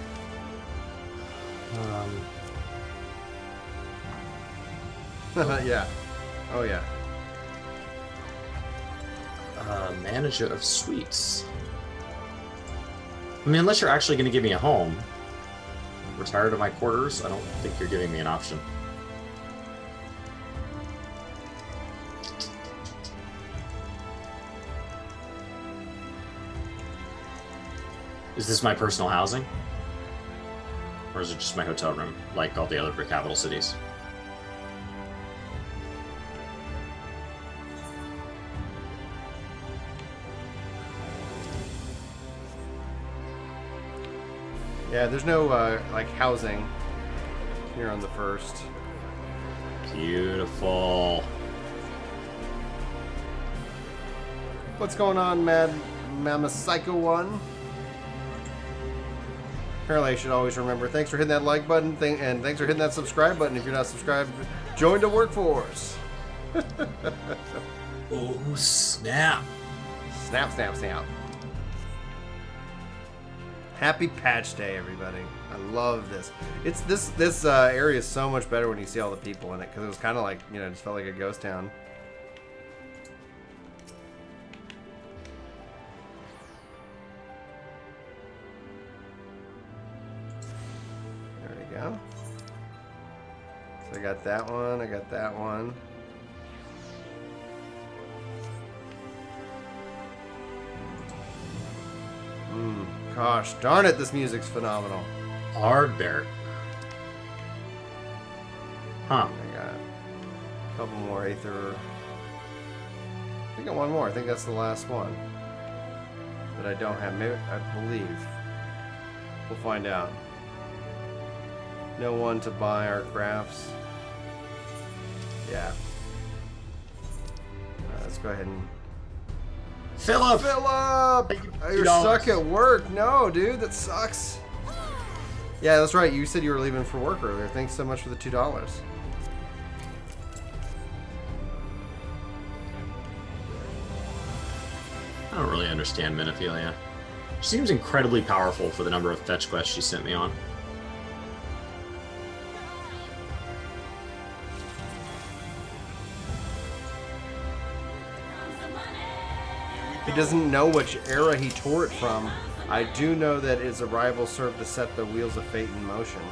Yeah. Oh, yeah. Manager of suites. I mean, unless you're actually going to give me a home. I'm retired of my quarters. I don't think you're giving me an option. Is this my personal housing? Or is it just my hotel room, like all the other capital cities? Yeah, there's no, like, housing here on the first. Beautiful. What's going on, Mama Psycho 1? Apparently I should always remember. Thanks for hitting that like button, and thanks for hitting that subscribe button. If you're not subscribed, join the workforce. Oh, snap. Snap, snap, snap. Happy Patch Day, everybody. I love this. It's this area is so much better when you see all the people in it, because it was kind of like, you know, it just felt like a ghost town. There we go. So I got that one, I got that one. Gosh, darn it, this music's phenomenal. Hard there. Huh. I got a couple more Aether I got one more. I think that's the last one that I don't have. Maybe, I believe. We'll find out. No one to buy our crafts. Yeah. Let's go ahead and... Philip! Philip! You're stuck at work. No, dude, that sucks. Yeah, that's right. You said you were leaving for work earlier. Thanks so much for the $2. I don't really understand Menophilia. She seems incredibly powerful for the number of fetch quests she sent me on. He doesn't know which era he tore it from. I do know that its arrival served to set the wheels of fate in motion.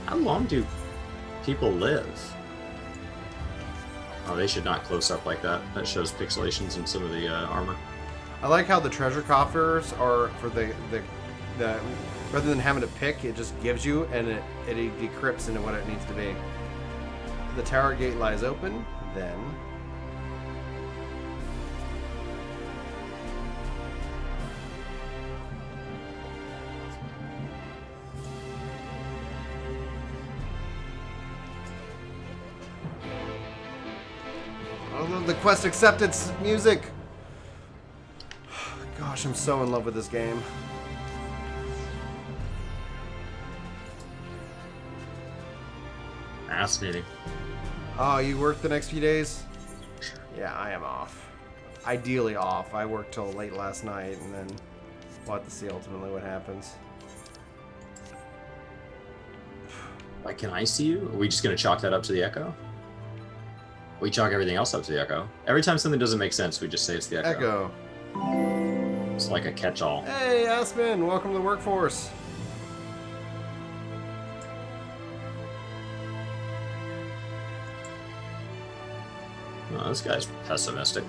How long do people live? Oh, they should not close up like that. That shows pixelations in some of the armor. I like how the treasure coffers are for the rather than having to pick, it just gives you and it decrypts into what it needs to be. The tower gate lies open, then oh, the quest acceptance music. Gosh, I'm so in love with this game. Fascinating. Oh, you work the next few days? Yeah, I am off. Ideally off. I worked till late last night, and then we'll have to see ultimately what happens. Like, can I see you? Are we just going to chalk that up to the Echo? We chalk everything else up to the Echo. Every time something doesn't make sense, we just say it's the Echo. It's like a catch-all. Hey, Aspen, welcome to the workforce. Oh, this guy's pessimistic.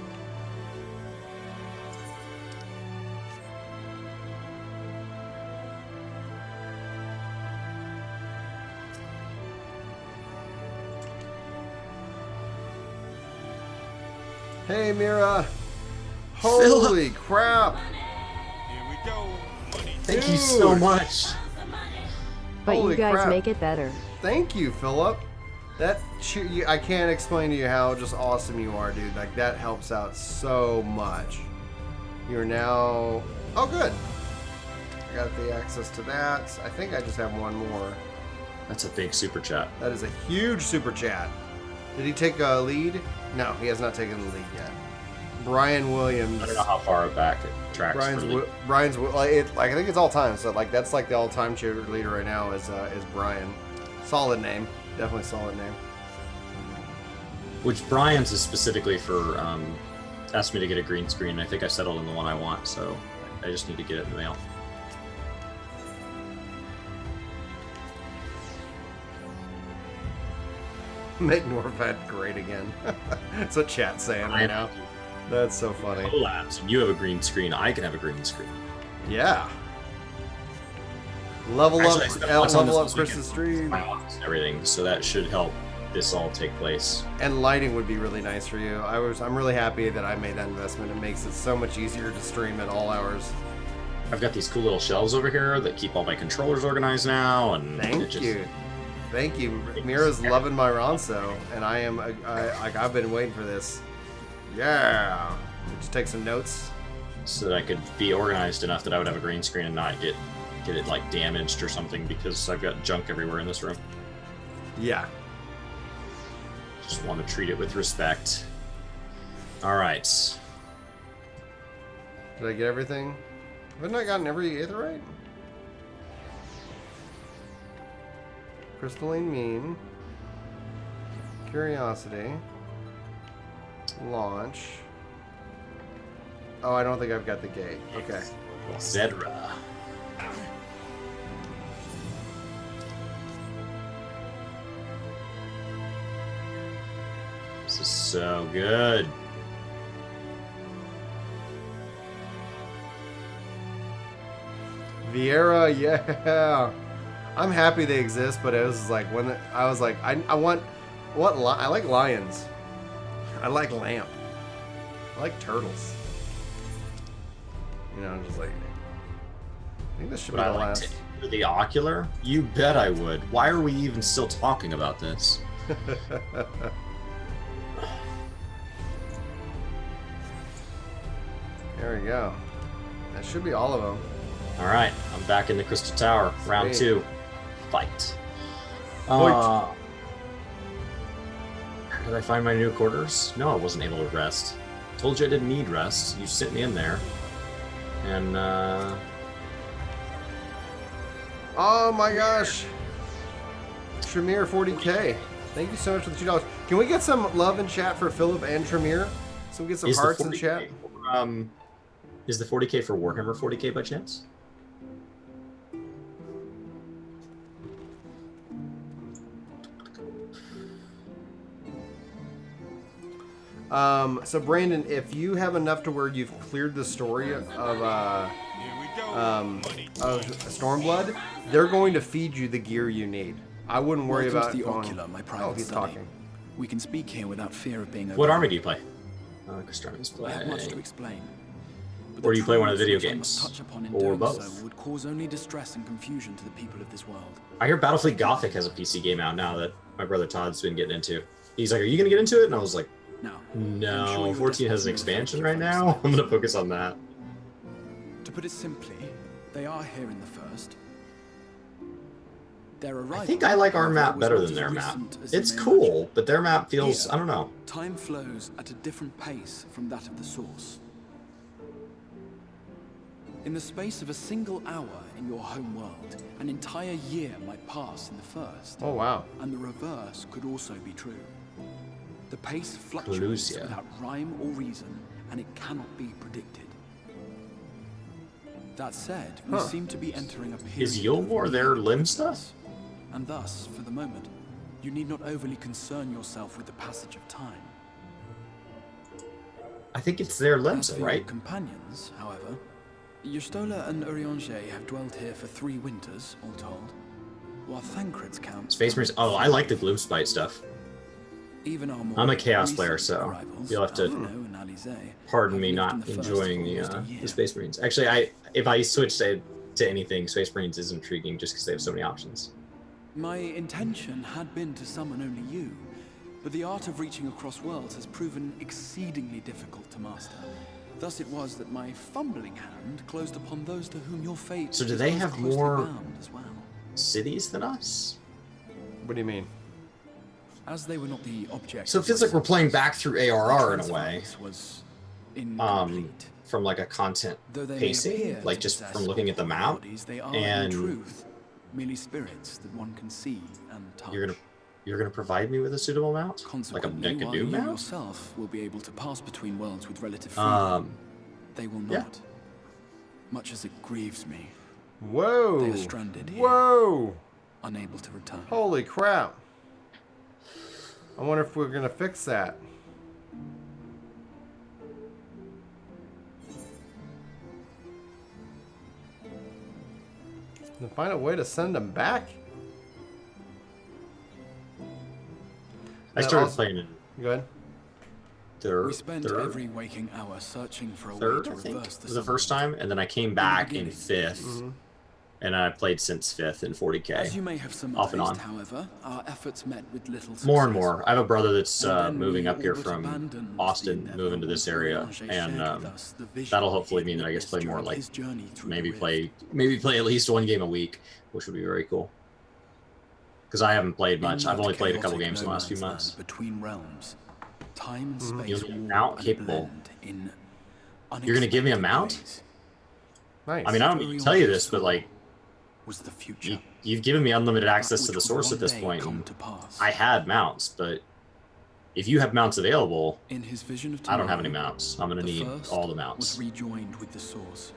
Hey, Mira. Holy crap. Thank you so much. But Holy you guys crap. make it better. Thank you, Philip. I can't explain to you how just awesome you are, dude. Like, that helps out so much. You're now... Oh, good. I got the access to that. I think I just have one more. That's a big super chat. That is a huge super chat. Did he take a lead? No, he has not taken the lead yet. Brian Williams. I don't know how far back it tracks. Brian's I think it's all time. So like that's like the all-time cheerleader right now is Brian. Solid name, definitely solid name. Which Brian's is specifically for asked me to get a green screen. I think I settled on the one I want, so I just need to get it in the mail. Make Norvad great again. That's what chat's saying right now. That's so funny. Collabs, and you have a green screen. I can have a green screen. Yeah. Level up Chris's stream. My office and everything, so that should help this all take place. And lighting would be really nice for you. I'm really happy that I made that investment. It makes it so much easier to stream at all hours. I've got these cool little shelves over here that keep all my controllers organized now, and Thank you. Mira's loving my Ronso, and I've been waiting for this. Yeah. Just take some notes. So that I could be organized enough that I would have a green screen and not get it like damaged or something because I've got junk everywhere in this room. Yeah. Just want to treat it with respect. All right. Did I get everything? Haven't I gotten every aetheryte? Crystalline Mean. Curiosity. Launch. Oh, I don't think I've got the gate. Okay. Zedra. This is so good. Vieira, yeah. I'm happy they exist, but it was like when I was like, I like lions. I like lamp. I like turtles. You know, I'm just like, I think this should be the last. The ocular? You bet I would. Why are we even still talking about this? There we go. That should be all of them. All right, I'm back in the Crystal Tower. Round 2. Fight. Did I find my new quarters? No, I wasn't able to rest. Told you I didn't need rest. You sent me in there. And, oh my gosh. Tremere 40K. Thank you so much for the $2. Can we get some love in chat for Philip and Tremere? So we get some hearts in chat. Is the 40K for Warhammer 40K by chance? So Brandon, if you have enough to where you've cleared the story of Stormblood, they're going to feed you the gear you need. I wouldn't worry about the going... ocular, my private he's study. talking. We can speak here without fear of being. What army do you play? I have much to explain. Or do you play one of the video games? Or both? So would cause only distress and confusion to the people of this world. I hear Battlefleet Gothic has a PC game out now that my brother Todd's been getting into. He's like, "Are you gonna get into it?" And I was like, "No, 14 has an expansion right now. I'm gonna focus on that." To put it simply, they are here in the first. I think I like our map better than their map. It's cool, but their map feels, I don't know. Time flows at a different pace from that of the source. In the space of a single hour in your home world, an entire year might pass in the first. Oh, wow. And the reverse could also be true. The pace fluctuates without rhyme or reason, and it cannot be predicted. That said, we seem to be entering a period. Is Yulmore their limb stuff? And thus, for the moment, you need not overly concern yourself with the passage of time. I think it's their limbs, As for right? your companions, however, Yustola and Urianger have dwelled here for 3 winters, all told, while Thancred's count. Space Marines. Oh, I like the Gloomspite stuff. Even our more I'm a Chaos player, recent so arrivals, you'll have to Alvino and Alize, pardon me have not lived in the first enjoying for almost a year. the Space Marines. Actually, if I switch to anything, Space Marines is intriguing just because they have so many options. My intention had been to summon only you, but the art of reaching across worlds has proven exceedingly difficult to master. Thus it was that my fumbling hand closed upon those to whom your fate So do is they most have closely more bound as well. cities than us? What do you mean? As they were not the object. So it feels like we're playing back through ARR in a way. Was incomplete. From like a content pacing, like just from looking at the map, they are and in truth merely spirits that one can see and touch. You're gonna provide me with a suitable mount, like a while new you mount. yourself will be able to pass between worlds with relative freedom. They will not. Yeah. Much as it grieves me. Whoa. They are stranded here. Whoa. Unable to return. Holy crap. I wonder if we're gonna fix that. And find a way to send them back? I started playing it. Go ahead. We spent every waking hour searching for a way to I think, reverse was the first time, and then I came back in 5th, and I played since 5th in 40K. As you may have off and on. however, our efforts met with little success. More and more. I have a brother that's moving up here from Austin, moving to this area, and that'll hopefully mean that I get to play more, like maybe play at least 1 game a week, which would be very cool. Because I haven't played much. I've only played a couple games in the last few months. Between realms, time and space You're mount capable. You're gonna give me a mount? Nice. I mean, I don't mean to tell you this, but like, was the future. You've given me unlimited access to the source at this point. I had mounts, but if you have mounts available, in his vision of I don't have any mounts. I'm gonna need all the mounts. Was rejoined with the source.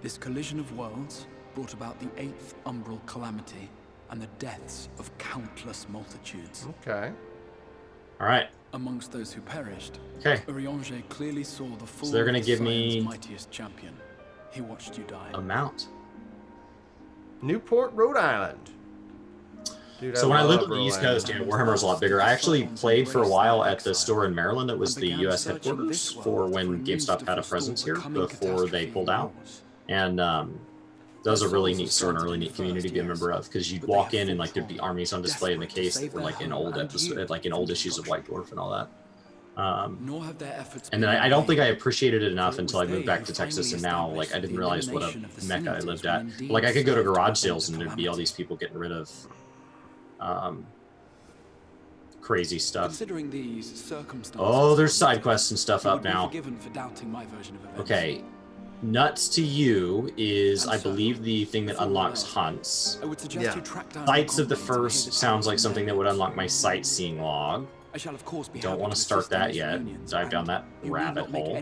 This collision of worlds brought about the 8th umbral calamity and the deaths of countless multitudes. Okay. All right. Amongst those who perished, okay, Urianger clearly saw the full so they're gonna give me mightiest champion. He watched you die. A mount. Newport, Rhode Island. Dude, So when I lived on the Rhode East Island. Coast, Warhammer was a lot bigger. I actually played for a while at the store in Maryland that was the U.S. headquarters for when GameStop had a presence here before they pulled out. And that was a really neat store and a really neat community to be a member of, because you'd walk in and like there'd be armies on display in the case that were like in old episodes, like in old issues of White Dwarf and all that. And then I don't think I appreciated it enough until I moved back to Texas, and now like I didn't realize what a mecca I lived at. But, like I could go to garage sales and there'd be all these people getting rid of crazy stuff. Considering these circumstances, Oh, there's side quests and stuff up now. For doubting my version of events. Okay. Nuts to you is, I believe, the thing that unlocks hunts. I would suggest you track down Sights of the First sounds like something that would unlock my sightseeing log. I shall of course be Don't want to start that yet. Dive down that rabbit hole.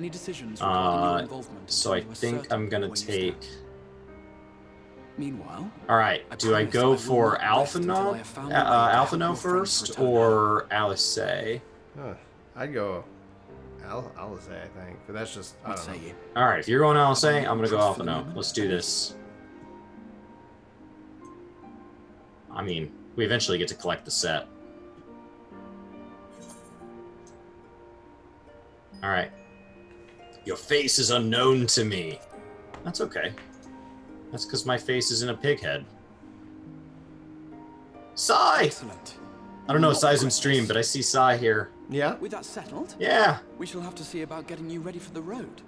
So I think I'm gonna take. Meanwhile, all right. Do I go for Alphano first or Alice? I'd go Alice, I think, but that's just I don't know. All right. If you're going Alice, I'm gonna go Alphano. Let's do this. I mean, we eventually get to collect the set. All right. Your face is unknown to me. That's okay. That's because my face is in a pig head. Sai! Excellent. I don't know if Sai's in stream, but I see Sai here. Yeah? With that settled, yeah, we shall have to see about getting you ready for the road.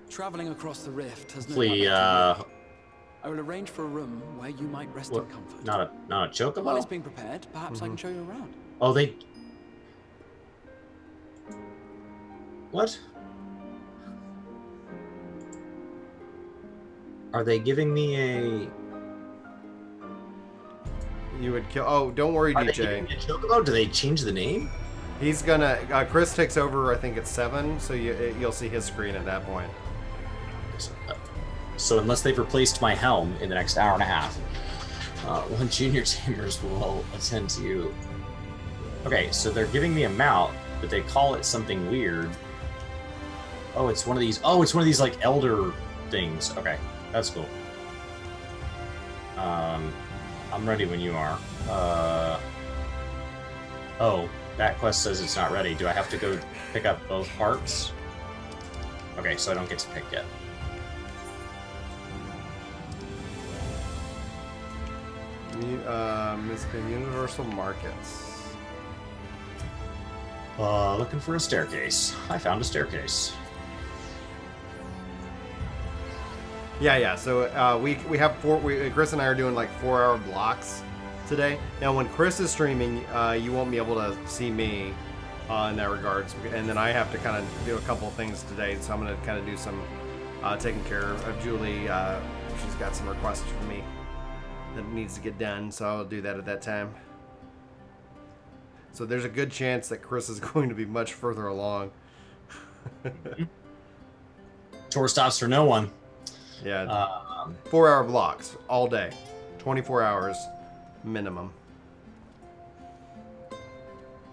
Traveling across the rift has no I will arrange for a room where you might rest in comfort. Not a chocobo? While it's being prepared, perhaps I can show you around. Oh, they... What? Are they giving me a... You would kill... Oh, don't worry, Are DJ. They giving me a chocobo? Do they change the name? He's gonna... Chris takes over, I think, at 7, so you'll see his screen at that point. So unless they've replaced my helm in the next hour and a half, one junior tamers will attend to you. Okay, so they're giving me a mount, but they call it something weird. Oh, it's one of these. Oh, it's one of these like elder things. Okay, that's cool. I'm ready when you are. Oh, that quest says it's not ready. Do I have to go pick up both parts? Okay, so I don't get to pick yet. Universal Markets. Looking for a staircase. I found a staircase. Yeah. So we have Chris and I are doing like 4-hour blocks today. Now, when Chris is streaming, you won't be able to see me in that regards, and then I have to kind of do a couple of things today. So I'm going to kind of do some taking care of Julie. She's got some requests for me that needs to get done, so I'll do that at that time. So there's a good chance that Chris is going to be much further along. Tour stops for no one. Yeah. 4-hour blocks all day, 24 hours minimum.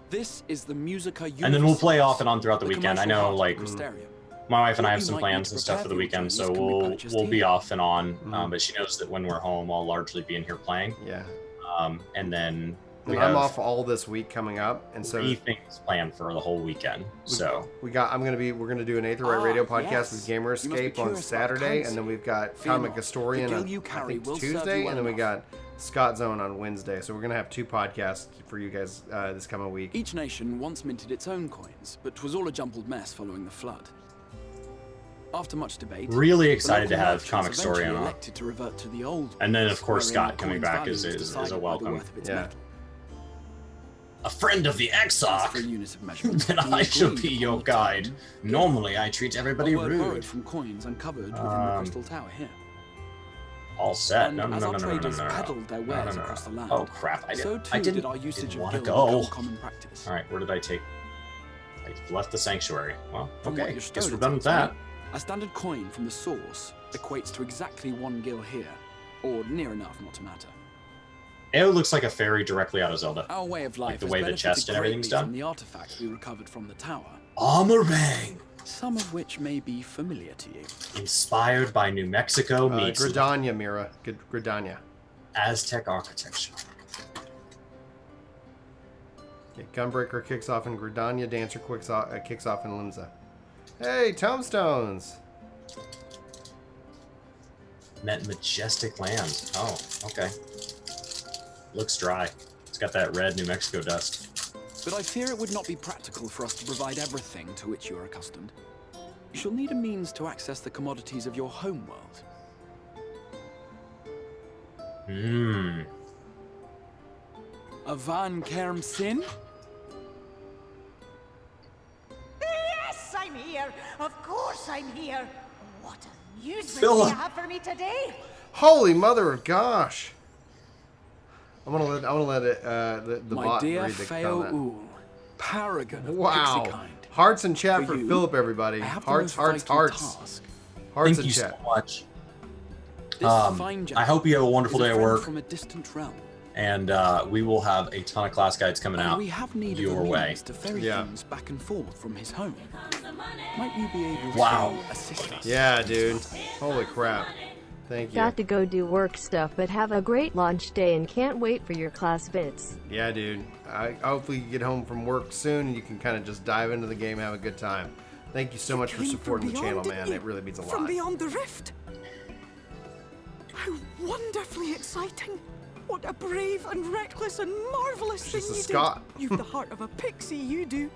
This is the Musica Universalis. And then we'll play off and on throughout the weekend. I know, like, my wife and I have some plans and stuff for the weekend, so we'll be off and on. But she knows that when we're home, I'll largely be in here playing. Yeah. And then I'm off all this week coming up, and so 3 things planned for the whole weekend. So we're gonna do an Aether Right Radio podcast with Gamer Escape on Saturday, and then we've got Comic Historian on I think Tuesday, and then we got Scott Zone on Wednesday. So we're gonna have 2 podcasts for you guys this coming week. Each nation once minted its own coins, but 'twas all a jumbled mess following the flood. After much debate, really excited to have Comic Story on. To revert to the old and then, of course, Scott coming back is a welcome. Yeah. A friend of the Exarch, then I shall be your guide. Normally, I treat everybody rude. From coins uncovered within the Crystal Tower here. All set. No. Across the land, oh crap! I didn't want to go. All right, where did I take? I left the sanctuary. Well, okay. Guess we're done with that. A standard coin from the source equates to exactly 1 gil here, or near enough not to matter. It looks like a fairy directly out of Zelda. Our way of life, like the way the chest and everything's done. From the artifact we recovered from the tower. Armorang. some of which may be familiar to you. Inspired by New Mexico meets Gridania, Mira. Gridania. Aztec architecture. Okay, Gunbreaker kicks off in Gridania. Dancer kicks off in Limsa. Hey, tombstones! Met majestic land. Oh, okay. Looks dry. It's got that red New Mexico dust. But I fear it would not be practical for us to provide everything to which you are accustomed. You shall need a means to access the commodities of your home world. A Van Kerm Sin? Yes, I'm here. Of course I'm here. What amusement Philip. do you have for me today? Holy mother of gosh! I'm gonna let it the My bot dear read the Feo comment. Ul, paragon of Wow! pixie kind. Hearts in chat for you, Philip, everybody. I have the Hearts, most hearts, vital hearts. task. Hearts Thank in you chat. so much. This fine I gentleman hope you have a wonderful is day at friend work, from a distant realm. and we will have a ton of class guides coming And out we have need your of a way. means to ferry Yeah. things back and forth from his home. Might you be able Wow. to assist us? Yeah, dude. Holy crap. Thank you. Got to go do work stuff, but have a great launch day and can't wait for your class bits. Yeah, dude. Hopefully you get home from work soon and you can kind of just dive into the game and have a good time. Thank you so much for supporting the channel, man. It really means a From lot. beyond the rift. How wonderfully exciting. What a brave and reckless and marvelous thing She's a you Scot. did. You've the heart of a pixie, you do.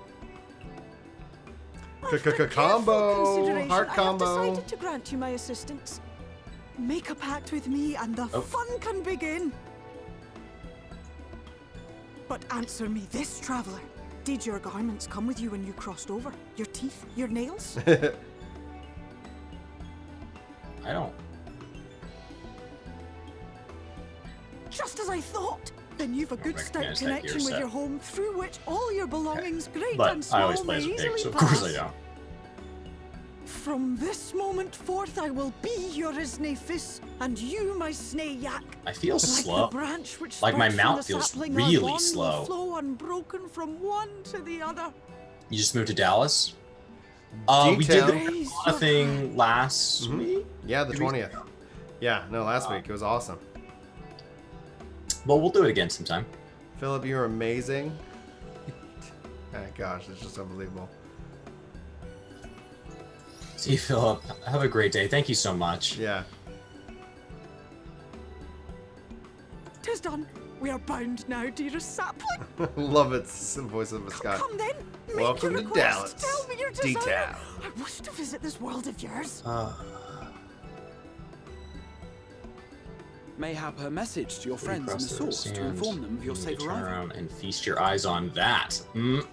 Combo! Consideration, Heart I have combo! decided to grant you my assistance. Make a pact with me and the fun can begin. But answer me this, traveler. Did your garments come with you when you crossed over? Your teeth? Your nails? I don't. Just as I thought. Then you've a good stout recognize that connection with gear your set. home through which all your belongings, great But and I small, always may play as a easily pig, so of pass. course I don't. From this moment forth, I will be your Isnefis, and you my Snayak. I feel like slow. The branch which Like my sprouts from mount the feels sapling, really our bond will slow. flow unbroken from one to the other. You just moved to Dallas? We did the Detail. Persona thing last week? Yeah, the 2 weeks 20th. ago. Yeah, no, last week. It was awesome. Well, we'll do it again sometime. Philip, you're amazing. Oh, gosh, it's just unbelievable. See you, Philip. Have a great day. Thank you so much. Yeah. Tis done. We are bound now, dearest sapling. Love it. It's the voice of a Scot. Come then. Make Welcome your to request. Dallas. Tell me your desire. Detail. I wish to visit this world of yours. Mayhap her message to your friends in the Across the source to sands, inform them of your you safe need to turn arrival. around and feast your eyes on that. You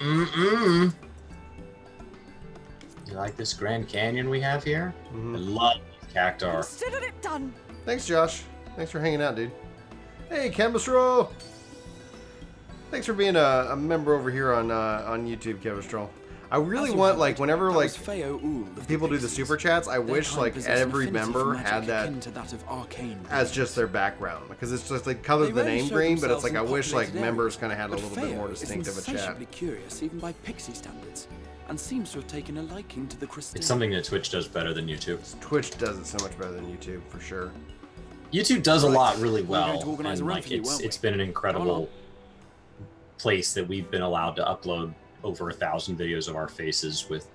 like this Grand Canyon we have here? I love these cactar. Consider it done. Thanks, Josh. Thanks for hanging out, dude. Hey, Chemistro! Thanks for being a member over here on YouTube, Chemistro. I really want, like, whenever, like, people do the super chats, I wish, like, every member had that as just their background. Because it's just, like, color the name green, but it's like, I wish, like, members kind of had a little bit more distinctive a chat. Insatiably curious, even by pixie standards, and seems to have taken a liking to the crystal. It's something that Twitch does better than YouTube. Twitch does it so much better than YouTube, for sure. YouTube does a lot really We're going well, to organize a and run like for you, won't we? it's been an incredible place that we've been allowed to upload over 1,000 videos of our faces with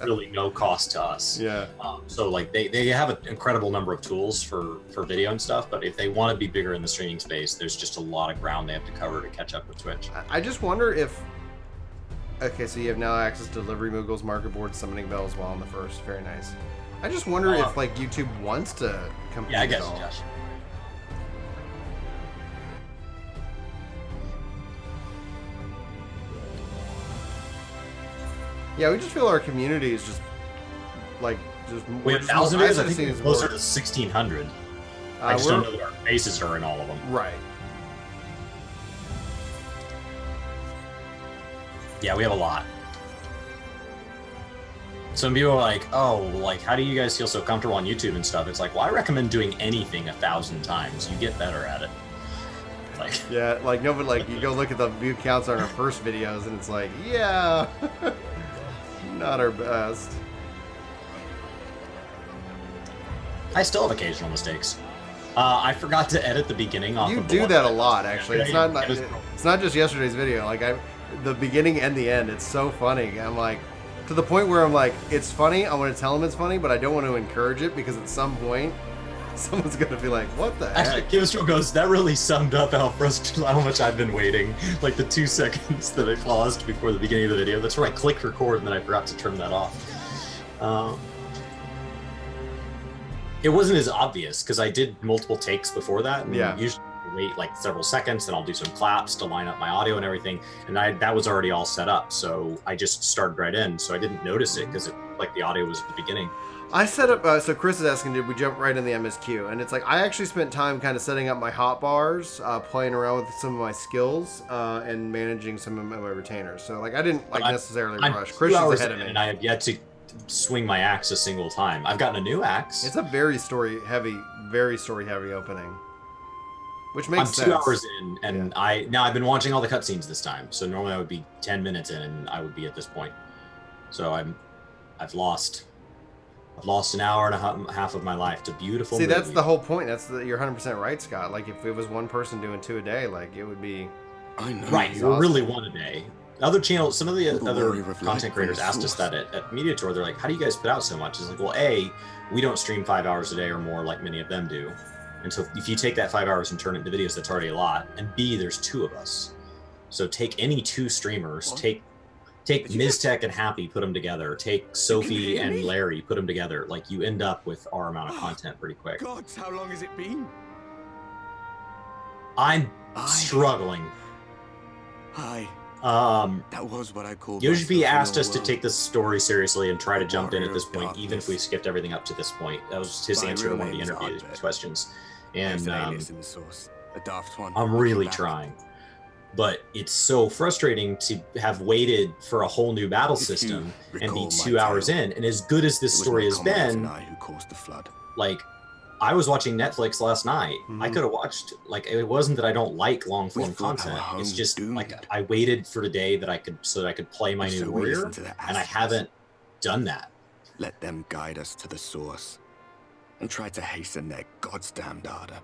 really no cost to us. Yeah. So like they have an incredible number of tools for video and stuff, but if they want to be bigger in the streaming space, there's just a lot of ground they have to cover to catch up with Twitch. I just wonder if... Okay, so you have now access to delivery moogles, market boards, summoning bells while on the first. Very nice. I just wonder if, like, YouTube wants to compete Yeah, I at guess, all. Josh. Yeah, we just feel our community is just, like, just... We have 1,000 videos. I think we're closer to 1,600. I just don't know that our faces are in all of them. Right. Yeah, we have a lot. Some people are like, oh, like, how do you guys feel so comfortable on YouTube and stuff? It's like, well, I recommend doing anything 1,000 times. You get better at it. Like, yeah, like, no, but, like, you go look at the view counts on our first videos, and it's like, yeah. Not our best. I still have occasional mistakes. I forgot to edit the beginning off. You of do that a lot, actually. It's not just yesterday's video. Like the beginning and the end. It's so funny. I'm like, to the point where I'm like, it's funny. I want to tell him it's funny, but I don't want to encourage it because at some point, someone's gonna be like, "What the heck?" Actually, Kimstro goes, that really summed up how much I've been waiting. Like the 2 seconds that I paused before the beginning of the video. That's where I clicked record and then I forgot to turn that off. It wasn't as obvious because I did multiple takes before that. And usually I wait like several seconds, and I'll do some claps to line up my audio and everything. And that was already all set up, so I just started right in. So I didn't notice it because like the audio was at the beginning. I set up, so Chris is asking, did we jump right in the MSQ? And it's like, I actually spent time kind of setting up my hotbars, playing around with some of my skills, and managing some of my retainers. So like, I didn't like necessarily rush. Chris is ahead of me. And I have yet to swing my axe a single time. I've gotten a new axe. It's a very story heavy opening. Which makes sense. I'm 2 hours in, and I've been watching all the cutscenes this time. So normally I would be 10 minutes in, and I would be at this point. So I've lost an hour and a half of my life to beautiful. See, that's the whole point. You're 100% right, Scott. Like if it was one person doing 2 a day, like it would be. I know. Right, you're awesome. Really 1 a day. Other channels, some of the other content creators asked us that at Media Tour. They're like, "How do you guys put out so much?" It's like, well, A, we don't stream 5 hours a day or more like many of them do. And so if you take that 5 hours and turn it into videos, that's already a lot. And B, there's 2 of us. So take any 2 streamers, take Miztech and Happy, put them together. Take Sophie and Larry, put them together. Like you end up with our amount of content pretty quick. God, how long has it been? I'm struggling. Hi. That was what I called. Yoshbi asked us to take this story seriously and try to jump in at this point, even if we skipped everything up to this point. That was his answer to one of the interview questions. And I'm really trying. But it's so frustrating to have waited for a whole new battle system and be 2 hours in. And as good as this story has been, like, I was watching Netflix last night. I could have watched, like, it wasn't that I don't like long form content. It's just like I waited for the day that I could play my new warrior, and I haven't done that. Let them guide us to the source and try to hasten their goddamn ardor.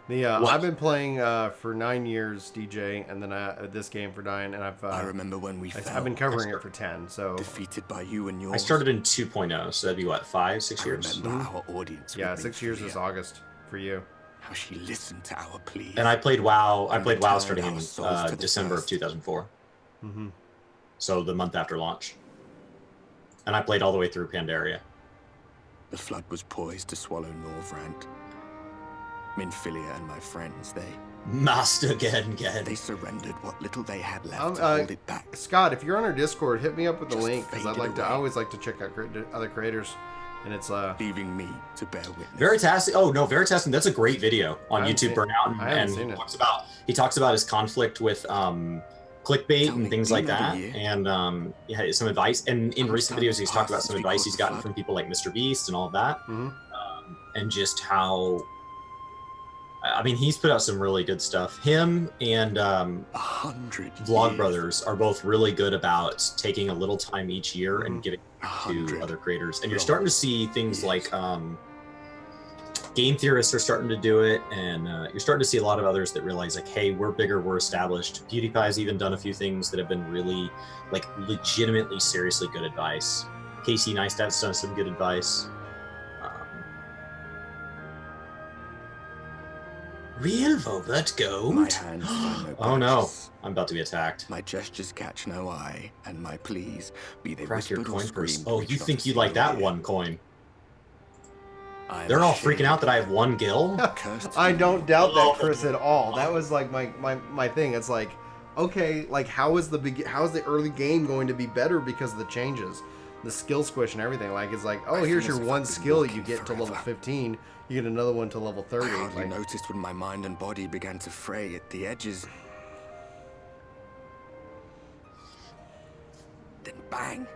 I've been playing for 9 years, DJ, and then this game for 9, and I remember when I've been covering it for 10. So defeated by you and yours. I started in 2.0, so that'd be what, 5-6 years? Our audience. Yeah, 6 years this August for you. How she listened to our pleas. And I played WoW. I played WoW starting in December of 2004. So the month after launch. And I played all the way through Pandaria. The flood was poised to swallow Norvrant. Minfilia and my friends, Master Gen. They surrendered what little they had left to hold it back. Scott, if you're on our Discord, hit me up with the link because I always like to check out other creators, and it's leaving me to bear witness. Veritas. Oh no, Veritas. That's a great video on YouTube. Burnout, and he talks about his conflict with clickbait and things like that, and some advice. And in recent videos, he's talked about some advice he's gotten from people like Mr. Beast and all of that, and just how. I mean, he's put out some really good stuff. Him and Vlogbrothers are both really good about taking a little time each year and giving to other creators. And you're starting to see things like game theorists are starting to do it, and you're starting to see a lot of others that realize, like, hey, we're bigger, we're established. PewDiePie's even done a few things that have been really, like, legitimately, seriously good advice. Casey Neistat's done some good advice. Real Vovert Gold? My hands find no oh no, I'm about to be attacked. My gestures catch no eye, and my pleas, be they crack your coin first. Oh, you think think you like that one coin? They're all freaking out that I have 1 gil? I don't doubt that, Chris, at all. That was like my thing. It's like, okay, like how is the early game going to be better because of the changes? The skill squish and everything. Like it's like, oh, here's your 1 skill you get to level 15. You get another one to level 30. I hardly noticed when my mind and body began to fray at the edges. Then bang!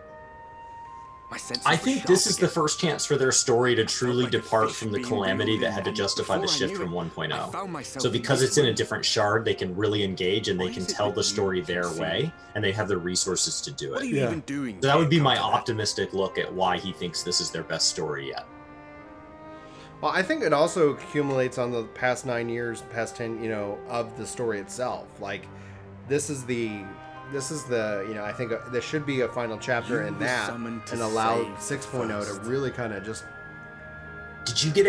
I think this is the first chance for their story to truly depart from the calamity that had to justify the shift from 1.0. So because it's in a different shard, they can really engage and they can tell the story their way, and they have the resources to do it. So that would be my optimistic look at why he thinks this is their best story yet. Well, I think it also accumulates on the past 9 years, past 10, of the story itself. Like, this is the, I think there should be a final chapter in that, and allow 6.0 to really kind of just. Did you get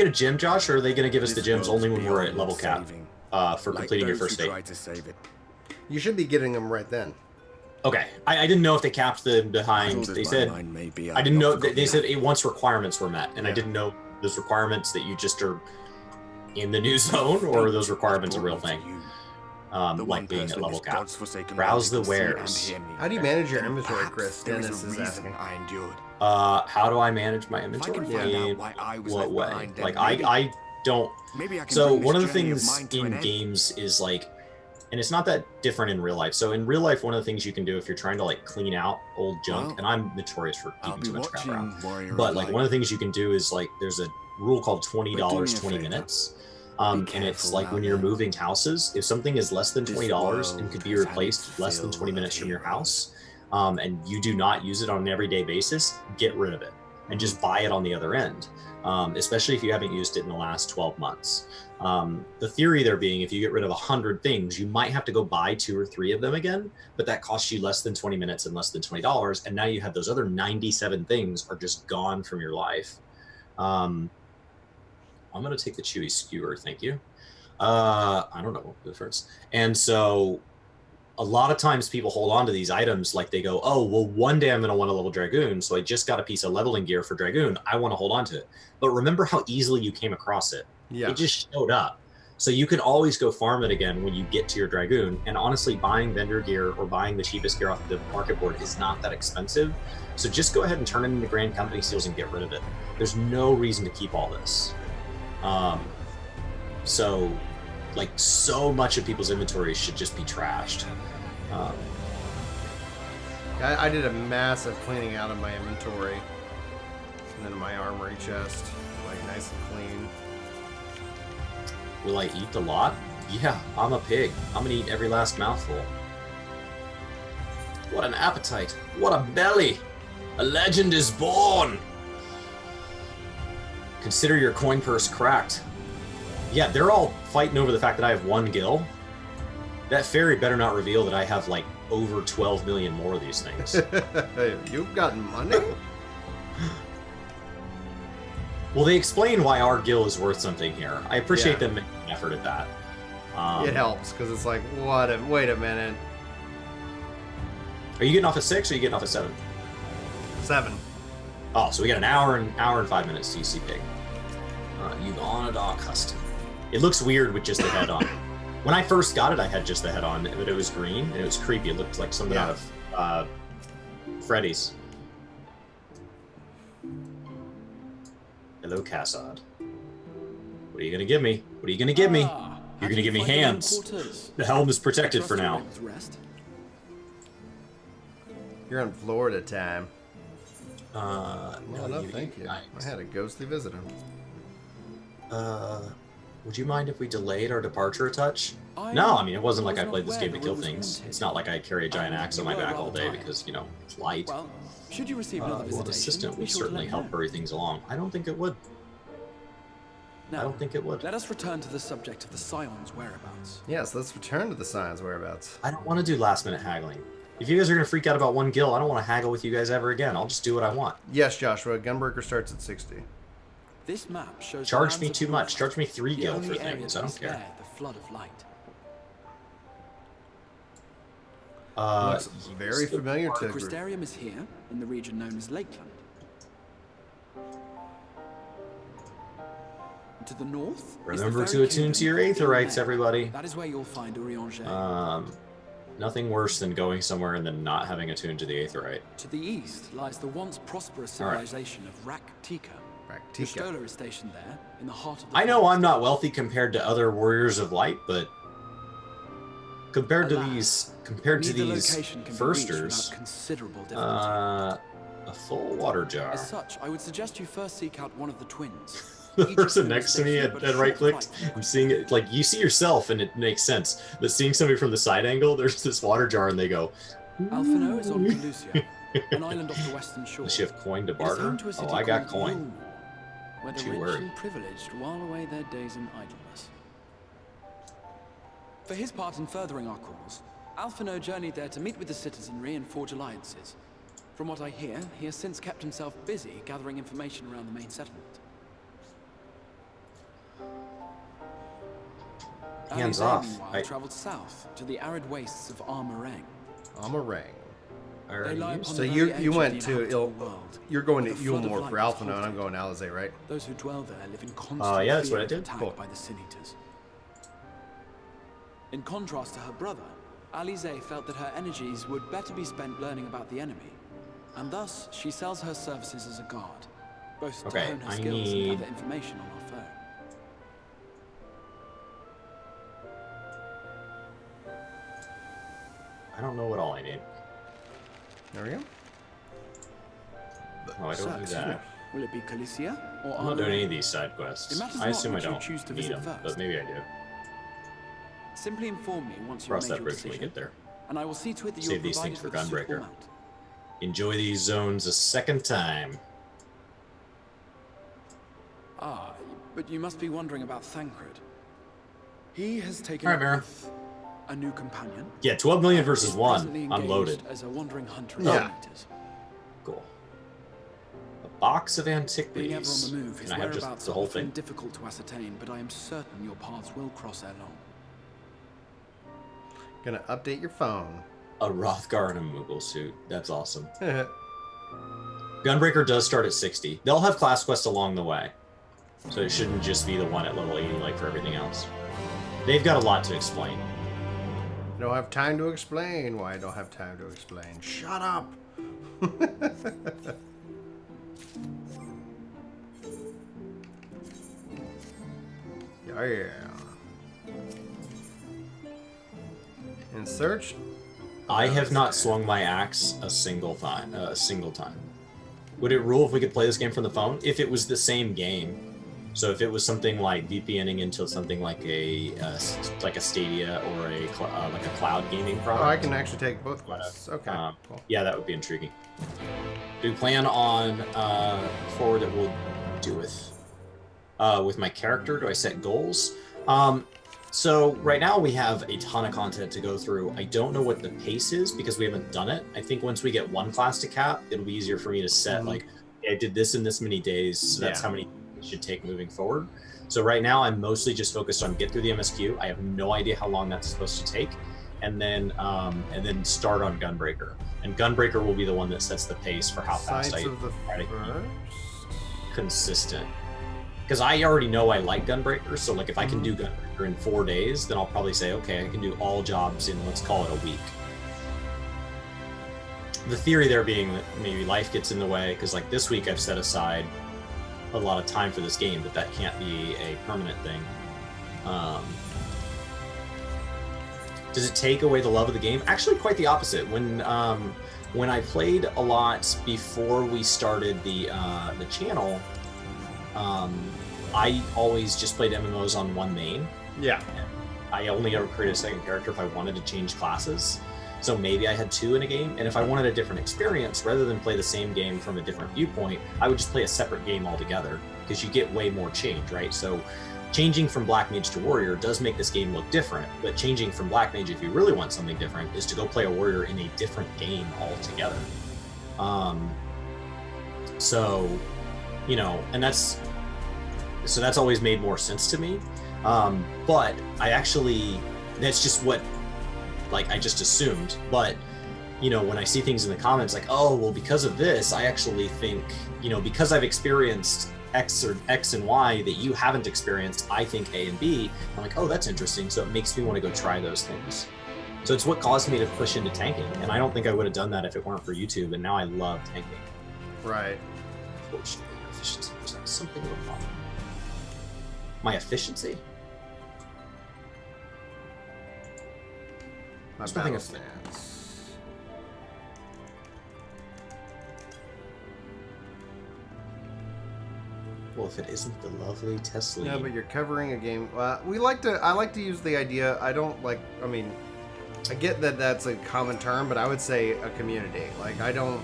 a gem, Josh, or are they going to give us the gems only when we're at level cap for completing your first state? You should be getting them right then. Okay, I didn't know if they capped them behind. They said I didn't know. They said it once requirements were met, and I didn't know those requirements that you just are in the new zone, or those requirements a real thing. Like being at level cap. Browse the wares. How do you manage your inventory, Chris? Dennis is asking. How do I manage my inventory? In what way? Like I don't. So one of the things in games is like, and it's not that different in real life. So in real life, one of the things you can do if you're trying to like clean out old junk, and I'm notorious for keeping too much crap around, but like one of the things you can do is like there's a rule called $20, 20 minutes. And it's like when you're moving houses, if something is less than $20 and could be replaced less than 20 minutes from your house, and you do not use it on an everyday basis, get rid of it and just buy it on the other end, especially if you haven't used it in the last 12 months. The theory there being, if you get rid of 100 things, you might have to go buy 2 or 3 of them again, but that costs you less than 20 minutes and less than $20, and now you have those other 97 things are just gone from your life. I'm going to take the chewy skewer, thank you. I don't know what the difference. And so a lot of times people hold on to these items like they go, oh, well, one day I'm going to want to level Dragoon, so I just got a piece of leveling gear for Dragoon. I want to hold on to it. But remember how easily you came across it. Yeah. It just showed up. So you can always go farm it again when you get to your Dragoon. And honestly, buying vendor gear or buying the cheapest gear off the market board is not that expensive. So just go ahead and turn it into Grand Company seals and get rid of it. There's no reason to keep all this. So like so much of people's inventory should just be trashed. I did a massive cleaning out of my inventory and then my armory chest, like nice and clean. Will I eat a lot? Yeah, I'm a pig. I'm gonna eat every last mouthful. What an appetite! What a belly! A legend is born! Consider your coin purse cracked. Yeah, they're all fighting over the fact that I have 1 gil. That fairy better not reveal that I have like over 12 million more of these things. You've got money? Well, they explain why our gil is worth something here. I appreciate them making an effort at that. It helps, because it's like, wait a minute. Are you getting off at 6 or are you getting off at 7? 7. Oh, so we got an hour and 5 minutes to see pig. You've on a dog custom. It looks weird with just the head on. When I first got it, I had just the head on, but it was green and it was creepy. It looked like something out of Freddy's. Hello, Cassad. What are you gonna give me? What are you gonna give me? You're gonna give me hands. The helm is protected for now. You're on Florida time. No, thank you. I had a ghostly visitor. Would you mind if we delayed our departure a touch? No, I mean, it wasn't like I played this game to kill things. It's not like I carry a giant axe on my back all day because, you know, it's light. Well, should you receive another Well, an assistant would certainly help hurry things along. I don't think it would. Now, I don't think it would. Let us return to the subject of the Scion's whereabouts. Yes, let's return to the Scion's whereabouts. I don't want to do last-minute haggling. If you guys are going to freak out about 1 gil, I don't want to haggle with you guys ever again. I'll just do what I want. Yes, Joshua. Gunbreaker starts at 60. This map shows Charge me too much. Charge me 3 gil for things. I don't care. The flood of light. Looks very familiar to the Crystarium is here, in the region known as Lakeland. To the north. Remember to attune to your aetherites, everybody. That is where you'll find Urianger. Nothing worse than going somewhere and then not having attuned to the aetherite. To the east lies the once prosperous civilization of Raktika. The Stola is stationed there, in the heart of the I know I'm not wealthy compared to other warriors of light, but compared to these firsters, A full water jar. As such, I would suggest you first seek out one of the twins. The Each person of whom next to me stationed had, but a had short right-clicked. flight. I'm seeing it, like, you see yourself and it makes sense. But seeing somebody from the side angle, there's this water jar and they go... Alphino is on Calusia, an island off the western shore. Does she have coin to It is home barter? to a city Oh, I got called coin. Yulmore, where the Don't you rich worry. and privileged while away their days in idleness. For his part in furthering our cause, Alphino journeyed there to meet with the citizenry and forge alliances. From what I hear, he has since kept himself busy gathering information around the main settlement. Hands Alize, off. meanwhile, traveled south to the arid wastes of Armorang. Amarang. I already used So it. you went to you're going to where the flood of Yulmore light for is Alphino, and I'm halted. going to Alize, right? Those who dwell there live in constant yeah, that's fear what I of did. attack Cool. by the Sin Eaters. In contrast to her brother, Alize felt that her energies would better be spent learning about the enemy, and thus she sells her services as a guard, both Okay, to hone her I skills need- and gather information on our foe. I don't know what all I need. There we go. No, I don't do that. Will it be Calicia or I'm not doing Armorang? any of these side quests. It matters I not assume I which you don't choose to need visit them, first. but maybe I do. Simply inform me once you've Cross made that your bridge when we decision, get there. and I will see to it that you Save are these things for provided with a suitable Gunbreaker. mount. Enjoy these zones a second time. Ah, but you must be wondering about Thancred. He has taken All right, up Mara. with a new companion. Yeah, 12 million versus He's 1. presently I'm engaged loaded. as a wandering hunter Yeah. of Sin-Eaters. Cool. A box of Being ever on antiquities. the move, his Can I have just whereabouts the are whole often thing? difficult to ascertain, but I am certain your paths will cross ere long. Gonna update your phone. A Rothgar in a Moogle suit. That's awesome. Gunbreaker does start at 60. They'll have class quests along the way. So it shouldn't just be the one at level 80 like for everything else. They've got a lot to explain. I don't have time to explain why I don't have time to explain. Shut up. Yeah. In search. I have not swung my axe a single time. Would it rule if we could play this game from the phone? If it was the same game. So if it was something like VPNing into something like a Stadia or like a cloud gaming product. Oh, I can actually take both quests. Okay. Cool. Yeah, that would be intriguing. Do we plan on forward that we'll do with my character? Do I set goals? So right now we have a ton of content to go through. I don't know what the pace is because we haven't done it. I think once we get one class to cap, it'll be easier for me to set like, I did this in this many days, so that's how many it should take moving forward. So right now I'm mostly just focused on get through the MSQ. I have no idea how long that's supposed to take, and then start on Gunbreaker. And Gunbreaker will be the one that sets the pace for how fast I try to keep consistent. Because I already know I like Gunbreaker, so like if I can do Gunbreaker in 4 days, then I'll probably say, okay, I can do all jobs in, let's call it a week. The theory there being that maybe life gets in the way, because like this week I've set aside a lot of time for this game, but that can't be a permanent thing. Does it take away the love of the game? Actually, quite the opposite. When I played a lot before we started the channel, I always just played MMOs on one main. Yeah. I only ever created a second character if I wanted to change classes. So maybe I had 2 in a game, and if I wanted a different experience, rather than play the same game from a different viewpoint, I would just play a separate game altogether, because you get way more change, right? So changing from Black Mage to Warrior does make this game look different, but changing from Black Mage, if you really want something different, is to go play a Warrior in a different game altogether. So, you know, and that's always made more sense to me. But I actually, that's just what, like, I just assumed. But, you know, when I see things in the comments like, oh, well, because of this, I actually think, you know, because I've experienced X and Y that you haven't experienced, I think A and B. I'm like, oh, that's interesting. So it makes me want to go try those things. So it's what caused me to push into tanking. And I don't think I would have done that if it weren't for YouTube. And now I love tanking. Right. Unfortunately, efficiency was something of a problem. My efficiency? My There's nothing battle stance. if it isn't the lovely Tesla. No, but you're covering a game. I like to use the idea. I don't like. I mean, I get that that's a common term, but I would say a community. Like I don't.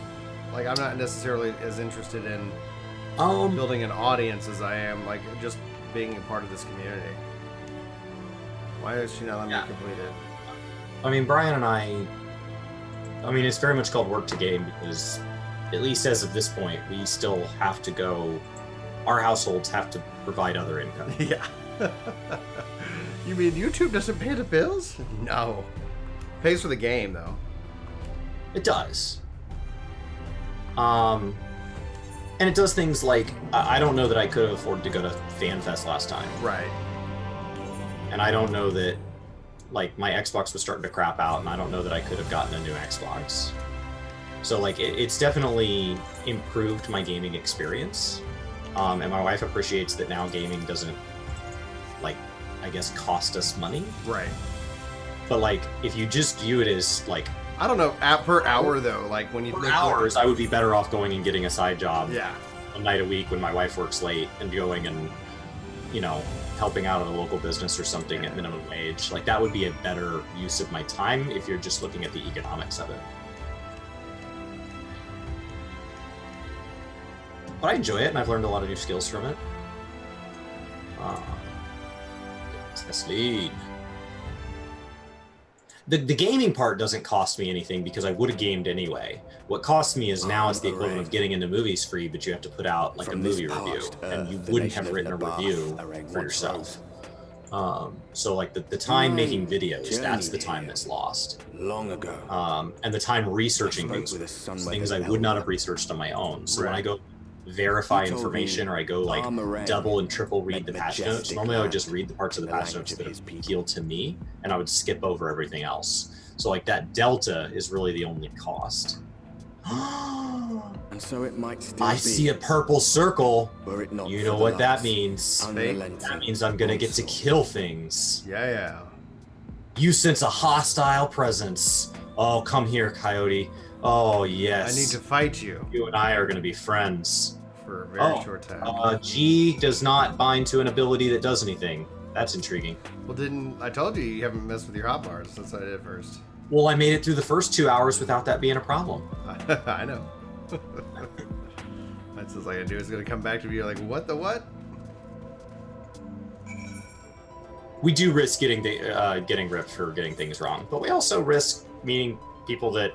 Like I'm not necessarily as interested in building an audience as I am like just being a part of this community. Why is she not letting me complete it? I mean, Brian and I mean, it's very much called work to game because, at least as of this point, we still have to go. Our households have to provide other income. Yeah. You mean YouTube doesn't pay the bills? No. Pays for the game though. It does. And it does things like I don't know that I could have afforded to go to FanFest last time. Right. And I don't know that, like, my Xbox was starting to crap out, and I don't know that I could have gotten a new Xbox. So, like, it's definitely improved my gaming experience. And my wife appreciates that now gaming doesn't, like, I guess, cost us money. Right. But, like, if you just view it as, like... I don't know, per hour, though, like, when you... For hours, I would be better off going and getting a side job. Yeah. A night a week when my wife works late and going and, you know, helping out at a local business or something at minimum wage. Like, that would be a better use of my time if you're just looking at the economics of it. But I enjoy it, and I've learned a lot of new skills from it. Tesleen. The gaming part doesn't cost me anything because I would have gamed anyway. What costs me is now it's the equivalent of getting into movies free, but you have to put out like a movie review, and you wouldn't have written a review for yourself. So like the time making videos, that's the time that's lost. Long ago. And the time researching things I would not have researched on my own. So when I go verify information or I go like double and triple read the patch notes, normally I would just read the parts of the patch notes that appeal to me and I would skip over everything else. So like that delta is really the only cost. And so it might still I be. see a purple circle. Were it not you for know the what that lights, means. unrelenting That means I'm gonna get to kill things. Yeah. You sense a hostile presence. Oh, come here, Coyote. Oh, yes. I need to fight you. You and I are going to be friends. For a very short time. G does not bind to an ability that does anything. That's intriguing. Well, I told you haven't messed with your hotbars. That's what I did first. Well, I made it through the first 2 hours without that being a problem. I know. That's just like I knew it's going to come back to me like, what the what? We do risk getting ripped for getting things wrong, but we also risk meeting people that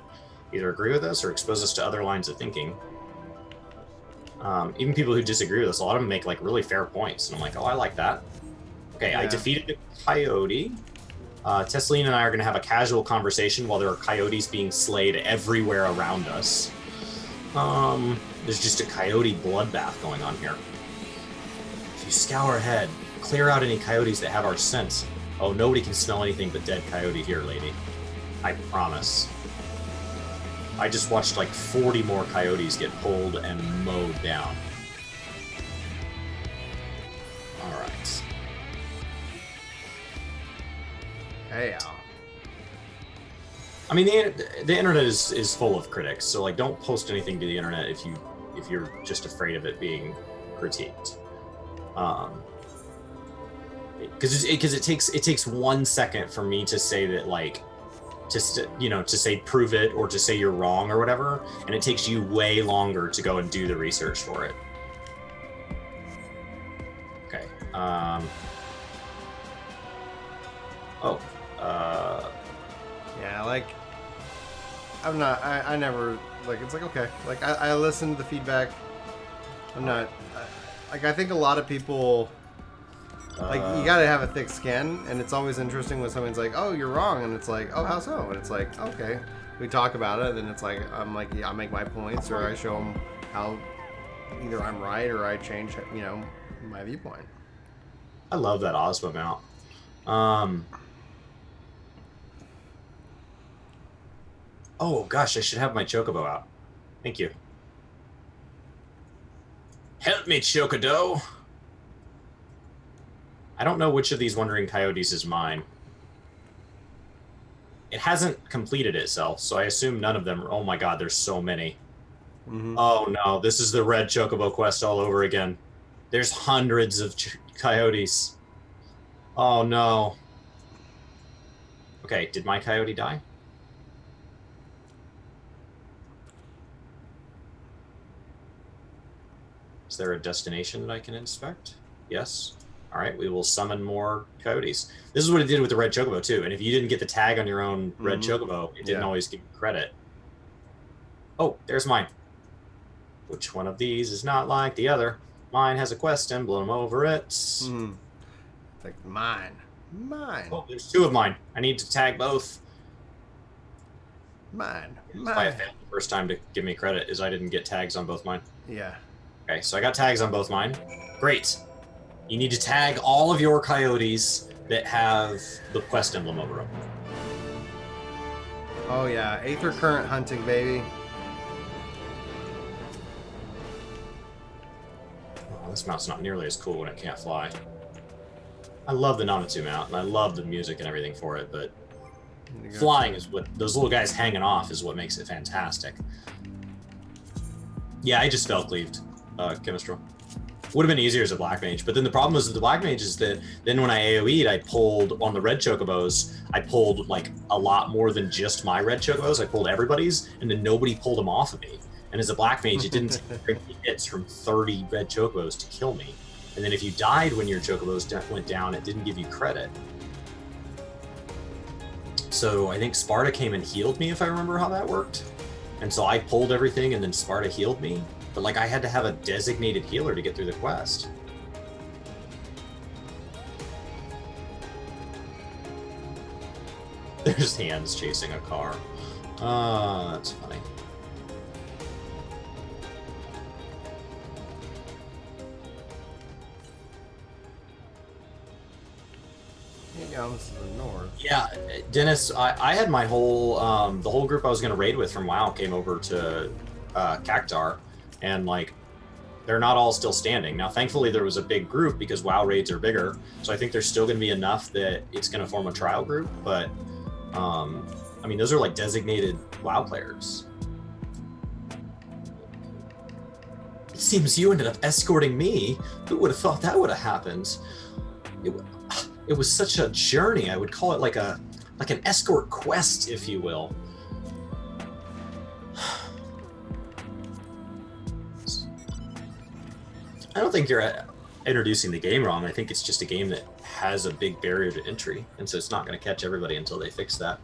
either agree with us or expose us to other lines of thinking. Even people who disagree with us, a lot of them make like really fair points, and I'm like, oh, I like that. Okay, yeah. I defeated the coyote. Tesleen and I are going to have a casual conversation while there are coyotes being slayed everywhere around us. There's just a coyote bloodbath going on here. If you scour ahead, clear out any coyotes that have our scent. Oh, nobody can smell anything but dead coyote here, lady. I promise. I just watched like 40 more coyotes get pulled and mowed down. All right. Hey, I mean, the internet is full of critics, so like, don't post anything to the internet if you're just afraid of it being critiqued. Because it takes 1 second for me to say that like. To say prove it or to say you're wrong or whatever, and it takes you way longer to go and do the research for it. Okay. Yeah, like I never like it's like okay, like I listen to the feedback. I'm not like I think a lot of people. Like, you gotta have a thick skin, and it's always interesting when someone's like, oh, you're wrong, and it's like, oh, how so? And it's like, okay. We talk about it, and then it's like, I'm like, yeah, I make my points, or I show them how either I'm right or I change, my viewpoint. I love that Ozma mount. Oh, gosh, I should have my Chocobo out. Thank you. Help me, Chocodo! I don't know which of these wandering coyotes is mine. It hasn't completed itself, so I assume none of them. Oh my god, there's so many. Mm-hmm. Oh no, this is the red Chocobo quest all over again. There's hundreds of coyotes. Oh no. Okay, did my coyote die? Is there a destination that I can inspect? Yes. All right, we will summon more coyotes. This is what it did with the red chocobo too. And if you didn't get the tag on your own red chocobo, it didn't always give you credit. Oh, there's mine. Which one of these is not like the other? Mine has a quest emblem over it. It's like mine. Oh, there's two of mine. I need to tag both. Mine. That's why I failed the first time to give me credit is I didn't get tags on both mine. Yeah. Okay, so I got tags on both mine. Great. You need to tag all of your coyotes that have the quest emblem over them. Oh yeah, Aether Current hunting, baby. Oh, this mount's not nearly as cool when it can't fly. I love the Namatsu mount, and I love the music and everything for it, but flying is what, those little guys hanging off is what makes it fantastic. Yeah, I just fell cleaved, Chemistral. Would have been easier as a black mage, but then the problem was with the black mage is that then when I AoE'd, I pulled on the red chocobos, I pulled like a lot more than just my red chocobos. I pulled everybody's, and then nobody pulled them off of me. And as a black mage, it didn't take 30 hits from 30 red chocobos to kill me. And then if you died when your chocobos went down, it didn't give you credit. So I think Sparta came and healed me, if I remember how that worked. And so I pulled everything, and then Sparta healed me. But like I had to have a designated healer to get through the quest. There's hands chasing a car. That's funny. This is the north. Yeah, Dennis, I had my whole, the whole group I was going to raid with from WoW came over to Cactar. And like, they're not all still standing. Now, thankfully, there was a big group because WoW raids are bigger. So I think there's still going to be enough that it's going to form a trial group. But, I mean, those are like designated WoW players. It seems you ended up escorting me. Who would have thought that would have happened? It was such a journey. I would call it like an escort quest, if you will. I don't think you're introducing the game wrong. I think it's just a game that has a big barrier to entry, and so it's not going to catch everybody until they fix that.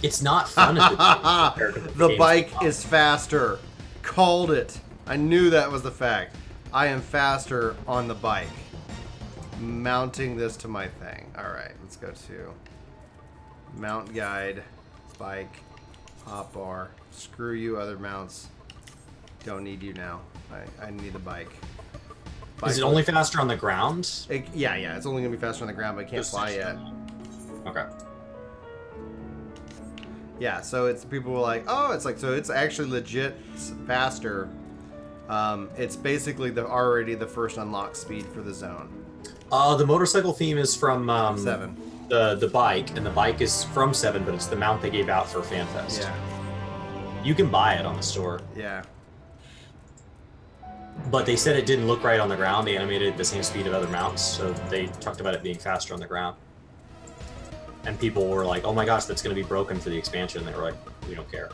It's not fun. The bike is faster. Called it. I knew that was the fact. I am faster on the bike. Mounting this to my thing. All right, let's go to mount guide, bike, hotbar. Screw you, other mounts. Don't need you now. I need the bike. Is it only faster on the ground? Yeah, it's only gonna be faster on the ground, but it can't fly yet. Okay. Yeah, so it's people were like, oh, it's like, so it's actually legit faster. It's basically already the first unlock speed for the zone. The motorcycle theme is from 7. The bike, and the bike is from 7, but it's the mount they gave out for FanFest. Yeah. You can buy it on the store. Yeah. But they said it didn't look right on the ground. They animated the same speed of other mounts, so they talked about it being faster on the ground. And people were like, oh my gosh, that's going to be broken for the expansion. They were like, we don't care.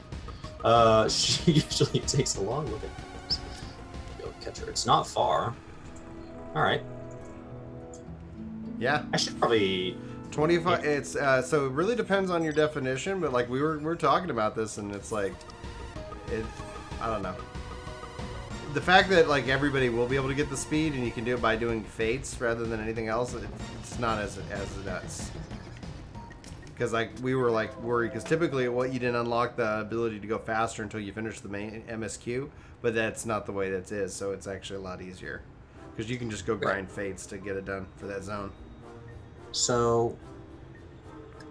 She usually takes a long look at things. Go catch her. It's not far. All right. Yeah. I should probably... 25. Yeah. It's so it really depends on your definition, but like we were talking about this, and it's like, I don't know. The fact that like everybody will be able to get the speed, and you can do it by doing fates rather than anything else, it's not as nuts. Because like we were like worried, because typically you didn't unlock the ability to go faster until you finish the main MSQ, but that's not the way that is. So it's actually a lot easier because you can just go grind fates to get it done for that zone. So,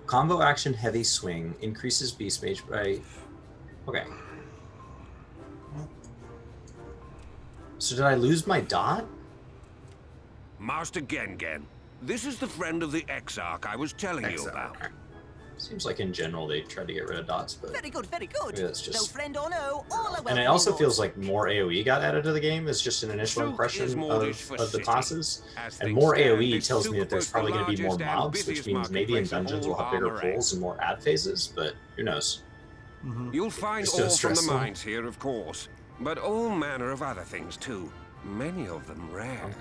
combo action heavy swing increases beast mage by... Okay. So did I lose my dot? Master Gengen, this is the friend of the Exarch I was telling you about. Seems like in general they tried to get rid of dots, but very good, very good. maybe that's just... No friend or no, all are And it also feels like more AoE got added to the game as just an initial impression of the classes. And more AoE tells me that there's probably going to be more mobs, which means maybe in dungeons we'll have bigger pools and more ad phases, but who knows. You'll find ore from the mines here, of course, but all manner of other things too. Many of them rare.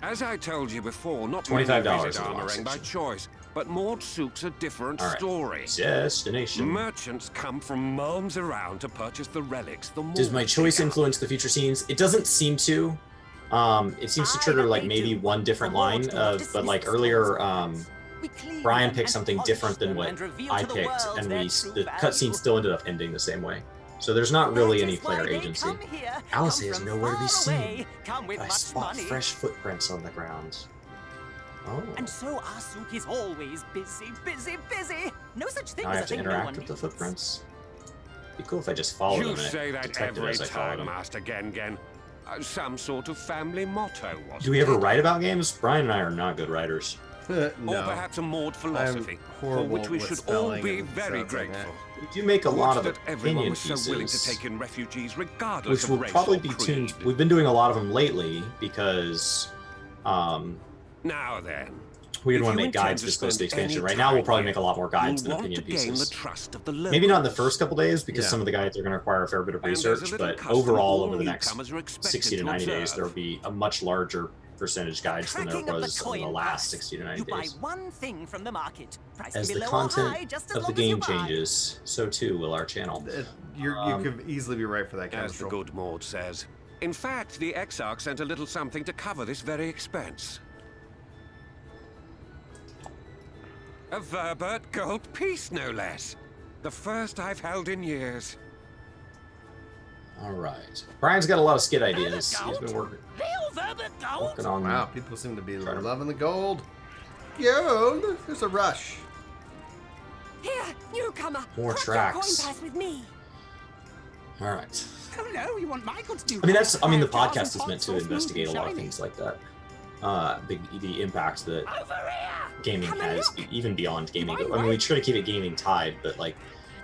As I told you before, not many visit Armorang by choice, but Maud Sook's a different story. Destination. Merchants come from miles around to purchase the relics. Does my choice influence the future scenes? It doesn't seem to. It seems to trigger like maybe one different line of, but like earlier, Brian picked something different than what I picked, and the cutscene still ended up ending the same way. So there's not really any player agency. Alice is nowhere to be seen. I spot fresh footprints on the ground. Oh. And so Sook is always busy, busy, busy. No such thing now as I have to interact with the footprints. It'd be cool if I just followed them. You say that every time, Master Gengen. Some sort of family motto, was Do we ever write about games? Brian and I are not good writers. No. Or perhaps a Maud philosophy, for which we should all be very grateful. We do make a lot of opinion pieces, so willing to take in refugees regardless which will probably be tuned. We've been doing a lot of them lately because now then, we didn't want to make guides this close to the expansion. Right now, we'll probably make a lot more guides than opinion pieces. Maybe not in the first couple days because some of the guides are going to require a fair bit of research, but overall, over the next 60 to 90 days, there will be a much larger percentage guides than there was in the last 60 to 90 days. One thing from the market. As the content of the game changes, so too will our channel. You could easily be right for that, as the good Maud says. In fact, the Exarch sent a little something to cover this very expense. A Verbert gold piece, no less. The first I've held in years. All right. Brian's got a lot of skit ideas. He's been working on. Wow, people seem to be loving the gold. Gold. There's a rush. Here, newcomer. More tracks. Coin pass with me. All right. Hello, you want my goods to? I mean, that's. I mean, the podcast is meant to investigate a lot of things like that. The impact that gaming has, even beyond gaming. I mean, we try to keep it gaming tied, but like,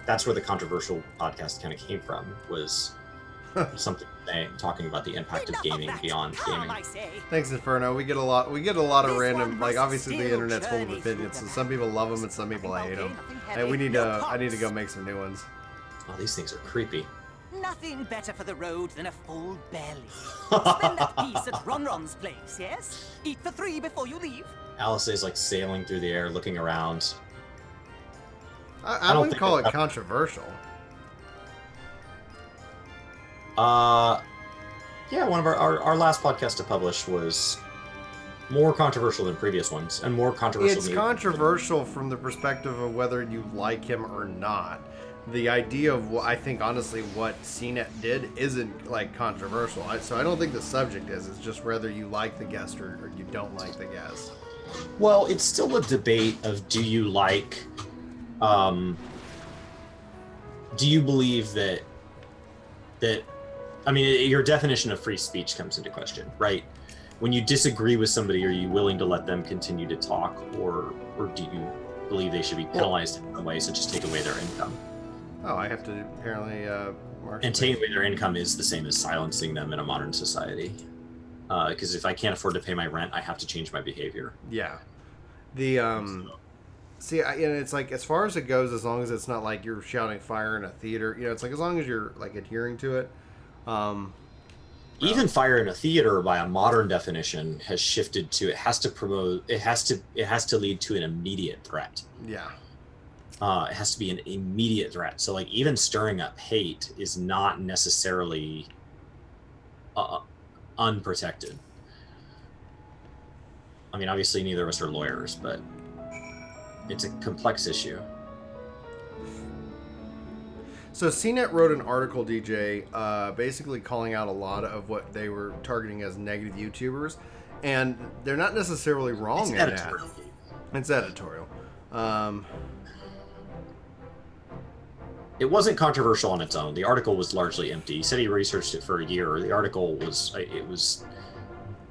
that's where the controversial podcast kind of came from. Was something talking about the impact of gaming beyond gaming. Thanks, Inferno. We get a lot of random, like, obviously the internet's full of opinions, so some people love them and some people hate them. And I need to go make some new ones. Oh, these things are creepy. Nothing better for the road than a full belly. Spend that piece at Ronron's place, yes? Eat for 3 before you leave. Alice is like sailing through the air, looking around. I wouldn't call it controversial. Yeah, one of our last podcast to publish was more controversial than previous ones, and more controversial. It's controversial from the perspective of whether you like him or not. The idea of what I think, honestly, what CNET did isn't like controversial. So I don't think the subject is. It's just whether you like the guest or you don't like the guest. Well, it's still a debate of do you like, do you believe that I mean, your definition of free speech comes into question, right? When you disagree with somebody, are you willing to let them continue to talk, or do you believe they should be penalized in some way, such as take away their income? Oh, I have to apparently. And taking away their income is the same as silencing them in a modern society. Because if I can't afford to pay my rent, I have to change my behavior. Yeah. See, it's like, as far as it goes, as long as it's not like you're shouting fire in a theater, it's like as long as you're like adhering to it. Even fire in a theater, by a modern definition, has shifted to it has to lead to an immediate threat. Yeah. It has to be an immediate threat. So like even stirring up hate is not necessarily unprotected. I mean, obviously neither of us are lawyers, but it's a complex issue. So CNET wrote an article, DJ, basically calling out a lot of what they were targeting as negative YouTubers, and they're not necessarily wrong in that. It's editorial. It wasn't controversial on its own. The article was largely empty. He said he researched it for a year. The article was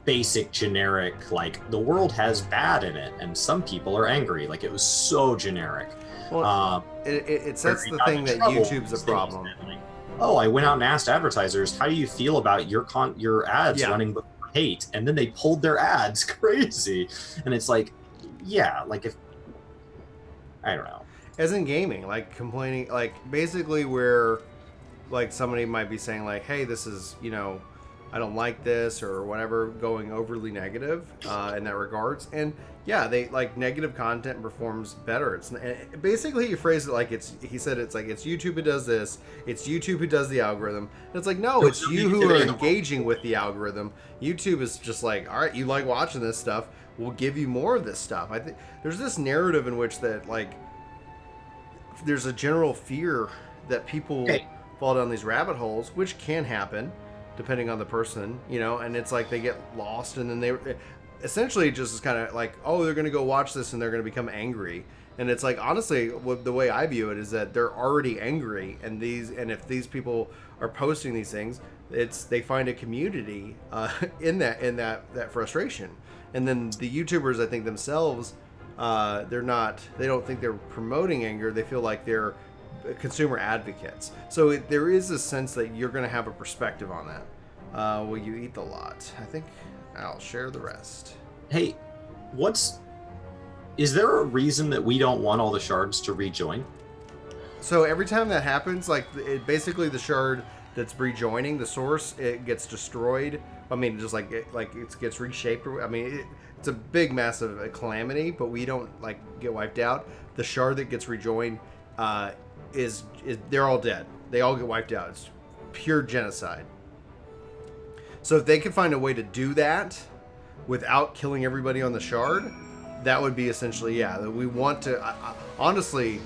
basic generic, like the world has bad in it and some people are angry. Like it was so generic. Well, it sets the thing that YouTube's a problem. Oh, I went out and asked advertisers, how do you feel about your ads running before hate? And then they pulled their ads. Crazy. And it's like, yeah, like if, I don't know. As in gaming, like complaining, like basically where like somebody might be saying like, hey, this is, you know, I don't like this or whatever, going overly negative in that regards. And yeah, they like negative content performs better. It's basically he phrased it like he said it's like it's YouTube who does this, it's YouTube who does the algorithm. And it's like, no, it's you who are engaging with the algorithm. YouTube is just like, all right, you like watching this stuff, we'll give you more of this stuff. I think there's this narrative in which that like there's a general fear that people fall down these rabbit holes, which can happen depending on the person, you know, and it's like they get lost and then they essentially just is kind of like, oh, they're going to go watch this and they're going to become angry. And it's like, honestly, the way I view it is that they're already angry, and if these people are posting these things, they find a community in that frustration. And then the YouTubers, I think themselves, they don't think they're promoting anger. They feel like they're consumer advocates. So there is a sense that you're going to have a perspective on that. Will you eat the lot? I think I'll share the rest. Hey, is there a reason that we don't want all the shards to rejoin? So every time that happens, like basically the shard that's rejoining the source, it gets destroyed. I mean, just like it gets reshaped. I mean, it's a big, massive calamity, but we don't like get wiped out. The shard that gets rejoined is they're all dead. They all get wiped out. It's pure genocide. So if they can find a way to do that without killing everybody on the shard, that would be essentially, that we want to. Honestly,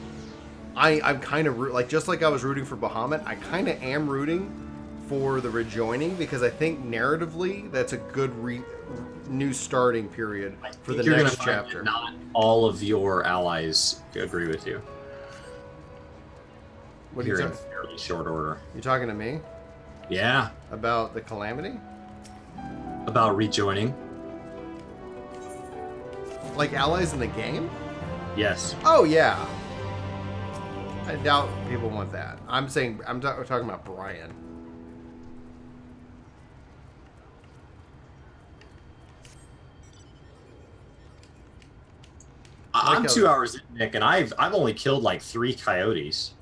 I'm kind of like, just like I was rooting for Bahamut, I kind of am rooting for the rejoining, because I think narratively that's a good new starting period for the next chapter. Not all of your allies agree with you. What are you in fairly short order. You talking to me? Yeah. About the calamity? About rejoining. Like allies in the game? Yes. Oh yeah. I doubt people want that. I'm talking about Brian. I'm 2 hours in, Nick, and I've only killed like 3 coyotes.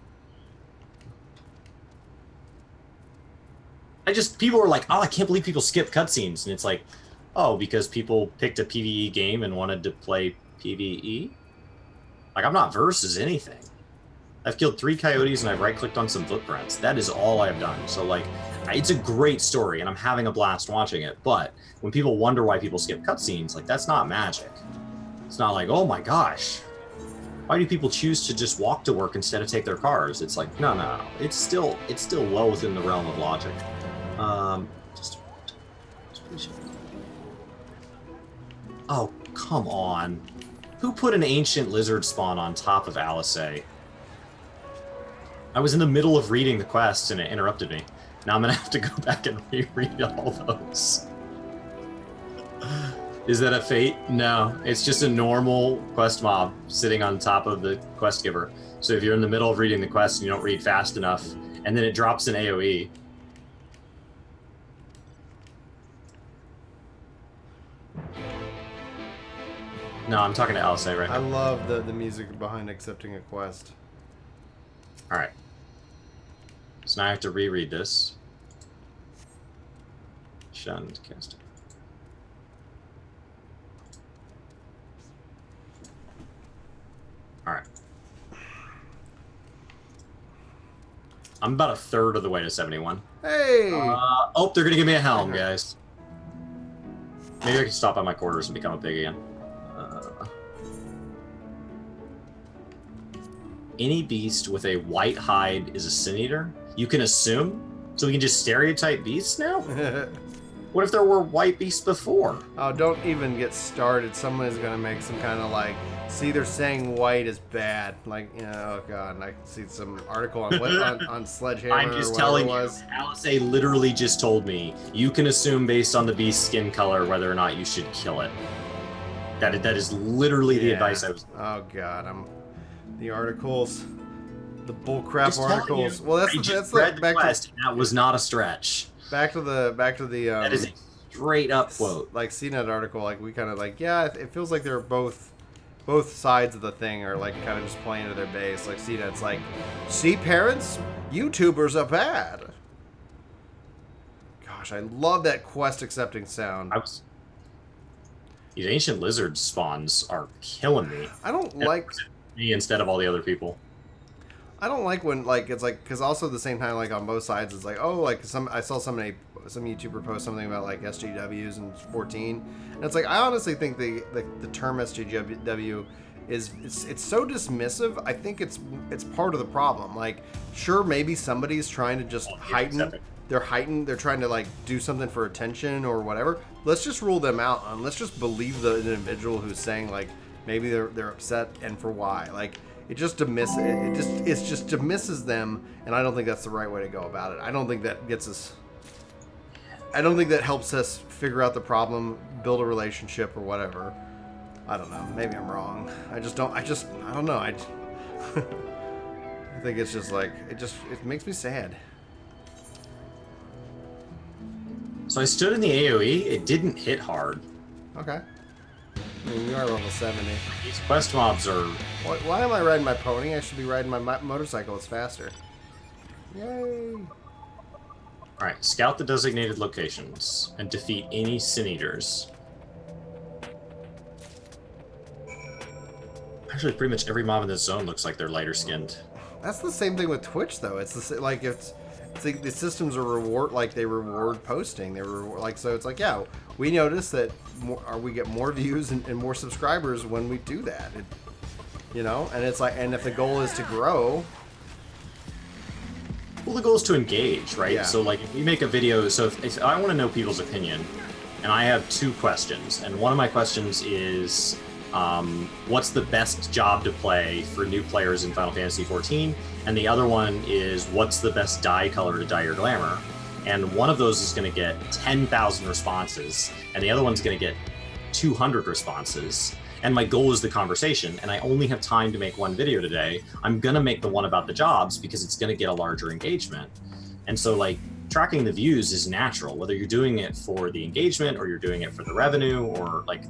People are like, oh, I can't believe people skip cutscenes, and it's like, oh, because people picked a PvE game and wanted to play PvE? Like, I'm not versus anything. I've killed 3 coyotes and I've right-clicked on some footprints. That is all I've done. So, like, it's a great story and I'm having a blast watching it. But when people wonder why people skip cutscenes, like, that's not magic. It's not like, oh my gosh, why do people choose to just walk to work instead of take their cars? It's like, no. It's still well within the realm of logic. Oh, come on. Who put an ancient lizard spawn on top of Alisei? I was in the middle of reading the quest and it interrupted me. Now I'm gonna have to go back and reread all those. Is that a fate? No, it's just a normal quest mob sitting on top of the quest giver. So if you're in the middle of reading the quest and you don't read fast enough, and then it drops an AoE. No, I'm talking to Alisei right now. I love the music behind accepting a quest. Alright. So now I have to reread this. Shunned casting. Alright. I'm about a third of the way to 71. Hey! Oh, they're gonna give me a helm, guys. Maybe I can stop by my quarters and become a pig again. Any beast with a white hide is a sin eater? You can assume? So we can just stereotype beasts now? What if there were white beasts before? Oh, don't even get started. Someone is going to make some kind of like See, they're saying white is bad. Like, you know, oh god, and I see some article on on Sledgehammer. I'm just or telling it you, was. Alice A literally just told me you can assume based on the beast's skin color whether or not you should kill it. That is literally the advice I was. Oh god, the articles, the bullcrap articles. Well, that's the quest. That was not a stretch. Back to the. That is a straight up quote. Like CNET article, like we kind of like it feels like they're both sides of the thing are like kind of just playing to their base. Like CNET's like, see parents, YouTubers are bad. Gosh, I love that quest accepting sound. These ancient lizard spawns are killing me. I don't like me instead of all the other people. I don't like when like it's like because also at the same time like on both sides it's like like I saw some YouTuber post something about like SJWs and 14 and it's like I honestly think the term SJW is it's so dismissive. I think it's part of the problem. Like sure maybe somebody's trying to just heighten. They're trying to like do something for attention or whatever. Let's just rule them out and let's just believe the individual who's saying like maybe they're upset and for why. Like it just dismisses them, and I don't think that's the right way to go about it. I don't think that helps us figure out the problem, build a relationship or whatever. I don't know. Maybe I'm wrong. I don't know. I think it's just like it makes me sad. So I stood in the AoE. It didn't hit hard. Okay. I mean, you are level 70. These quest mobs are... Why am I riding my pony? I should be riding my motorcycle. It's faster. Yay! Alright, scout the designated locations and defeat any Sin Eaters. Actually, pretty much every mob in this zone looks like they're lighter skinned. That's the same thing with Twitch, though. It's like the systems are they reward posting. They reward, like so. It's like we notice that we get more views and more subscribers when we do that. And it's like if the goal is to grow. Well, the goal is to engage, right? Yeah. So like if we make a video, so if I want to know people's opinion, and I have 2 questions, and one of my questions is, what's the best job to play for new players in Final Fantasy XIV? And the other one is, what's the best dye color to dye your glamour? And one of those is going to get 10,000 responses, and the other one's going to get 200 responses. And my goal is the conversation, and I only have time to make one video today. I'm going to make the one about the jobs because it's going to get a larger engagement. And so, like, tracking the views is natural, whether you're doing it for the engagement or you're doing it for the revenue or, like...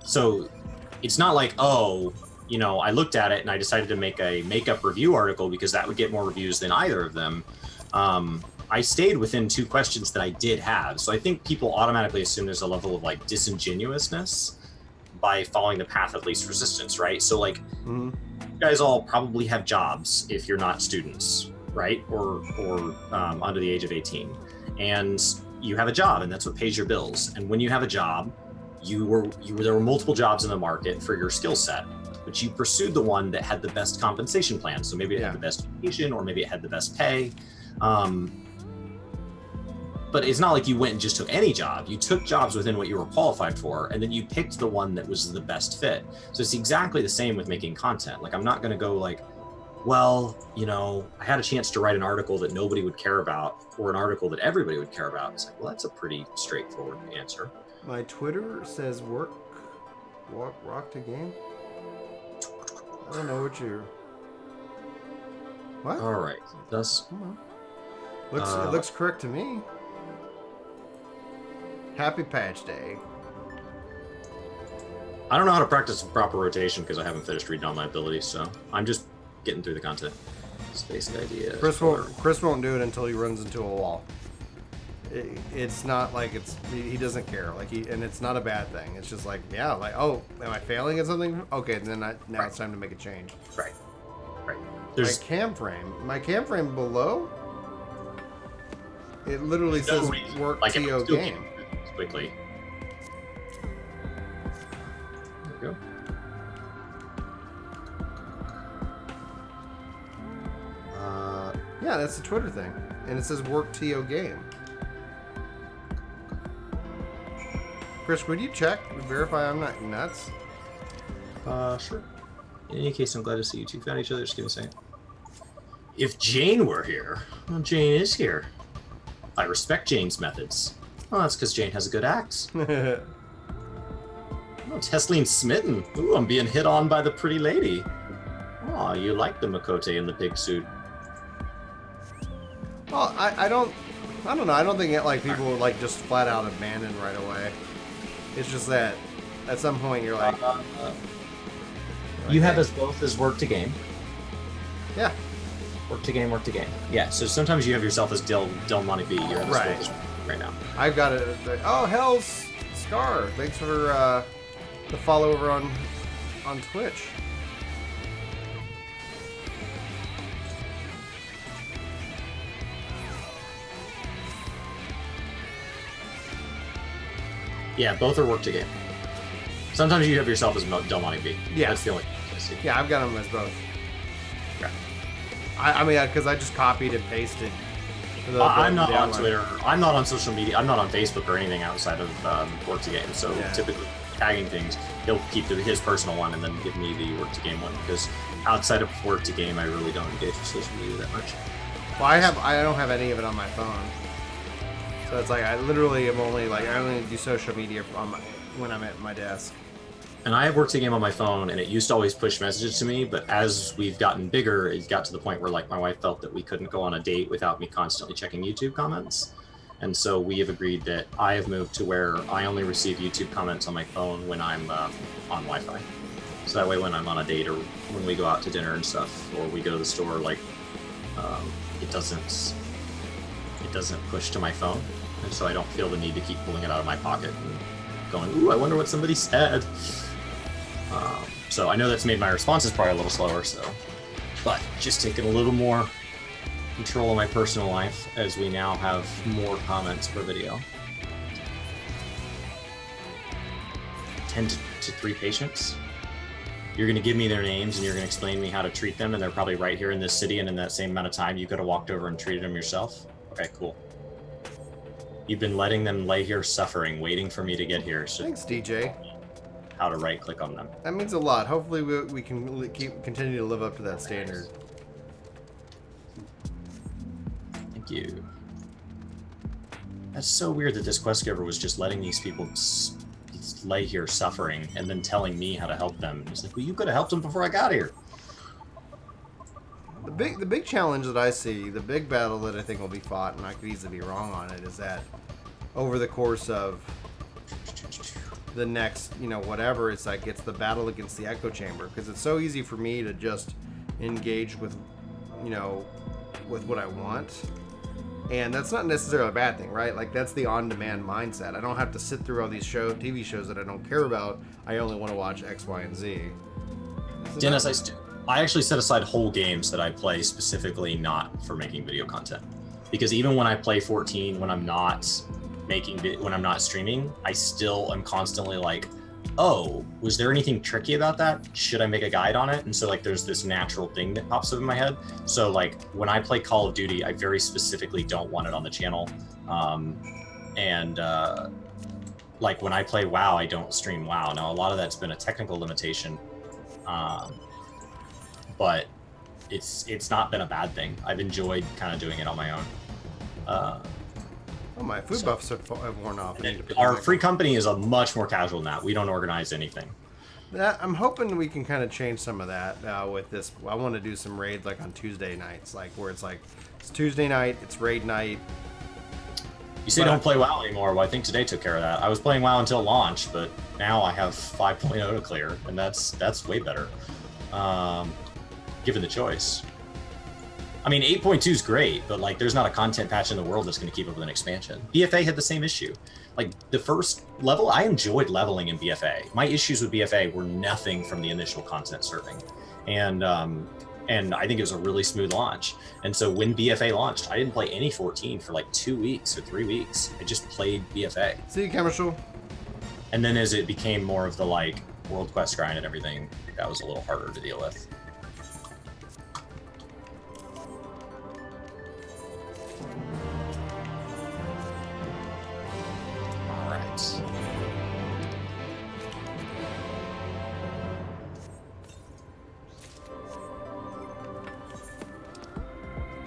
So, it's not like, I looked at it and I decided to make a makeup review article because that would get more reviews than either of them. I stayed within 2 questions that I did have. So I think people automatically assume there's a level of like disingenuousness by following the path of least resistance, right? So like you guys all probably have jobs if you're not students, right? Or under the age of 18. And you have a job and that's what pays your bills. And when you have a job, there were multiple jobs in the market for your skill set, but you pursued the one that had the best compensation plan. So maybe it had the best education or maybe it had the best pay. But it's not like you went and just took any job. You took jobs within what you were qualified for, and then you picked the one that was the best fit. So it's exactly the same with making content. Like, I'm not going to go like, well, I had a chance to write an article that nobody would care about or an article that everybody would care about. It's like, well, that's a pretty straightforward answer. My Twitter says rock to game. I don't know what you're... What? All right. That's... It looks correct to me. Happy patch day. I don't know how to practice proper rotation because I haven't finished reading all my abilities, so I'm just getting through the content. Space idea. Chris won't do it until he runs into a wall. It's not like he doesn't care. And it's not a bad thing. It's just like, am I failing at something? Okay, then now it's time to make a change. Right. There's my cam frame below. It literally says work TO game. Quickly. There we go. Yeah, that's the Twitter thing. And it says work TO game. Chris, would you check? Verify I'm not nuts? Sure. In any case, I'm glad to see you two found each other. Just give me a second. If Jane were here, well, Jane is here. I respect Jane's methods. Well, that's because Jane has a good axe. Oh, Teslene's smitten. Ooh, I'm being hit on by the pretty lady. Oh, you like the Makote in the pig suit. Well, I don't know. I don't think it, like people would like just flat out abandon right away. It's just that at some point you're like, you have us both as work to game. Yeah. Work to game, work to game. Yeah. So sometimes you have yourself as Del Monte B. You're in this right. Right now. I've got it. Oh, Hell's Scar. Thanks for the follow over on Twitch. Yeah, both are work to game. Sometimes you have yourself as Del Monte B. Yeah. That's the only thing I see. Yeah, I've got them as both. Okay. I mean, because I just copied and pasted. I'm not on Twitter. I'm not on social media. I'm not on Facebook or anything outside of work to game. So typically tagging things, he'll keep his personal one and then give me the work to game one, because outside of work to game, I really don't engage with social media that much. Well, I don't have any of it on my phone. So it's like I literally am only like I only do social media when I'm at my desk. And I have worked a game on my phone, and it used to always push messages to me, but as we've gotten bigger, it got to the point where like my wife felt that we couldn't go on a date without me constantly checking YouTube comments. And so we have agreed that I have moved to where I only receive YouTube comments on my phone when I'm on Wi-Fi. So that way when I'm on a date or when we go out to dinner and stuff, or we go to the store, like it doesn't push to my phone. And so I don't feel the need to keep pulling it out of my pocket and going, ooh, I wonder what somebody said. So I know that's made my responses probably a little slower, but just taking a little more control of my personal life as we now have more comments per video. 10 to 3 patients. You're going to give me their names and you're going to explain to me how to treat them, and they're probably right here in this city, and in that same amount of time you could have walked over and treated them yourself? Okay, cool. You've been letting them lay here suffering, waiting for me to get here. So thanks, DJ. How to right click on them. That means a lot. Hopefully we can continue to live up to that standard. Thank you. That's so weird that this quest giver was just letting these people lay here suffering and then telling me how to help them. He's like, well, you could have helped them before I got here. The big challenge that I see, the big battle that I think will be fought, and I could easily be wrong on it, is that over the course of the next, whatever, it's like it's the battle against the echo chamber, because it's so easy for me to just engage with, with what I want, and that's not necessarily a bad thing, right? Like that's the on-demand mindset. I don't have to sit through all these TV shows that I don't care about. I only want to watch X, Y, and Z. Dennis, I actually set aside whole games that I play specifically not for making video content, because even when I play 14, when I'm not streaming, I still am constantly like, oh, was there anything tricky about that? Should I make a guide on it? And so like there's this natural thing that pops up in my head. So like when I play Call of Duty, I very specifically don't want it on the channel. Like when I play WoW, I don't stream WoW. Now a lot of that's been a technical limitation, but it's not been a bad thing. I've enjoyed kind of doing it on my own. Oh, my food buffs have worn off. Our free company is a much more casual than that. We don't organize anything. I'm hoping we can kind of change some of that with this. I want to do some raids like on Tuesday nights, like where it's like it's Tuesday night, it's raid night. You say don't play WoW anymore. Well, I think today took care of that. I was playing WoW until launch, but now I have 5.0 to clear, and that's way better, given the choice. I mean, 8.2 is great, but like, there's not a content patch in the world that's going to keep up with an expansion. BFA had the same issue. Like the first level, I enjoyed leveling in BFA. My issues with BFA were nothing from the initial content serving, and I think it was a really smooth launch. And so when BFA launched, I didn't play any 14 for like 2 weeks or 3 weeks. I just played BFA. See you, commercial. And then as it became more of the like world quest grind and everything, that was a little harder to deal with.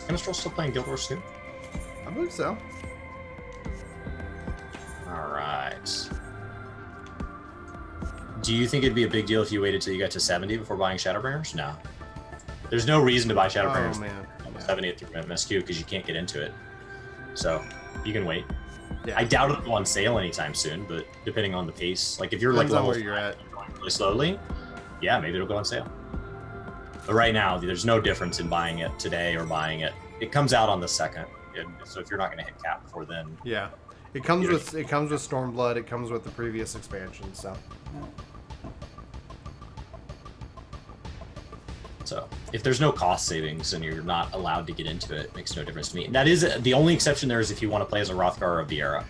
Minstrel still playing Guild Wars 2? I believe so. All right. Do you think it'd be a big deal if you waited till you got to 70 before buying Shadowbringers? No. There's no reason to buy Shadowbringers. Oh, man. Yeah. 70 through MSQ because you can't get into it. So you can wait. Yeah. I doubt it'll go on sale anytime soon, but depending on the pace, like if you're like level where you're at, going really slowly, yeah, maybe it'll go on sale. But right now, there's no difference in buying it today or buying it. It comes out on the 2nd, so if you're not going to hit cap before then, yeah, it comes with Stormblood. It comes with the previous expansion, so. So if there's no cost savings and you're not allowed to get into it, it makes no difference to me. And that is the only exception there is if you want to play as a Hrothgar or a Viera,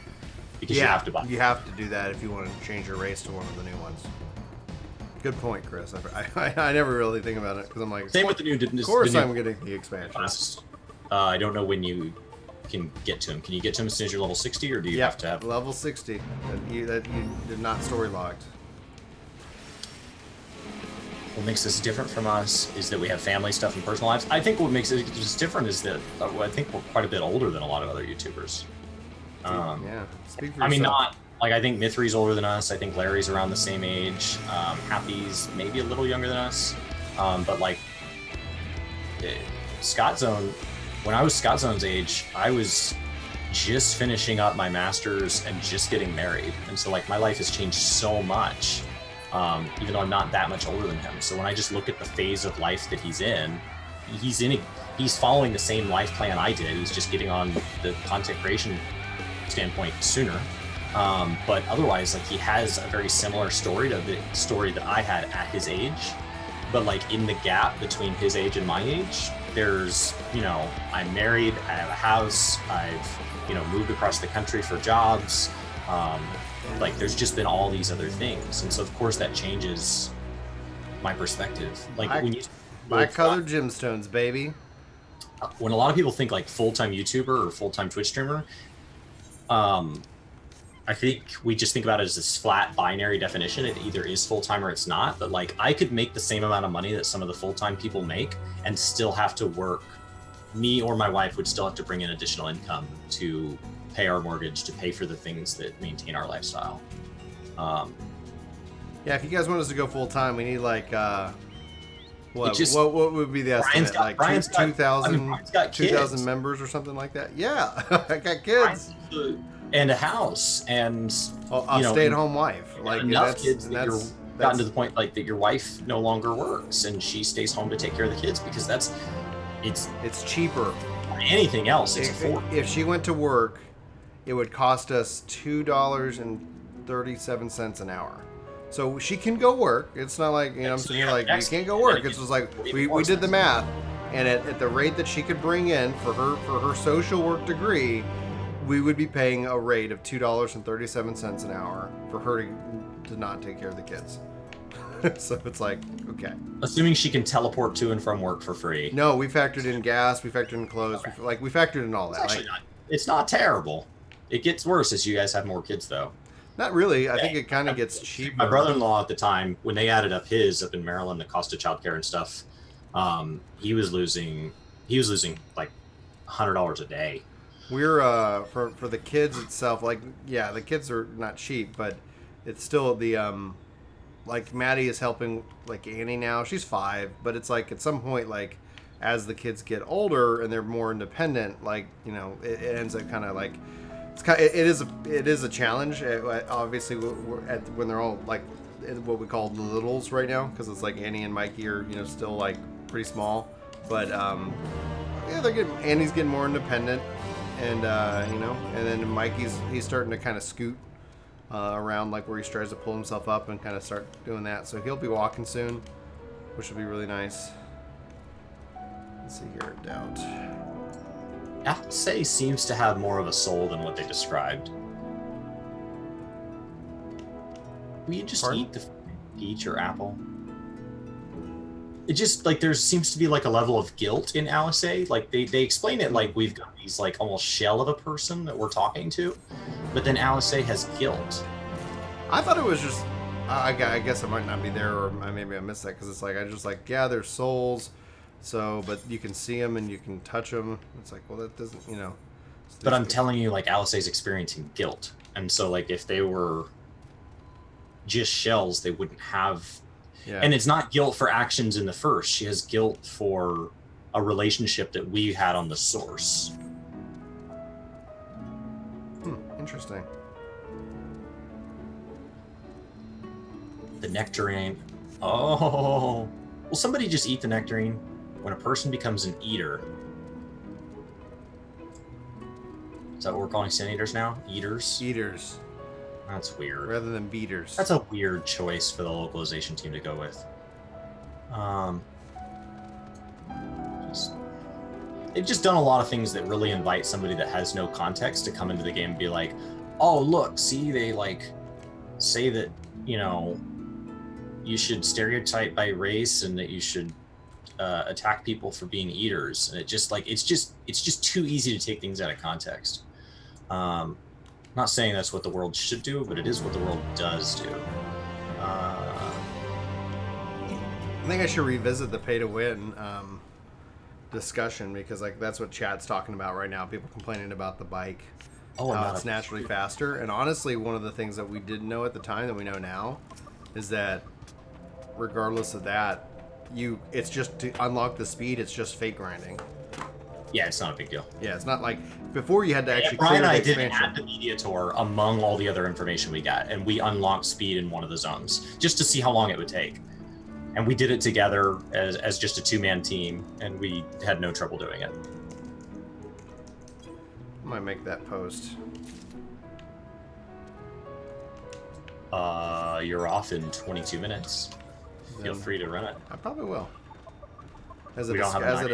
because you have to buy. You have to do that if you want to change your race to one of the new ones. Good point, Chris. I never really think about it because I'm like, same with the new. Of course, I'm getting the expansion. I don't know when you can get to him. Can you get to him as soon as you're level 60, or do you have to have level 60? That you did not story locked. What makes this different from us is that we have family stuff and personal lives. I think what makes it just different is that I think we're quite a bit older than a lot of other YouTubers. Yeah, speak for yourself. I mean, not like I think Mithri's older than us. I think Larry's around the same age. Happy's maybe a little younger than us. But like Scott Zone, when I was Scott Zone's age, I was just finishing up my master's and just getting married, and so like my life has changed so much. Even though I'm not that much older than him. So when I just look at the phase of life that he's following the same life plan I did. He's just getting on the content creation standpoint sooner. But otherwise, like he has a very similar story to the story that I had at his age. But like in the gap between his age and my age, there's, I'm married, I have a house, I've, moved across the country for jobs. Like there's just been all these other things, and so of course that changes my perspective. Like when you black-colored gemstones, baby. When a lot of people think like full-time YouTuber or full-time Twitch streamer, I think we just think about it as this flat binary definition. It either is full-time or it's not. But like I could make the same amount of money that some of the full-time people make and still have to work. Me or my wife would still have to bring in additional income to pay our mortgage, to pay for the things that maintain our lifestyle. Yeah, if you guys want us to go full time, we need like what would be the estimate? Like 2,000 members or something like that? Yeah, I got kids and a house and a stay-at-home wife. Like enough kids that you're gotten to the point like that your wife no longer works and she stays home to take care of the kids because it's cheaper. Anything else, it's affordable. If she went to work, it would cost us $2.37 an hour. So she can go work. It's not like, I'm sitting here like, you can't go work. It's just like, we did the math. And at the rate that she could bring in for her social work degree, we would be paying a rate of $2.37 an hour for her to not take care of the kids. So it's like, okay. Assuming she can teleport to and from work for free. No, we factored in gas, we factored in clothes, we factored in all that. It's not terrible. It gets worse as you guys have more kids, though. Not really. I think it kind of gets cheaper. My brother-in-law at the time, when they added up up in Maryland, the cost of childcare and stuff, he was losing like $100 a day. We're for the kids itself, like the kids are not cheap, but it's still the like Maddie is helping like Annie now. She's 5, but it's like at some point, like as the kids get older and they're more independent, like it ends up kind of like. It is a challenge. Obviously, when they're all like what we call the littles right now, because it's like Annie and Mikey are still like pretty small, but Annie's getting more independent, and and then he's starting to kind of scoot around like where he tries to pull himself up and kind of start doing that. So he'll be walking soon, which will be really nice. Let's see here, Doubt. Say seems to have more of a soul than what they described. Will you just eat the peach or apple? It just like there seems to be like a level of guilt in Alice. Like they explain it like we've got these like almost shell of a person that we're talking to, but then Alice has guilt. I thought it was just I guess I might not be there, or maybe I missed that because it's like I just like there's souls. So, but you can see them and you can touch them. It's like, well, that doesn't, you know. But I'm telling you, like, Alisaie's experiencing guilt. And so, like, if they were just shells, they wouldn't have... Yeah. And it's not guilt for actions in the first. She has guilt for a relationship that we had on the source. Interesting. The nectarine. Oh. Will somebody just eat the nectarine? When a person becomes an eater... Is that what we're calling sin eaters now? Eaters? Eaters. That's weird. Rather than beaters. That's a weird choice for the localization team to go with. They've just done a lot of things that really invite somebody that has no context to come into the game and be like, oh, look, see, they, like, say that, you know, you should stereotype by race and that you should attack people for being eaters. And it just, like, it's just too easy to take things out of context. I'm not saying that's what the world should do, but it is what the world does do. I think I should revisit the pay-to-win discussion, because, like, that's what chat's talking about right now. People complaining about the bike, how it's naturally faster. And honestly, one of the things that we didn't know at the time that we know now is that regardless of that, it's just to unlock the speed, it's just fake grinding. Yeah, it's not a big deal. Yeah, it's not like before you had to actually Brian clear and the I expansion. didn't add the Mediator among all the other information we got, and we unlocked speed in one of the zones just to see how long it would take. And we did it together as just a two-man team, and we had no trouble doing it. I might make that post. You're off in 22 minutes. Feel free to run it. I probably will. As a We don't have a 9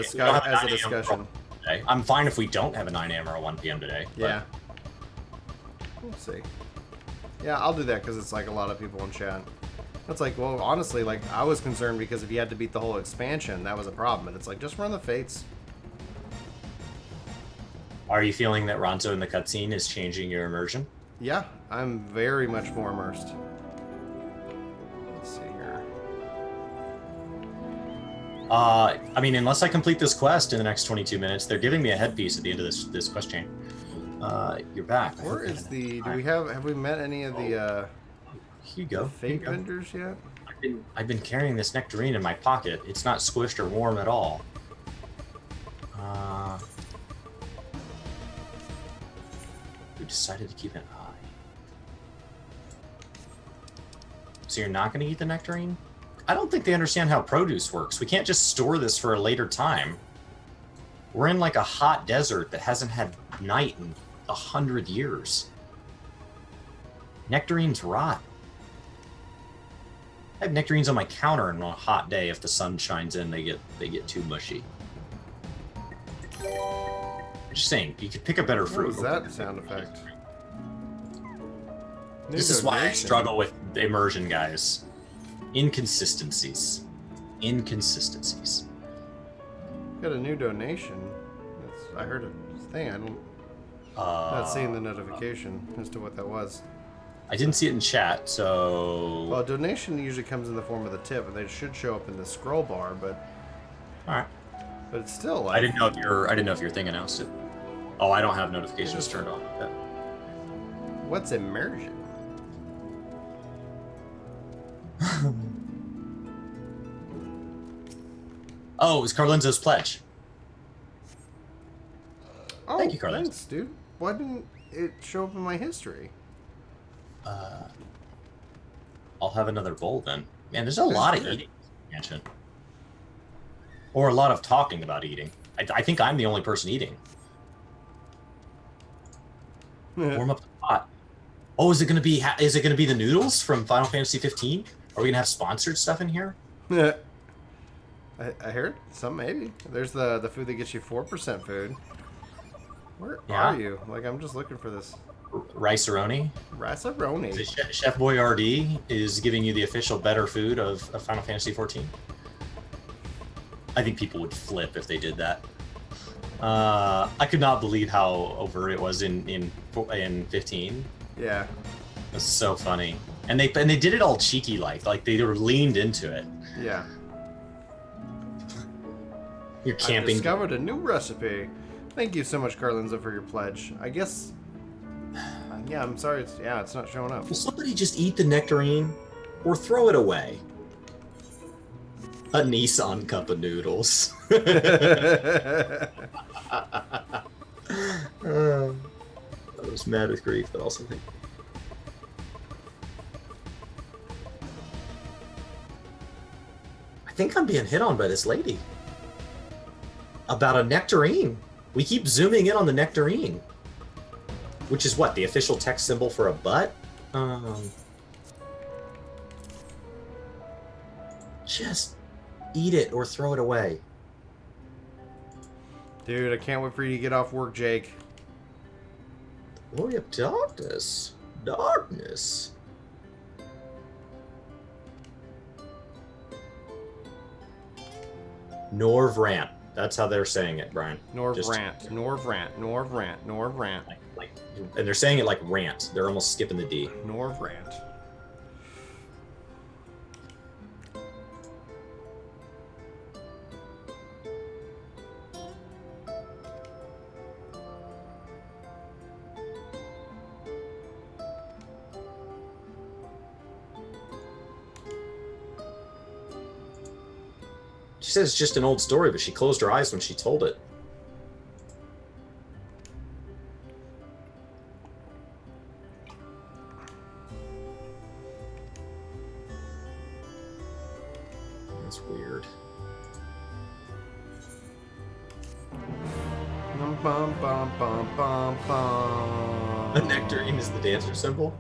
discussion. Today. I'm fine if we don't have a 9 a.m. or a 1 p.m. today. Yeah. We'll see. Yeah, I'll do that because it's like a lot of people in chat. It's like, well, honestly, like, I was concerned because if you had to beat the whole expansion, that was a problem. And it's like, just run the fates. Are you feeling that Ronto in the cutscene is changing your immersion? Yeah, I'm very much more immersed. Let's see here. I mean, unless I complete this quest in the next 22 minutes, they're giving me a headpiece at the end of this quest chain. You're back. Where is the... Have we met any of the... Here you go. Fake vendors yet? I've been carrying this nectarine in my pocket. It's not squished or warm at all. We decided to keep an eye. So you're not going to eat the nectarine? I don't think they understand how produce works. We can't just store this for a later time. We're in like a hot desert that hasn't had night in 100 years. Nectarines rot. I have nectarines on my counter, and on a hot day, if the sun shines in, they get too mushy. Just saying, you could pick a better fruit. What was that sound effect? This is why I struggle with immersion, guys. Inconsistencies. Inconsistencies. Got a new donation. I heard a thing. I don't. Not seeing the notification as to what that was. I didn't see it in chat, so. Well, a donation usually comes in the form of the tip, and they should show up in the scroll bar. But. All right. But it's still like. I didn't know if your thing announced it. Oh, I don't have notifications turned on. Yeah. What's immersion? Oh, it was Carlenzo's pledge. Oh, thank you, Carlenzo. Thanks, dude. Why didn't it show up in my history? I'll have another bowl then. Man, there's a lot of eating. Mention. Or a lot of talking about eating. I think I'm the only person eating. Warm up the pot. Oh, is it gonna be the noodles from Final Fantasy XV? Are we gonna have sponsored stuff in here? Yeah. I heard some maybe. There's the food that gets you 4% food. Where are you? Like, I'm just looking for this. Rice-a-roni? Rice-a-roni. Chef Boyardee is giving you the official better food of Final Fantasy XIV. I think people would flip if they did that. I could not believe how overt it was in 15. Yeah. It was so funny. And they did it all cheeky like they were leaned into it. Yeah. You're camping. I discovered a new recipe. Thank you so much, Carlinza, for your pledge. I guess... yeah, I'm sorry. It's not showing up. Will somebody just eat the nectarine? Or throw it away? A Nissan cup of noodles. I was mad with grief, but also think... I think I'm being hit on by this lady. About a nectarine. We keep zooming in on the nectarine. Which is what? The official text symbol for a butt? Just eat it or throw it away. Dude, I can't wait for you to get off work, Jake. Glory of darkness. Darkness. Norvrant. That's how they're saying it, Brian. Norvrant. Norvrant. Like, and they're saying it like rant. They're almost skipping the D. Norvrant. She says it's just an old story, but she closed her eyes when she told it. That's weird. A nectarine is the dancer symbol?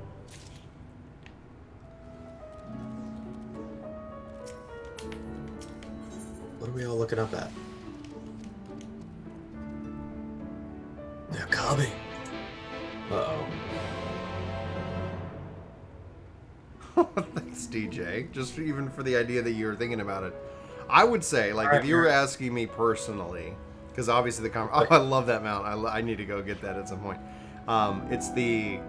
What are we all looking up at? They're coming. Uh-oh. Thanks, DJ. Just even for the idea that you were thinking about it. I would say, like, if you were asking me personally, because obviously I love that mount. I need to go get that at some point. It's the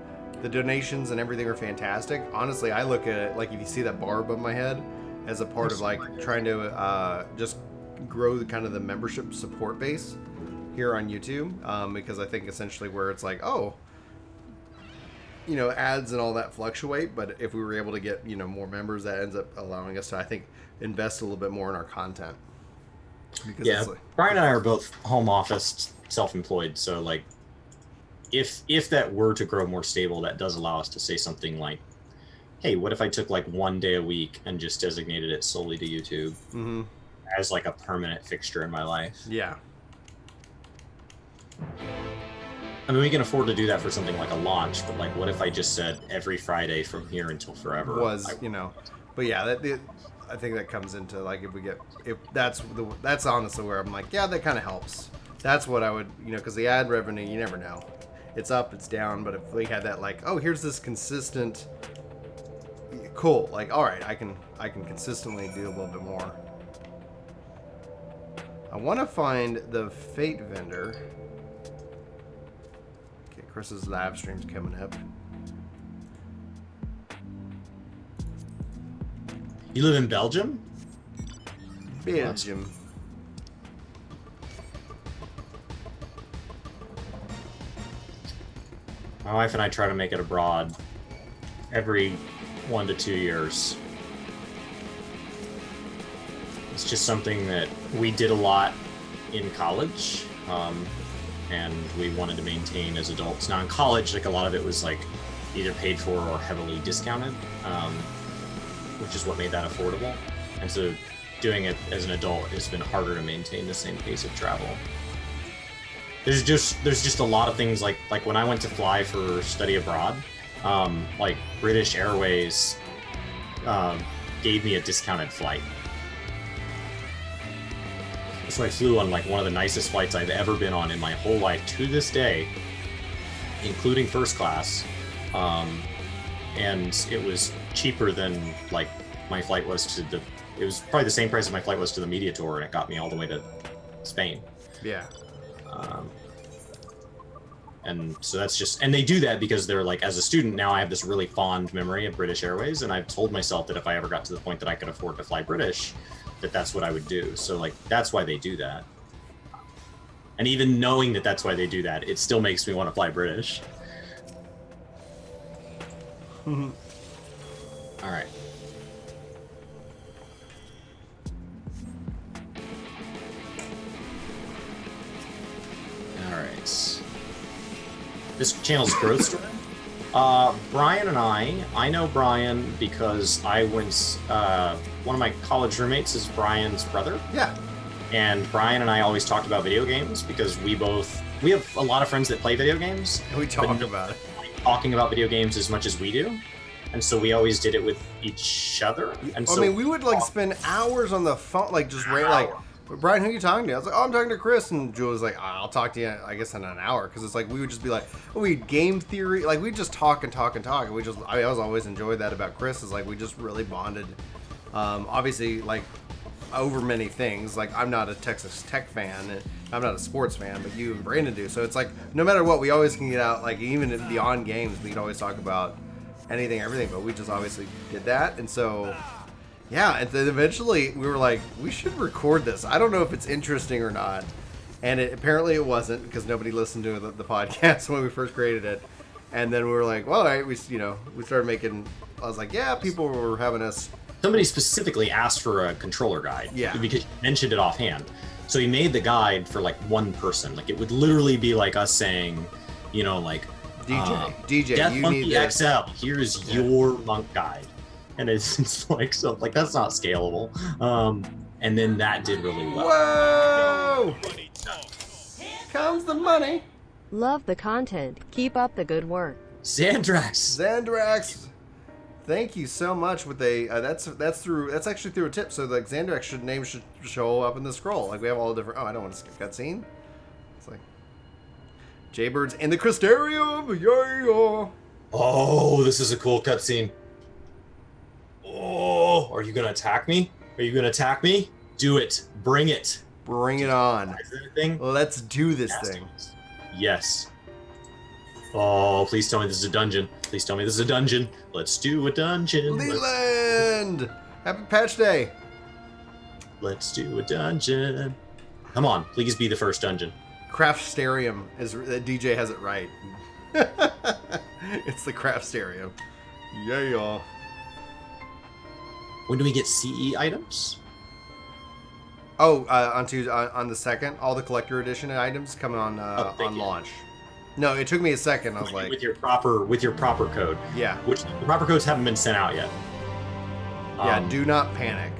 donations and everything are fantastic. Honestly, I look at it, like, if you see that bar above my head, as a part of, like, trying to just grow the kind of the membership support base here on YouTube, because I think essentially where it's like, oh, you know, ads and all that fluctuate, but if we were able to get, you know, more members, that ends up allowing us to, I think, invest a little bit more in our content. Because yeah, it's like, Brian and I are both home office, self-employed, so, like, if that were to grow more stable, that does allow us to say something like, hey, what if I took, like, 1 day a week and just designated it solely to YouTube as, like, a permanent fixture in my life? Yeah. I mean, we can afford to do that for something like a launch, but, like, what if I just said every Friday from here until forever? You know, but yeah, I think that comes into, like, if that's honestly where I'm like, yeah, that kind of helps. That's what I would, you know, because the ad revenue, you never know. It's up, it's down, but if we had that, like, oh, here's this consistent, cool, like, all right, I can consistently do a little bit more. I want to find the Fate vendor. Okay, Chris's live stream's coming up. You live in Belgium? Belgium. My wife and I try to make it abroad every 1 to 2 years. It's just something that we did a lot in college, and we wanted to maintain as adults. Now in college, like, a lot of it was, like, either paid for or heavily discounted, which is what made that affordable. And so doing it as an adult has been harder to maintain the same pace of travel. There's just a lot of things, like when I went to fly for study abroad, like British Airways gave me a discounted flight. So I flew on, like, one of the nicest flights I've ever been on in my whole life to this day, including first class, and it was cheaper than, like, my flight was to it was probably the same price as my flight was to the media tour, and it got me all the way to Spain. Yeah. And so that's just, and they do that because they're like, as a student now, I have this really fond memory of British Airways, and I've told myself that if I ever got to the point that I could afford to fly British, that's what I would do. So, like, that's why they do that. And even knowing that that's why they do that, it still makes me want to fly British. All right. All right. This channel's growth story. Brian and I know Brian because I went, one of my college roommates is Brian's brother. Yeah. And Brian and I always talked about video games because we have a lot of friends that play video games. And we talk about it. Talking about video games as much as we do. And so we always did it with each other. And so I mean, we would like spend hours on the phone, like just like, Brian, who are you talking to? I was like, oh, I'm talking to Chris. And Jewel was like, I'll talk to you, I guess, in an hour. Because it's like, we would just be like, we'd game theory. Like, we'd just talk and talk and talk. And I always enjoyed that about Chris, is like, we just really bonded. Obviously, like, over many things. Like, I'm not a Texas Tech fan. And I'm not a sports fan, but you and Brandon do. So it's like, no matter what, we always can get out, like, even beyond games, we could always talk about anything, everything. But we just obviously did that. And so... yeah, and then eventually we were like, we should record this. I don't know if it's interesting or not. And apparently it wasn't, because nobody listened to the podcast when we first created it. And then we were like, well, all right, we started making, I was like, yeah, people were having us. Somebody specifically asked for a controller guide. Yeah. Because you mentioned it offhand. So he made the guide for like one person. Like it would literally be like us saying, like, DJ, Death you Monkey need this. XL, here's your monk guide. And it's like, so like that's not scalable. And then that did really well. Whoa! Comes the money. Love the content. Keep up the good work. Xandrax, thank you so much. With that's actually through a tip. So like Xandrax name should show up in the scroll. Like we have all the different. Oh, I don't want to skip cutscene. It's like Jaybirds in the Crystarium. Yeah. Oh, this is a cool cutscene. Oh, are you gonna attack me? Do it. Bring it. Bring it on. Let's do this thing. Yes. Oh, please tell me this is a dungeon. Let's do a dungeon. Leland! Happy patch day. Let's do a dungeon. Come on, please be the first dungeon. Craftsterium DJ has it right. It's the Craftsterium. Yeah, y'all. When do we get CE items? Oh, on the second, all the collector edition items come on launch. No, it took me a second. I was like, with your proper code. Yeah. Which the proper codes haven't been sent out yet. Yeah, do not panic.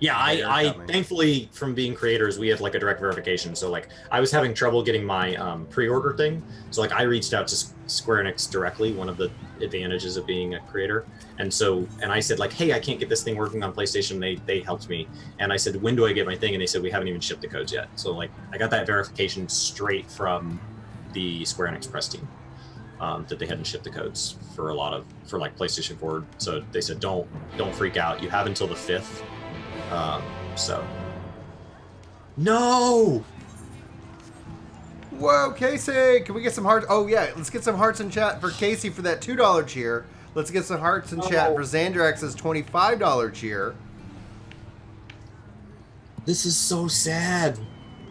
Yeah, I thankfully, from being creators, we have like a direct verification. So like I was having trouble getting my pre-order thing. So like I reached out to Square Enix directly, one of the advantages of being a creator. And I said like, hey, I can't get this thing working on PlayStation. They helped me. And I said, when do I get my thing? And they said, we haven't even shipped the codes yet. So like I got that verification straight from the Square Enix press team, that they hadn't shipped the codes for like PlayStation 4. So they said, don't freak out. You have until the 5th. No! Whoa, Casey! Can we get some hearts? Oh yeah, let's get some hearts in chat for Casey for that $2 cheer. Let's get some hearts in chat for Xandrax's $25 cheer. This is so sad.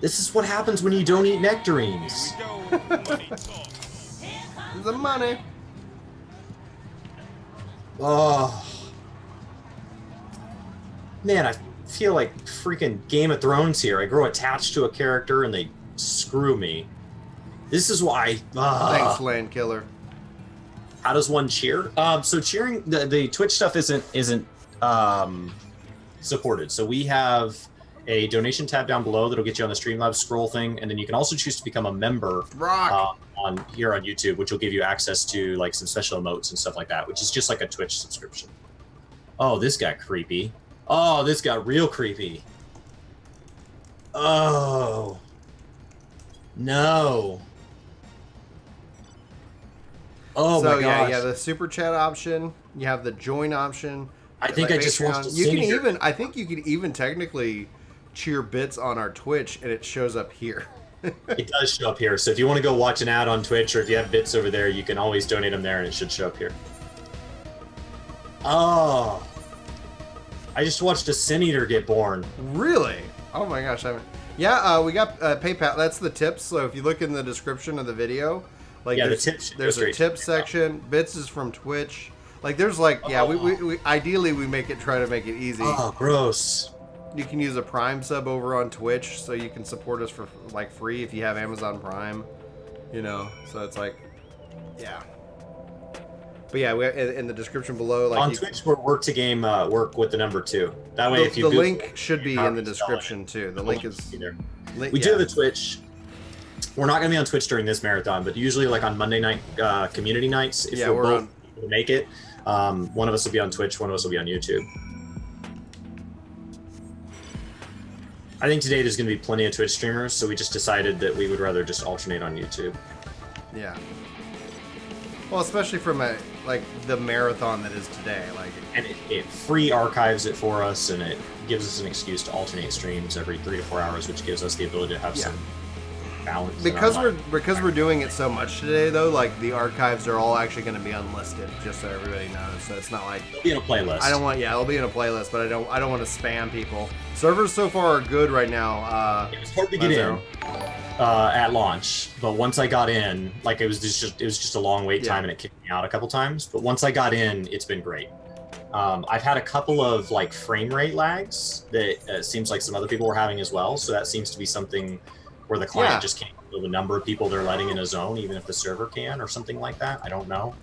This is what happens when you don't eat nectarines. The money. Oh. Man, I feel like freaking Game of Thrones here. I grow attached to a character and they screw me. This is why. Thanks, Land Killer. How does one cheer? So cheering, the Twitch stuff isn't supported. So we have a donation tab down below that'll get you on the Streamlabs scroll thing, and then you can also choose to become a member on YouTube, which will give you access to like some special emotes and stuff like that, which is just like a Twitch subscription. Oh, this got creepy. Oh, this got real creepy. Oh. No. Oh my gosh. yeah, the super chat option. You have the join option. I think I just want to I think you can even technically cheer bits on our Twitch, and it shows up here. It does show up here. So if you want to go watch an ad on Twitch, or if you have bits over there, you can always donate them there, and it should show up here. I just watched a Sin Eater get born. Really? Oh my gosh! Yeah, we got PayPal. That's the tips. So if you look in the description of the video, like there's a tip section. Bits is from Twitch. Like there's like we ideally we try to make it easy. Oh, gross. You can use a Prime sub over on Twitch, so you can support us for like free if you have Amazon Prime. You know, so it's like, yeah. But yeah, we in the description below, like on Twitch, we're work to game work with the number 2. That way, if you the link should be in the description too. The link is there. We do have a Twitch. We're not going to be on Twitch during this marathon, but usually like on Monday night community nights, if we're both able to make it, one of us will be on Twitch, one of us will be on YouTube. I think today there's going to be plenty of Twitch streamers, so we just decided that we would rather just alternate on YouTube. Yeah. Well, especially from the marathon that is today, like. And it free archives it for us, and it gives us an excuse to alternate streams every 3 to 4 hours, which gives us the ability to have some balance. Because we're doing it so much today, though, like the archives are all actually going to be unlisted, just so everybody knows. So it's not like it'll be in a playlist. It'll be in a playlist, but I don't want to spam people. Servers so far are good right now. It was hard to get in at launch, but once I got in, like it was just a long wait time, and it kicked me out a couple times. But once I got in, it's been great. I've had a couple of like frame rate lags that seems like some other people were having as well. So that seems to be something where the client just can't handle the number of people they're letting in a zone, even if the server can, or something like that. I don't know,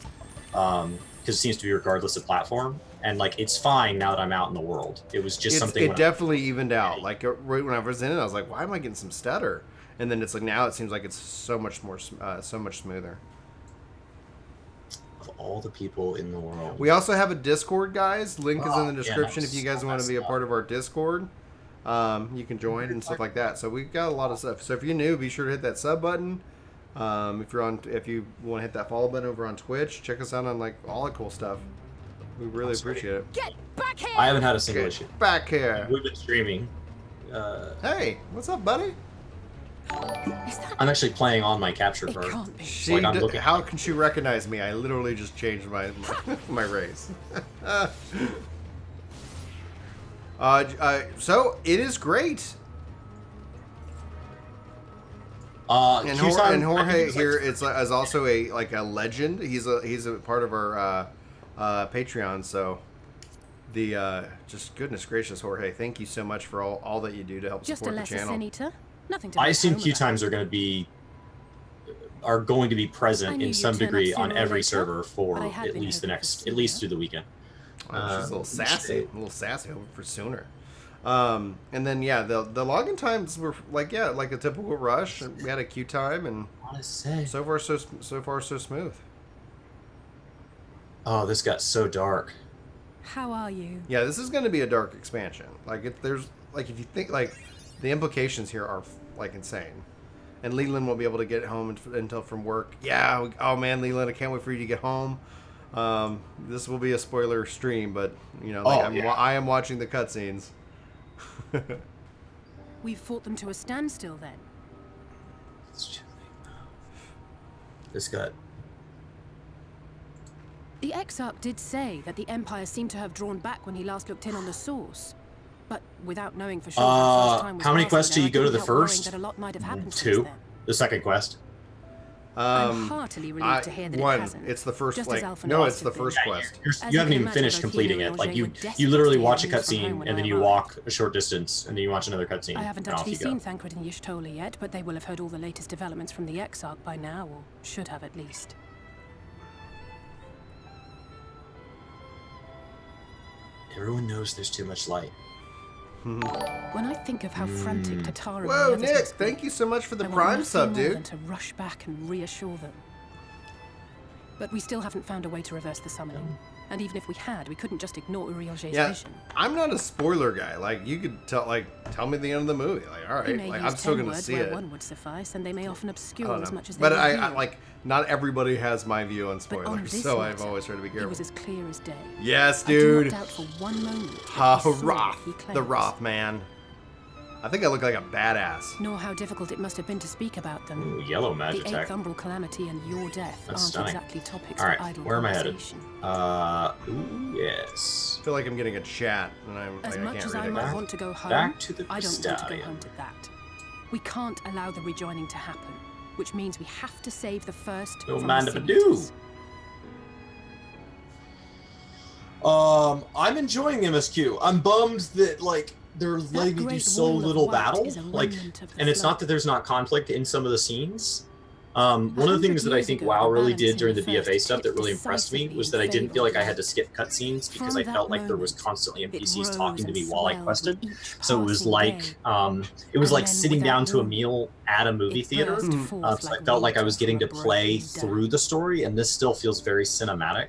because it seems to be regardless of platform. And like it's fine now that I'm out in the world. It was just something. It definitely evened out. Like right when I was in it, I was like, why am I getting some stutter? And then it's like now it seems like it's so much more, so much smoother. Of all the people in the world. We also have a Discord, guys. Link is in the description if you guys want to be a part of our Discord. You can join and stuff like that. So we've got a lot of stuff. So if you're new, be sure to hit that sub button. If you want to hit that follow button over on Twitch, check us out on like all the cool stuff. We really appreciate it. Get back here! I haven't had a single issue. Back here. We've been streaming. Hey, what's up, buddy? I'm actually playing on my capture card. How can she recognize me? I literally just changed my my race. So it is great. And Jorge here is also a legend. He's a part of our Patreon. So just goodness gracious, Jorge, thank you so much for all that you do to help support the channel. Sin Eater. Nothing to I assume queue times are going to be present in some degree on every server for at least through the weekend. She's a little sassy, hoping for sooner. And then the login times were like a typical rush. We had a queue time, and so far so smooth. Oh, this got so dark. How are you? Yeah, this is going to be a dark expansion. Like if you think the implications here are like insane. And Leland won't be able to get home until from work. Yeah, oh man, Leland, I can't wait for you to get home. This will be a spoiler stream, but I am watching the cutscenes. We've fought them to a standstill then. The Exarch did say that the Empire seemed to have drawn back when he last looked in on the source. But without knowing for sure how many quests do you go to the first? That a lot might have happened 2. The second quest. I'm heartily relieved to hear that one. It hasn't. It's the first. It's the first quest. You haven't even finished completing it. Like you literally watch a cutscene and then you walk a short distance and then you watch another cutscene. I haven't actually seen Thancred and Y'shtola yet, but they will have heard all the latest developments from the Exarch by now, or should have at least. Everyone knows there's too much light. When I think of how frantic Tatara Whoa, Nick! Thank you so much for the Prime sub, dude. To rush back and reassure them. But we still haven't found a way to reverse the summoning. And even if we had, we couldn't just ignore Uriel's vision. I'm not a spoiler guy. Like you could tell me the end of the movie. Like, all right, like I'm still gonna see it. One would suffice, and they may often obscure as much as they But I like not everybody has my view on spoilers, so matter, I've always tried to be careful. It was as clear as day. Yes, dude. I do not doubt for one moment. The Roth man. I think I look like a badass. Nor how difficult it must have been to speak about them. Ooh, yellow magic. The 8th Umbral Calamity and your death That's aren't exactly topics for idle where am I headed? conversation. Yes. I feel like I'm getting a chat, and As much as I might want to go home, back to the I don't want to go home to that. We can't allow the rejoining to happen, which means we have to save the first. No from mind the if I do. signatures. I'm enjoying MSQ. I'm bummed that like they're letting me do so little battle. Like, and it's not that there's not conflict in some of the scenes. One of the things that I think WoW really did during the BFA stuff that really impressed me was that I didn't feel like I had to skip cutscenes because I felt like there was constantly NPCs talking to me while I quested. So it was like sitting down to a meal at a movie theater. So I felt like I was getting to play through the story, and this still feels very cinematic.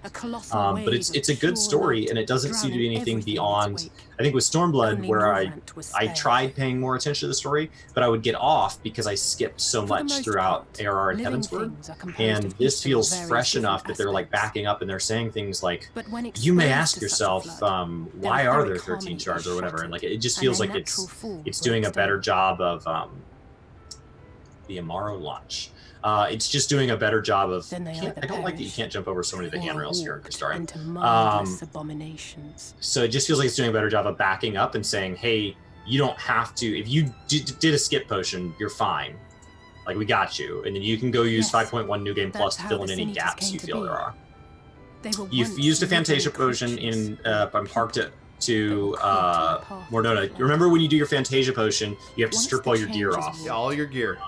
But it's a good story, and it doesn't seem to be anything beyond. I think with Stormblood, where I tried paying more attention to the story, but I would get off because I skipped so much throughout ARR and Heavensward. And this feels fresh enough that they're like backing up and they're saying things like, you may ask yourself, why are there 13 shards or whatever? And like it just feels like it's doing a better job of the Amaro launch. It's just doing a better job of. I don't like that you can't jump over so many of the handrails here in Crystarium. So it just feels like it's doing a better job of backing up and saying, hey, you don't have to. If you did a skip potion, you're fine. Like, we got you. And then you can go use 5.1 New Game Plus to fill in any gaps you feel there are. You've used a Fantasia potion in parked it to Mordona. Remember when you do your Fantasia potion, you have to strip all your gear off. Yeah, all your gear.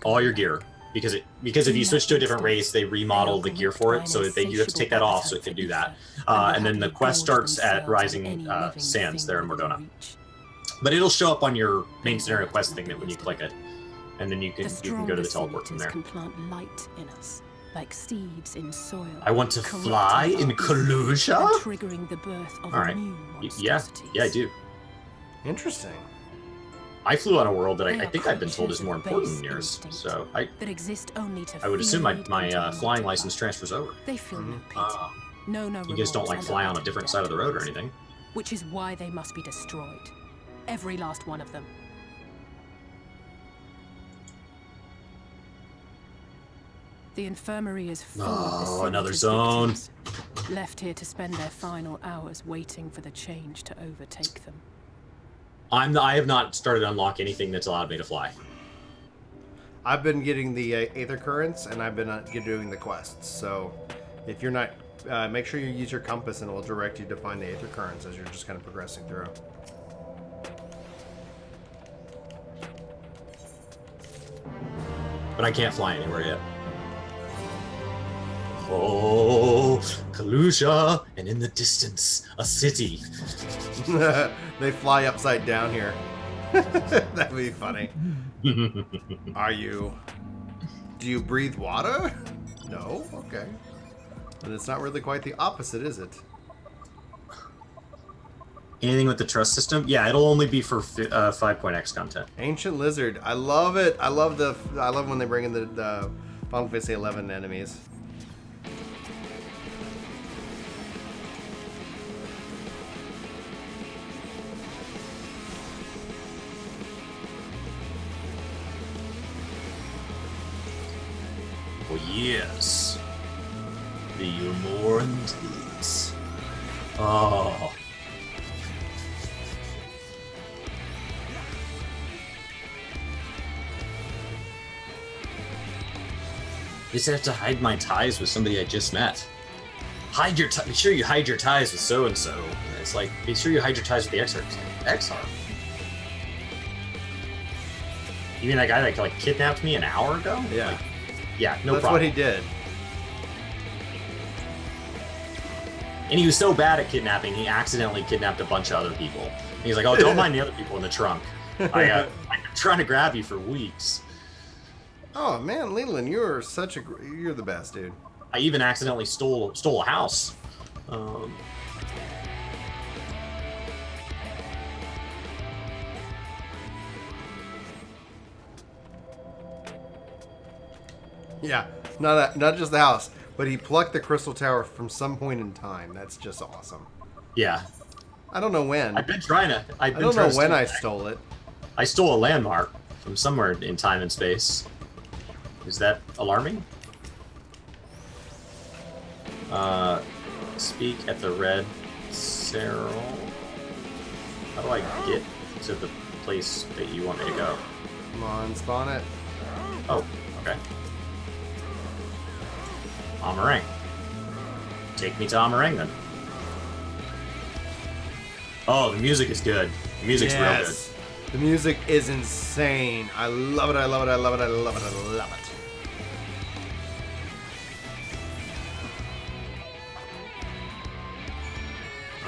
All your gear. Because if you switch to a different race, they remodel the gear for it, so you have to take that off so it can do that. And then the quest starts at Rising Sands there in Mordona. But it'll show up on your main scenario quest thing that when you click it, and then you can go to the teleport from there. Can plant light in us, like seeds in soil. I want to fly in Kalusha? Triggering the birth of all right. new Yeah, I do. Interesting. I flew on a world that I think I've been told is more important than yours, so I would assume my flying license transfers over. They feel no pity. You guys don't like fly on a different side of the road or anything. Which is why they must be destroyed. Every last one of them. The infirmary is full of the another zone. Left here to spend their final hours waiting for the change to overtake them. I have not started to unlock anything that's allowed me to fly. I've been getting the Aether Currents, and I've been doing the quests. So if you're not, make sure you use your compass, and it will direct you to find the Aether Currents as you're just kind of progressing through. But I can't fly anywhere yet. Oh, Kalusha, and in the distance, a city. They fly upside down here. That'd be funny. Do you breathe water? No? Okay. And it's not really quite the opposite, is it? Anything with the trust system? Yeah, it'll only be for 5.x content. Ancient Lizard. I love it. I love when they bring in the Final Fantasy XI enemies. Oh yes. The Umorans. Oh. Just have to hide my ties with somebody I just met. Make sure you hide your ties with so and so. It's like, make sure you hide your ties with the Exarch. You mean that guy that like kidnapped me an hour ago? Yeah. Like, yeah, no That's problem. what he did. And he was so bad at kidnapping, he accidentally kidnapped a bunch of other people. And he's like, oh, don't mind the other people in the trunk. I've been trying to grab you for weeks. Oh man, Leland, you're the best, dude. I even accidentally stole a house. Yeah, not just the house, but he plucked the crystal tower from some point in time. That's just awesome. Yeah. I don't know when. I've been trying to. I don't know when I stole it. I stole a landmark from somewhere in time and space. Is that alarming? Speak at the Red Cerro. How do I get to the place that you want me to go? Come on, spawn it. Oh, okay. Amarang. Take me to Amarang then. Oh, the music is good. The music's real good. The music is insane. I love it, I love it, I love it, I love it, I love it.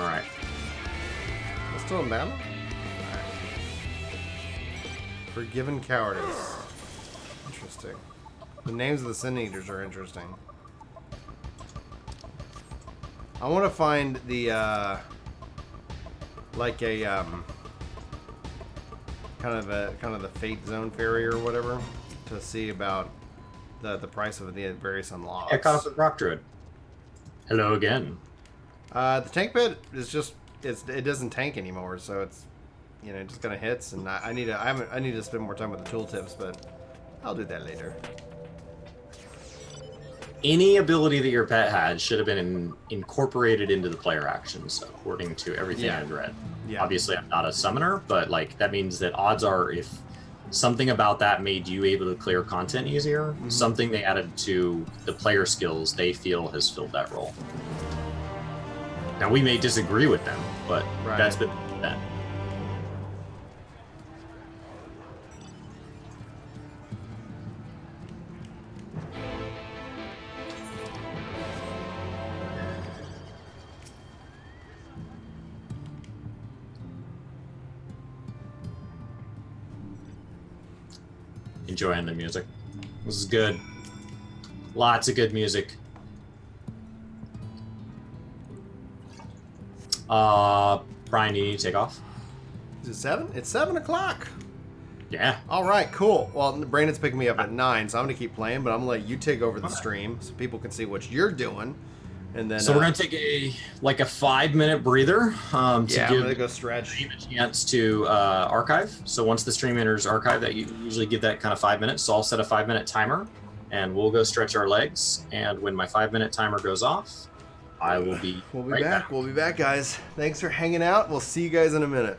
Alright. We're still in battle? Alright. Forgiven Cowardice. Interesting. The names of the Sin Eaters are interesting. I want to find the, like a, kind of the Fate Zone Ferry or whatever, to see about the price of the various unlocks. Yeah, caught up with Rock Druid. Hello again. The tank bit is just it doesn't tank anymore, so it's it just kind of hits, and I need to spend more time with the tooltips, but I'll do that later. Any ability that your pet had should have been incorporated into the player actions, according to everything I've read. Yeah. Obviously, I'm not a summoner, but like that means that odds are if something about that made you able to clear content easier, something they added to the player skills they feel has filled that role. Now, we may disagree with them, but that's been that. Enjoying the music. This is good. Lots of good music. Brian, you need to take off. Is it 7? It's 7 o'clock. Yeah. All right, cool. Well, Brandon's picking me up at 9, so I'm gonna keep playing, but I'm gonna let you take over the stream so people can see what you're doing, and then. So we're gonna take a 5-minute breather to give I'm gonna go stretch. A chance to archive. So once the stream enters archive, that you usually give that kind of 5 minutes. So I'll set a 5-minute timer, and we'll go stretch our legs. And when my 5-minute timer goes off, I will be. We'll be back. We'll be back, guys. Thanks for hanging out. We'll see you guys in a minute.